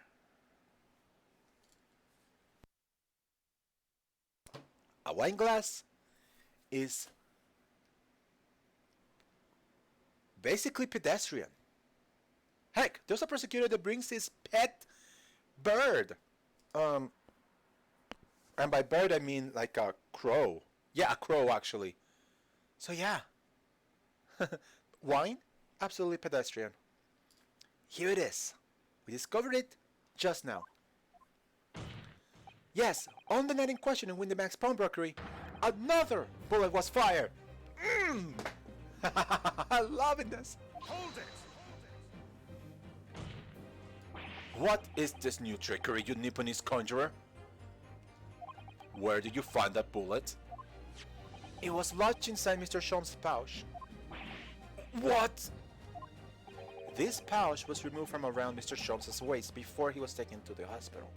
A wine glass is basically pedestrian. Heck, there's a prosecutor that brings his pet bird. And by bird I mean like a crow. Yeah, a crow actually. So yeah. Wine? Absolutely pedestrian. Here it is. We discovered it just now. Yes, on the night in question in Windy Max Pawnbrokery, another bullet was fired. I'm loving this. Hold it! What is this new trickery, you Nipponese conjurer? Where did you find that bullet? It was lodged inside Mr. Sholmes' pouch. What? This pouch was removed from around Mr. Sholmes' waist before he was taken to the hospital.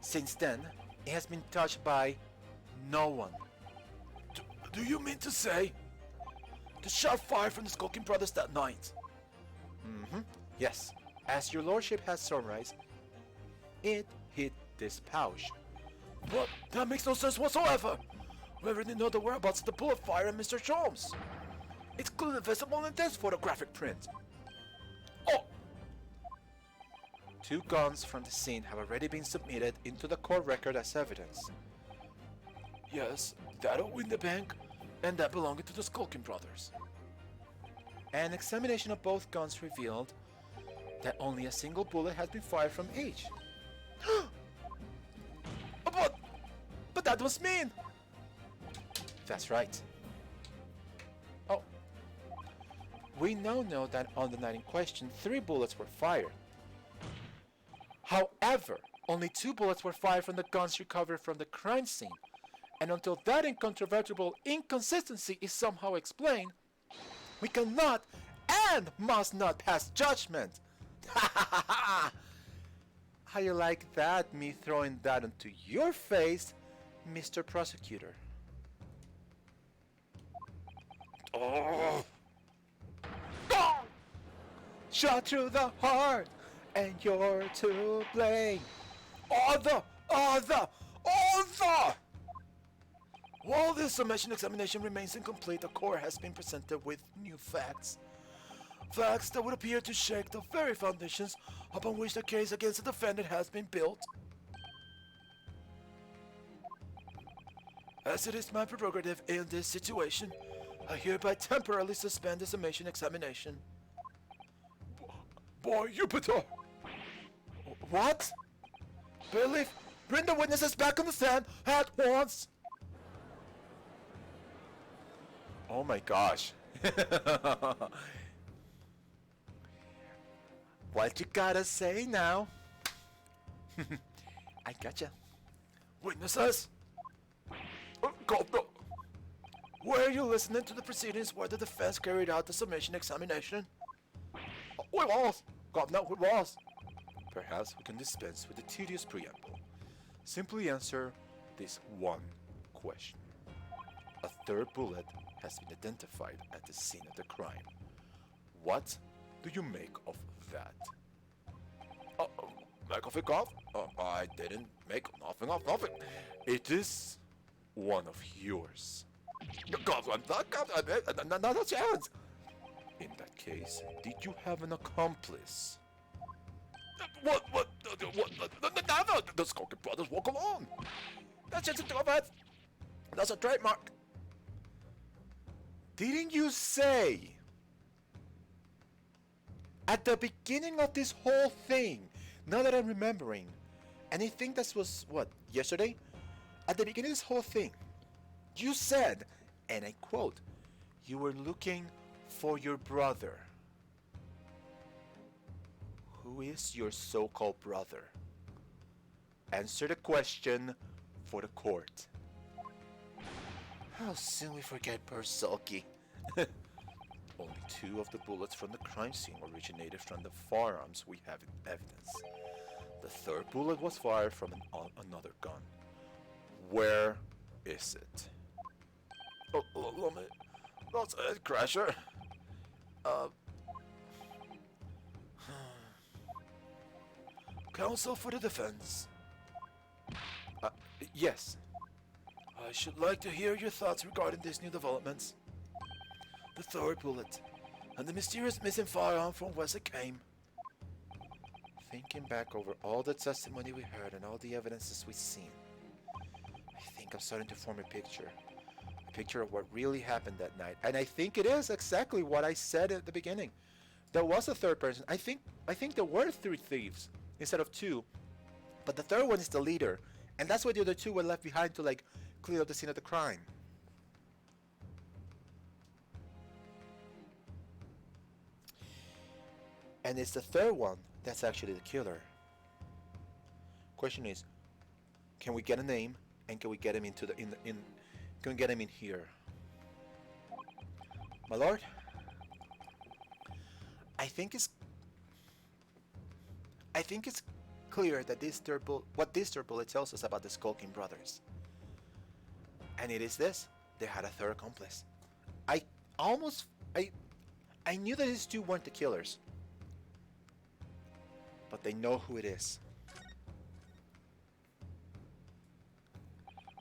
Since then, it has been touched by no one. Do you mean to say the shot fired from the Skulking Brothers that night? Yes. As your lordship has summarized, it hit this pouch. But that makes no sense whatsoever. We already know the whereabouts of the bullet fire and Mr. Sholmes. It's clearly visible in this photographic print. Oh! 2 guns from the scene have already been submitted into the court record as evidence. Yes, that of Windebank and that belonging to the Skulking Brothers. An examination of both guns revealed that only a single bullet has been fired from each. But that was mean! That's right. Oh. We now know that on the night in question, 3 bullets were fired. However, only 2 bullets were fired from the guns recovered from the crime scene. And until that incontrovertible inconsistency is somehow explained, we cannot and must not pass judgment. How you like that, me throwing that onto your face, Mr. Prosecutor? Oh! Oh! Shot through the heart, and you're to blame. Other! While this submission examination remains incomplete, the court has been presented with new facts. Facts that would appear to shake the very foundations upon which the case against the defendant has been built. As it is my prerogative in this situation, I hereby temporarily suspend the summation examination. Boy, Jupiter! What? Bailiff, bring the witnesses back on the stand at once! Oh my gosh. What you gotta say now? I gotcha. Witnesses? Governor, were you listening to the proceedings where the defense carried out the summation examination? We was, Governor, we was. Perhaps we can dispense with the tedious preamble. Simply answer this one question. A 3rd bullet has been identified at the scene of the crime. What do you make of that? Make of it, Gov? I didn't make nothing of nothing. It is one of yours. Gov, not a chance. In that case, did you have an accomplice? What? No, the Skulking Brothers walk alone. That's just a bad. That's a trademark. Didn't you say at the beginning of this whole thing, now that I'm remembering, and I think this was, what, yesterday? At the beginning of this whole thing, you said, and I quote, you were looking for your brother. Who is your so-called brother? Answer the question for the court. How soon we forget poor Sulky. Only 2 of the bullets from the crime scene originated from the firearms we have in evidence. The 3rd bullet was fired from another gun. Where is it? Oh, let me... That's it, Crasher. Uh, Counsel for the defense. Uh, yes. I should like to hear your thoughts regarding these new developments. The third bullet, and the mysterious missing firearm from whence it came. Thinking back over all the testimony we heard and all the evidences we've seen, I think I'm starting to form a picture. A picture of what really happened that night. And I think it is exactly what I said at the beginning. There was a third person. I think there were 3 thieves instead of 2. But the third one is the leader. And that's why the other 2 were left behind to like clear up the scene of the crime. And it's the third one that's actually the killer. Question is, can we get a name and can we get him into the can we get him in here? My lord, I think it's clear that what this third bullet tells us about the Skulking brothers. And it is this: they had a third accomplice. I knew that these 2 weren't the killers, but they know who it is.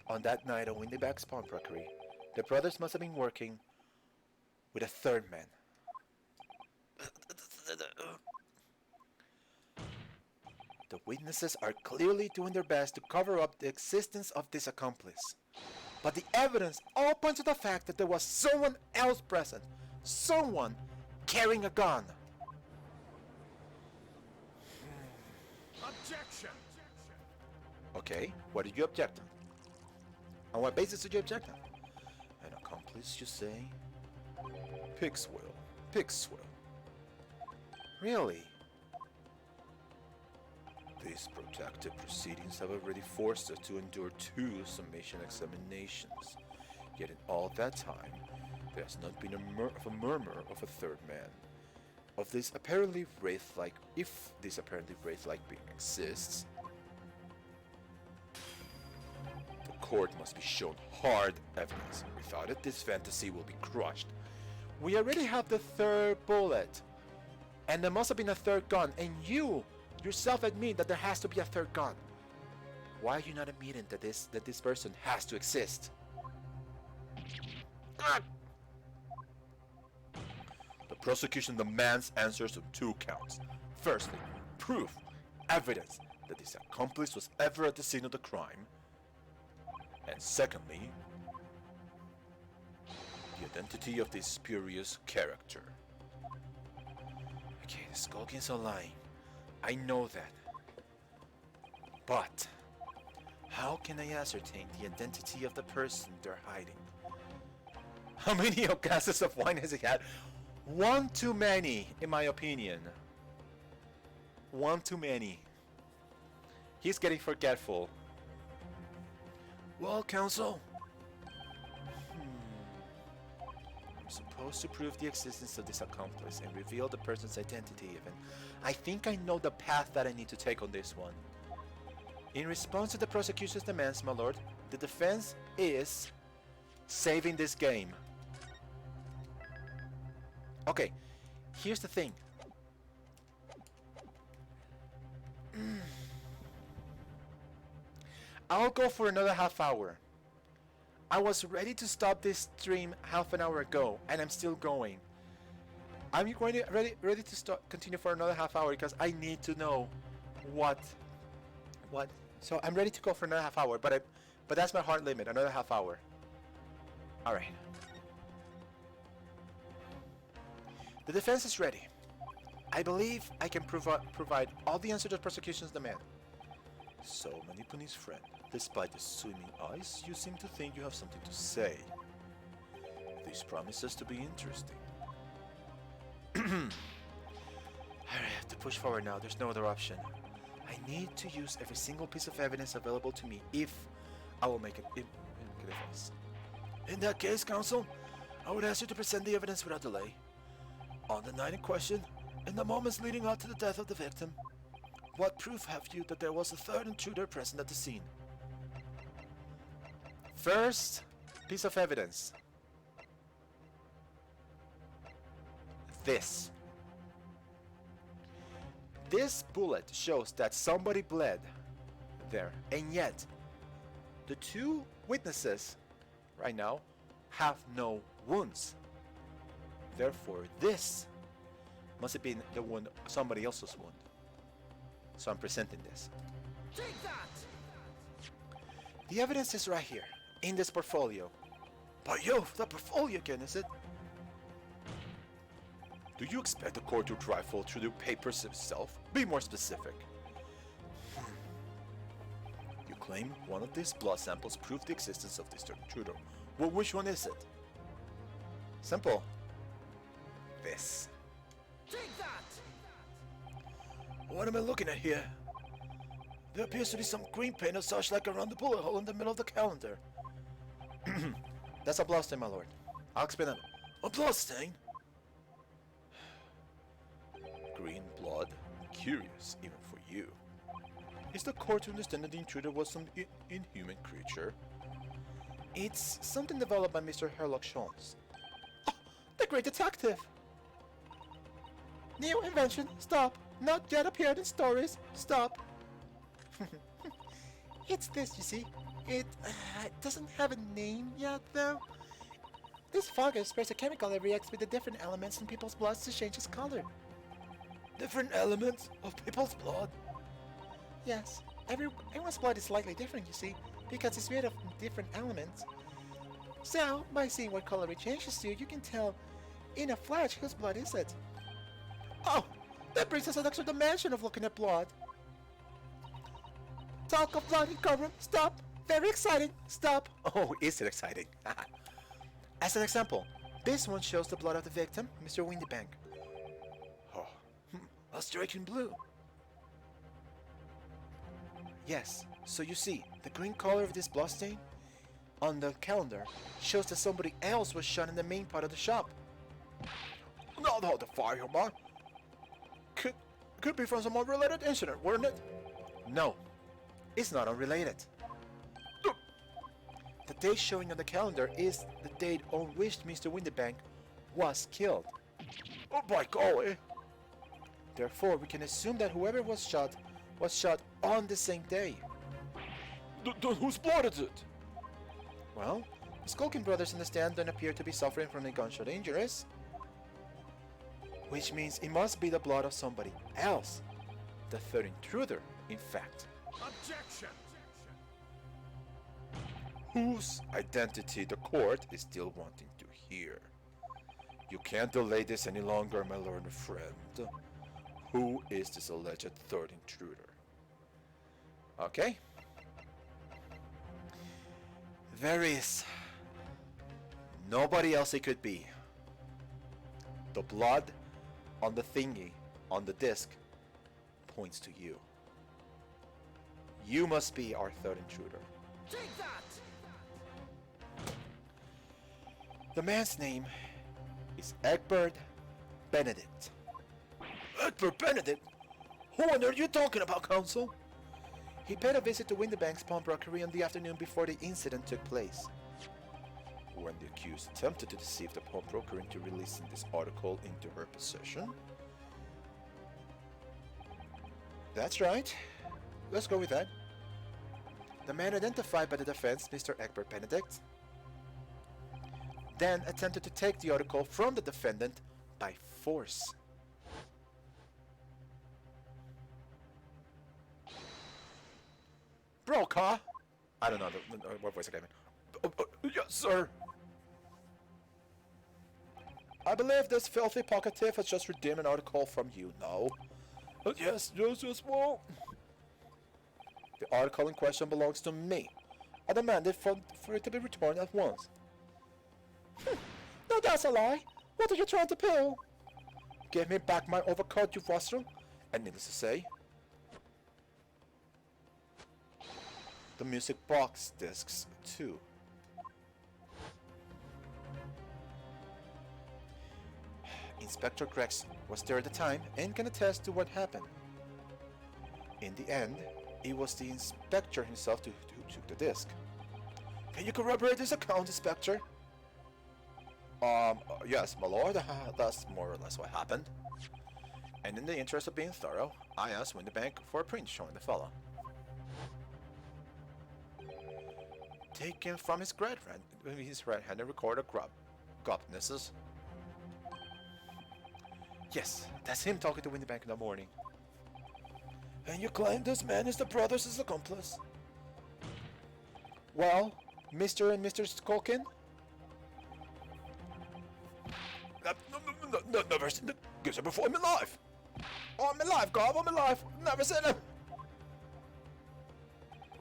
On that night at Windyback's pawnbrokery, the brothers must have been working with a third man. The witnesses are clearly doing their best to cover up the existence of this accomplice. But the evidence all points to the fact that there was someone else present. Someone carrying a gun. Objection! Okay, what did you object on? On what basis did you object on? An accomplice, you say? Pixwell. Pixwell. Really? These protracted proceedings have already forced us to endure 2 summation examinations. Yet in all that time, there has not been a murmur of a third man. Of this apparently wraith-like, if this apparently wraith-like being exists, the court must be shown hard evidence. Without it, this fantasy will be crushed. We already have the third bullet, and there must have been a third gun, and you yourself admit that there has to be a third gun. Why are you not admitting that this person has to exist? Ah! The prosecution demands answers on 2 counts. Firstly, proof, evidence that this accomplice was ever at the scene of the crime. And secondly, the identity of this spurious character. Okay, the Skulkings are lying. I know that. But how can I ascertain the identity of the person they're hiding? How many glasses of wine has he had? 1 too many, in my opinion. 1 too many. He's getting forgetful. Well, counsel, I'm supposed to prove the existence of this accomplice and reveal the person's identity even. I think I know the path that I need to take on this one. In response to the prosecution's demands, my lord, the defense is saving this game. Okay, here's the thing. I'll go for another half hour. I was ready to stop this stream half an hour ago, and I'm still going. I'm going to ready to continue for another half hour because I need to know what. So I'm ready to go for another half hour, but that's my hard limit. Another half hour. All right. The defense is ready. I believe I can provide all the answers the prosecution's demand. So, Manipuni's friend, despite the swimming eyes, you seem to think you have something to say. This promises to be interesting. I have to push forward now. There's no other option. I need to use every single piece of evidence available to me if I will make a defense. In that case, counsel, I would ask you to present the evidence without delay. On the night in question, in the moments leading up to the death of the victim, what proof have you that there was a third intruder present at the scene? First piece of evidence. this. This bullet shows that somebody bled there, and yet the two witnesses right now have no wounds. Therefore, this must have been the wound, somebody else's wound. So I'm presenting this. Take that! The evidence is right here, in this portfolio. But yo, the portfolio again, is it? Do you expect the court to rifle through the papers itself? Be more specific. You claim one of these blood samples proved the existence of this intruder. Well, which one is it? Simple. This. Take that! What am I looking at here? There appears to be some green paint or such like around the bullet hole in the middle of the calendar. That's a bloodstain, my lord. I'll explain that. A bloodstain? Green blood? Curious, even for you. Is the court to understand that the intruder was some inhuman creature? It's something developed by Mr. Herlock Sholmes. Oh, the great detective! New invention, stop! Not yet appeared in stories, stop! It's this, you see. It doesn't have a name yet, though. This fogger sprays a chemical that reacts with the different elements in people's blood to change its color. Different elements of people's blood? Yes. Everyone's blood is slightly different, you see, because it's made of different elements. So, by seeing what color it changes to, you can tell in a flash whose blood is it. Oh, that brings us an extra dimension of looking at blood. Talk of blood in courtroom, stop! Very exciting, stop! Oh, is it exciting? As an example, this one shows the blood of the victim, Mr. Windybank. Oh, a striking blue. Yes, so you see, the green color of this bloodstain on the calendar shows that somebody else was shot in the main part of the shop. Not the fireman. Could be from some unrelated incident, wouldn't it? No, it's not unrelated. The date showing on the calendar is the date on which Mr. Windybank was killed. Oh my golly! Therefore, we can assume that whoever was shot on the same day. Then whose blood is it? Well, the Skulking brothers in the stand don't appear to be suffering from any gunshot injuries. Which means it must be the blood of somebody else. The third intruder, in fact. Objection! Whose identity the court is still wanting to hear. You can't delay this any longer, my learned friend. Who is this alleged third intruder? Okay. There is nobody else it could be. The blood on the thingy, on the disc, points to you. You must be our third intruder. Take that! The man's name is Egbert Benedict. Egbert Benedict? Who on earth are you talking about, counsel? He paid a visit to Windybank's pawnbrokery on the afternoon before the incident took place. When the accused attempted to deceive the pawnbroker into releasing this article into her possession. That's right. Let's go with that. The man identified by the defense, Mr. Egbert Benedict, then attempted to take the article from the defendant by force. Brokaw? I don't know what voice I came in. Yes, sir. I believe this filthy pocket thief has just redeemed an article from you, no? Yes, well. The article in question belongs to me. I demanded for it to be returned at once. No, that's a lie. What are you trying to pull? Give me back my overcoat, you rostrum. And needless to say, the music box discs too. Inspector Grex was there at the time and can attest to what happened. In the end, it was the inspector himself who took the disc. Can you corroborate this account, Inspector? Yes, my lord, that's more or less what happened. And in the interest of being thorough, I asked Winterbank for a print showing the fellow. Taken from his red-handed recorder gobnesses. Yes, that's him talking to Winterbank in the morning. And you claim this man is the brother's accomplice? Well, Mr. and Mr. Skulkin? Never seen the geezer before in my life. All my life, God, all my life. Never seen him.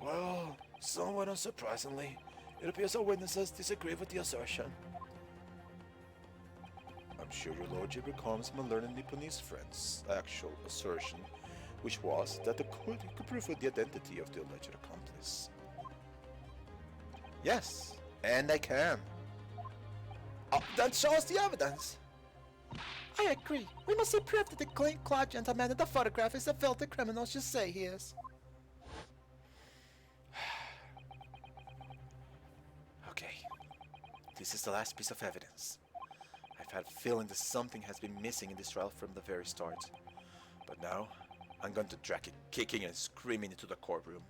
Well, somewhat unsurprisingly, it appears our witnesses disagree with the assertion. I'm sure your lordship recalls my learned Nipponese friend's actual assertion, which was that the court could prove the identity of the alleged accomplice. Yes, and I can. Then show us the evidence. I agree. We must see proof that the clean-clad gentleman in the photograph is the filthy criminal you say he is. Okay. This is the last piece of evidence. I've had a feeling that something has been missing in this trial from the very start. But now, I'm going to drag it kicking and screaming into the courtroom.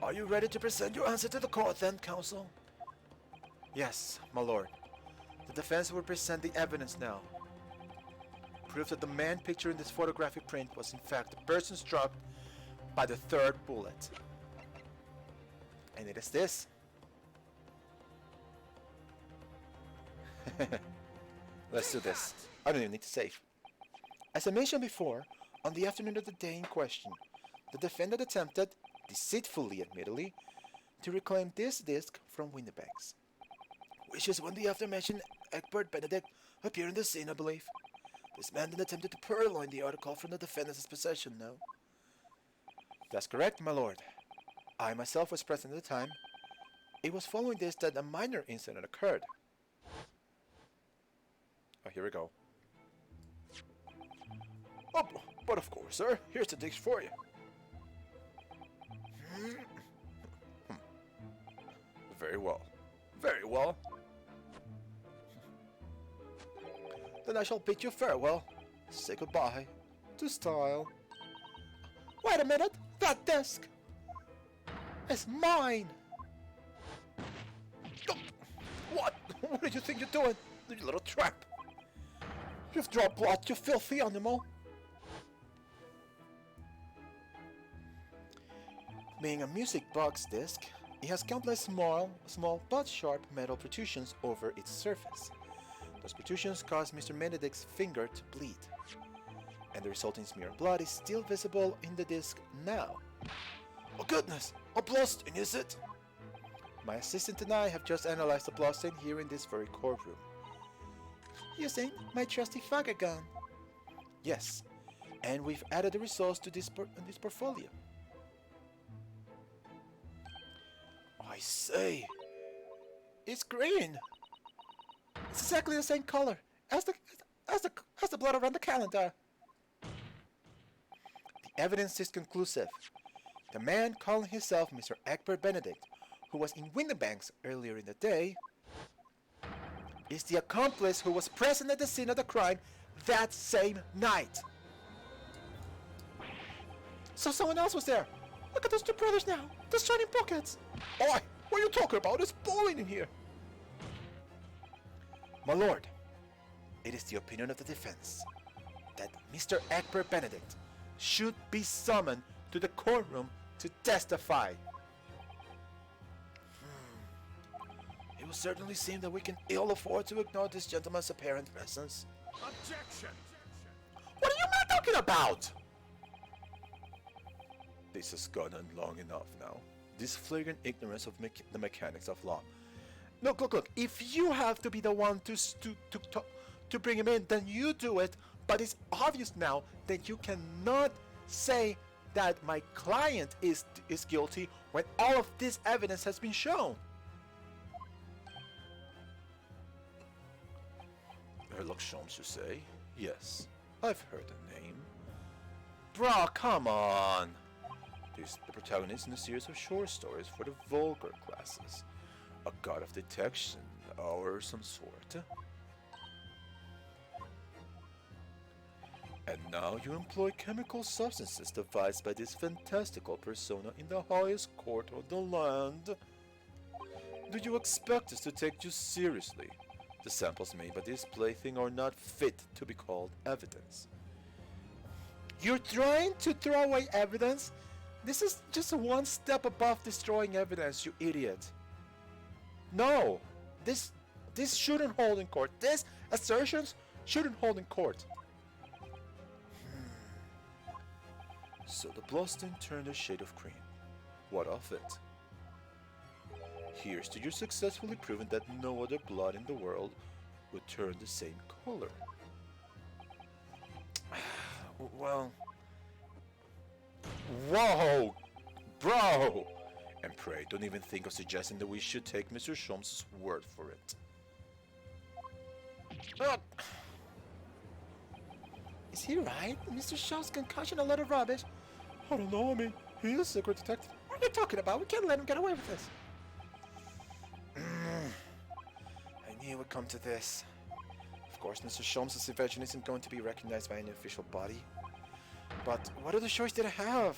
Are you ready to present your answer to the court then, counsel? Yes, my lord. The defense will present the evidence now. Proof that the man pictured in this photographic print was in fact the person struck by the third bullet. And it is this. Let's do this. I don't even need to save. As I mentioned before, on the afternoon of the day in question, the defendant attempted, deceitfully admittedly, to reclaim this disc from Winterbanks. Which is when the aforementioned Egbert Benedict appeared in the scene, I believe. This man then attempted to purloin the article from the defendant's possession, no? That's correct, my lord. I myself was present at the time. It was following this that a minor incident occurred. Oh, here we go. Oh, but of course, sir. Here's the disc for you. Very well. Very well. Then I shall bid you farewell. Say goodbye to style. Wait a minute! That desk is mine! Oh, what? What do you think you're doing, you little tramp? You've dropped blood, you filthy animal! Being a music box disc, it has countless small but sharp metal protrusions over its surface. Those protrusions cause Mr. Benedict's finger to bleed, and the resulting smear of blood is still visible in the disc now. Oh goodness! A blasting, is it? My assistant and I have just analyzed the blasting here in this very courtroom. Using my trusty Fagger gun. Yes, and we've added the results to this portfolio. I say, it's green. It's exactly the same color as the blood around the calendar. The evidence is conclusive. The man calling himself Mr. Egbert Benedict, who was in Winterbanks earlier in the day, is the accomplice who was present at the scene of the crime that same night. So someone else was there. Look at those two brothers now. They're shining pockets. Oi, what are you talking about? It's boiling in here. My lord, it is the opinion of the defense that Mr. Egbert Benedict should be summoned to the courtroom to testify. It will certainly seem that we can ill afford to ignore this gentleman's apparent presence. Objection! What are you man talking about? This has gone on long enough now. This flagrant ignorance of the mechanics of law. Look. If you have to be the one to bring him in, then you do it. But it's obvious now that you cannot say that my client is guilty when all of this evidence has been shown. Sherlock Holmes, you say? Yes, I've heard the name. Bruh, come on! This is the protagonist in a series of short stories for the vulgar classes. A god of detection or some sort. And now you employ chemical substances devised by this fantastical persona in the highest court of the land. Do you expect us to take you seriously? The samples made by this plaything are not fit to be called evidence. You're trying to throw away evidence? This is just one step above destroying evidence, you idiot. No! This shouldn't hold in court. These assertions shouldn't hold in court. So the bloodstone turned a shade of cream. What of it? Here's to you successfully proven that no other blood in the world would turn the same color. Well... Whoa! Bro! And pray, don't even think of suggesting that we should take Mr. Sholmes' word for it. Is he right? Mr. Shaw's concussion a lot of rubbish? I don't know, I mean, he is a secret detective. What are you talking about? We can't let him get away with this. I knew it would come to this. Of course, Mr. Sholmes' invention isn't going to be recognized by any official body. But what other choice did I have?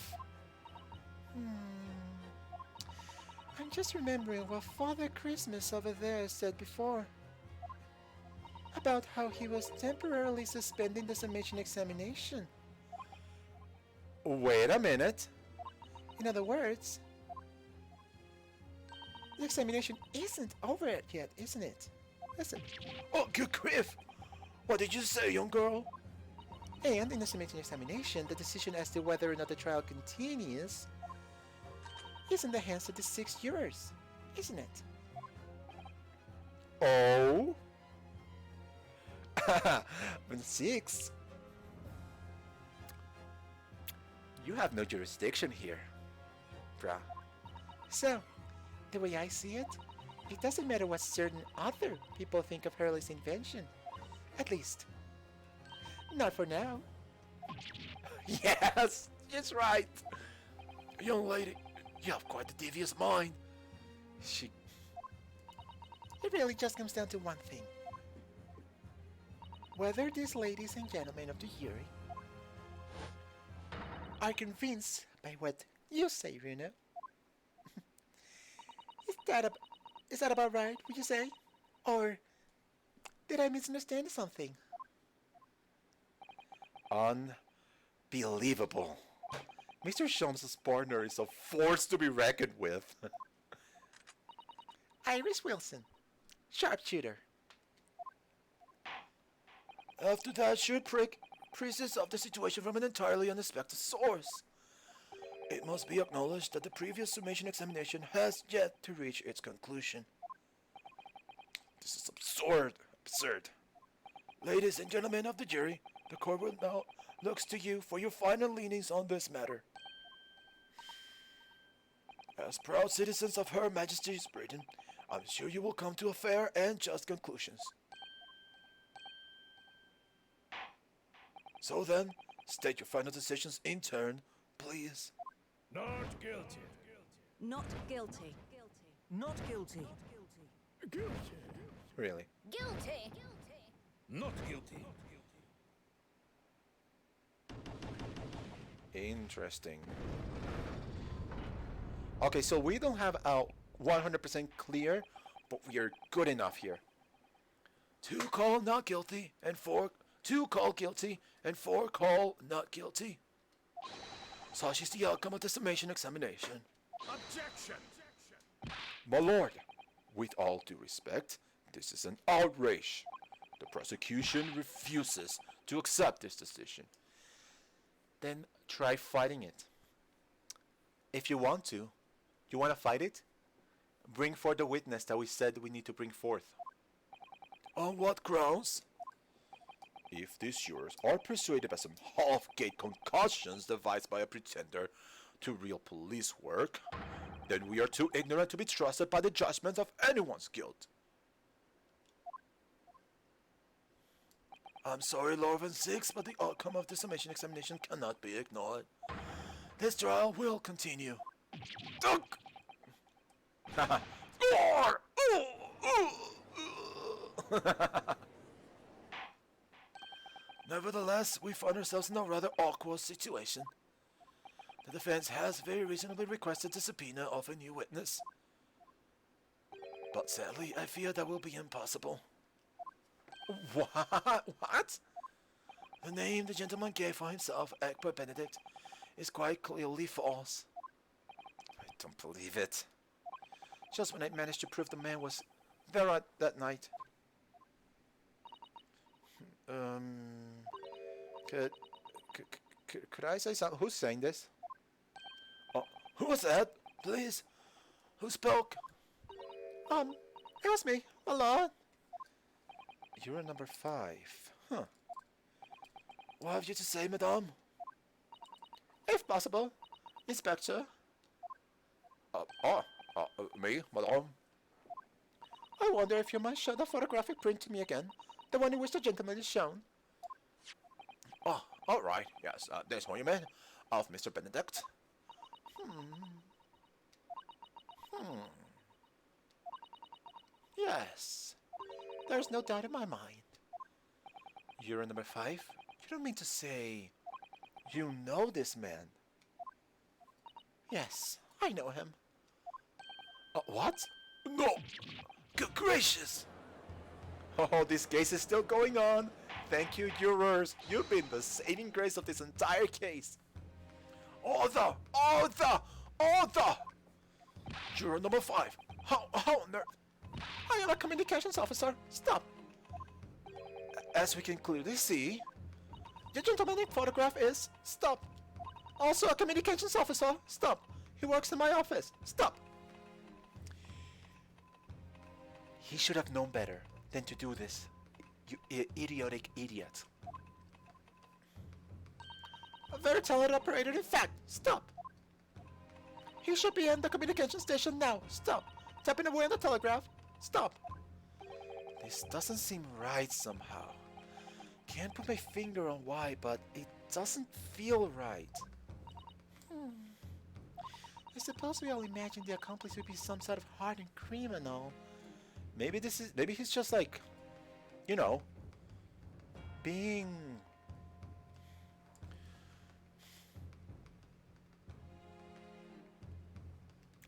I'm just remembering what Father Christmas over there said before. About how he was temporarily suspending the summation examination. Wait a minute. In other words, the examination isn't over yet, isn't it? Listen. Oh, good grief! What did you say, young girl? And in the summation examination, the decision as to whether or not the trial continues is in the hands of the 6 jurors, isn't it? Oh? 6? You have no jurisdiction here, bruh. So, the way I see it doesn't matter what certain other people think of Hurley's invention. At least, not for now. Yes, it's right. Young lady, you have quite a devious mind. It really just comes down to one thing. Whether these ladies and gentlemen of the jury are convinced by what you say, Runa. Is that about right, would you say? Or did I misunderstand something? Unbelievable. Mr. Sholmes' partner is a force to be reckoned with. Iris Wilson, sharpshooter. After that, shoot prick pieces of the situation from an entirely unexpected source. It must be acknowledged that the previous summation examination has yet to reach its conclusion. This is absurd. Ladies and gentlemen of the jury, the court will now looks to you for your final leanings on this matter. As proud citizens of Her Majesty's Britain, I'm sure you will come to a fair and just conclusions. So then, state your final decisions in turn, please. Not guilty. Not guilty. Not guilty. Guilty. Really? Guilty. Not guilty. Interesting. Okay, so we don't have a 100% clear, but we are good enough here. 2 call not guilty, and 2 call guilty, and 4 call not guilty. Such is the outcome of the summation examination. Objection. My lord, with all due respect, this is an outrage. The prosecution refuses to accept this decision. Then try fighting it. If you want to fight it? Bring forth the witness that we said we need to bring forth. On what grounds? If these jurors are persuaded by some half-gate concoctions devised by a pretender to real police work, then we are too ignorant to be trusted by the judgment of anyone's guilt. I'm sorry, Lord Van Six, but the outcome of the summation examination cannot be ignored. This trial will continue. Score! Nevertheless, we find ourselves in a rather awkward situation. The defense has very reasonably requested the subpoena of a new witness. But sadly, I fear that will be impossible. What? The name the gentleman gave for himself, Egbert Benedict, is quite clearly false. I don't believe it. Just when I managed to prove the man was there that night. Could I say something? Who's saying this? Oh, who was that? Please? Who spoke? It was me, my lord. You're number 5. Huh. What have you to say, madame? If possible, Inspector. Me, madame? I wonder if you might show the photographic print to me again, the one in which the gentleman is shown. Oh, all right. Yes, this one you mean, of Mr. Benedict. Yes, there's no doubt in my mind. You're number 5? You don't mean to say you know this man? Yes, I know him. What? No! Good gracious! Oh, this case is still going on. Thank you, jurors. You've been the saving grace of this entire case. Order! Order! Order! Juror number 5. How on earth? I am a communications officer. Stop. As we can clearly see, the gentleman in photograph is... Stop. Also a communications officer. Stop. He works in my office. Stop. He should have known better than to do this. You idiotic idiot. A very talented operator, in fact. Stop. He should be in the communication station now. Stop. Tapping away on the telegraph. Stop. This doesn't seem right somehow. Can't put my finger on why, but it doesn't feel right. I suppose we all imagined the accomplice would be some sort of hardened criminal. Maybe he's just like, you know, being...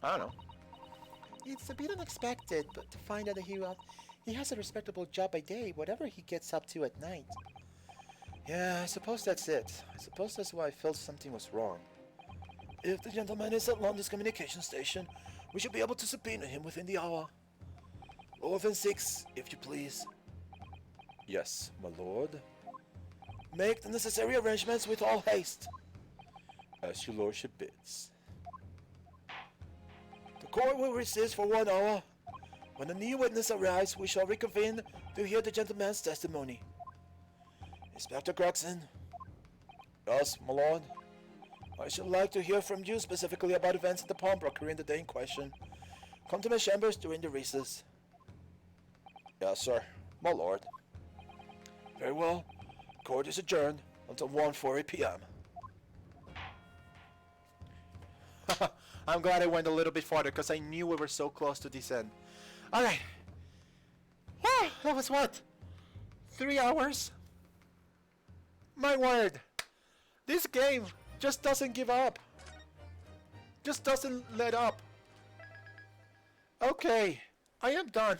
I don't know. It's a bit unexpected, but to find out that he has a respectable job by day, whatever he gets up to at night. Yeah, I suppose that's it. I suppose that's why I felt something was wrong. If the gentleman is at London's communication station, we should be able to subpoena him within the hour. Lower than 6, if you please. Yes, my lord. Make the necessary arrangements with all haste. As your lordship bids. The court will recess for 1 hour. When a new witness arrives, we shall reconvene to hear the gentleman's testimony. Inspector Gregson. Yes, my lord. I should like to hear from you specifically about events at the pawnbroker in the day in question. Come to my chambers during the recess. Yes, sir. My lord. Very well. Court is adjourned until 1:40 p.m. I'm glad I went a little bit farther because I knew we were so close to this end. Alright. That was what? 3 hours? My word. This game just doesn't give up. Just doesn't let up. Okay. I am done.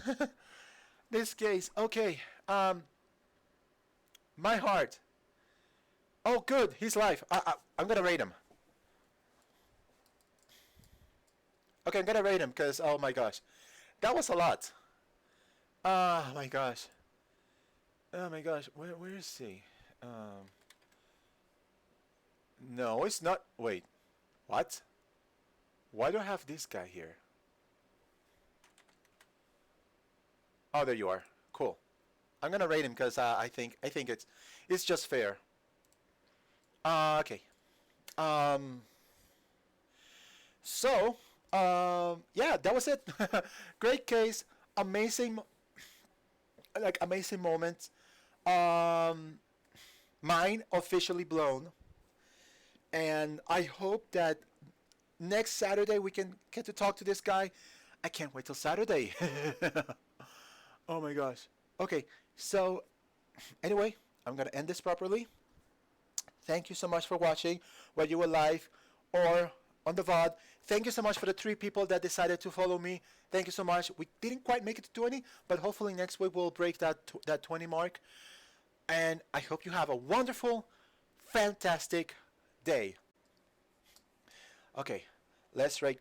This case. Okay. My heart. Oh, good. He's live. I'm gonna rate him. Okay, I'm gonna rate him because, oh my gosh. That was a lot. Oh my gosh. Oh my gosh. Where is he? No, it's not. Wait. What? Why do I have this guy here? Oh, there you are. Cool. I'm gonna rate him because I think it's just fair. Okay. So, yeah, that was it. Great case, amazing, amazing moments. Mind officially blown, and I hope that next Saturday we can get to talk to this guy. I can't wait till Saturday. Oh my gosh. Okay, so anyway, I'm gonna end this properly. Thank you so much for watching, whether you were live or on the VOD. Thank you so much for the 3 people that decided to follow me. Thank you so much. We didn't quite make it to 20, but hopefully next week we'll break that 20 mark. And I hope you have a wonderful, fantastic day. Okay, let's rate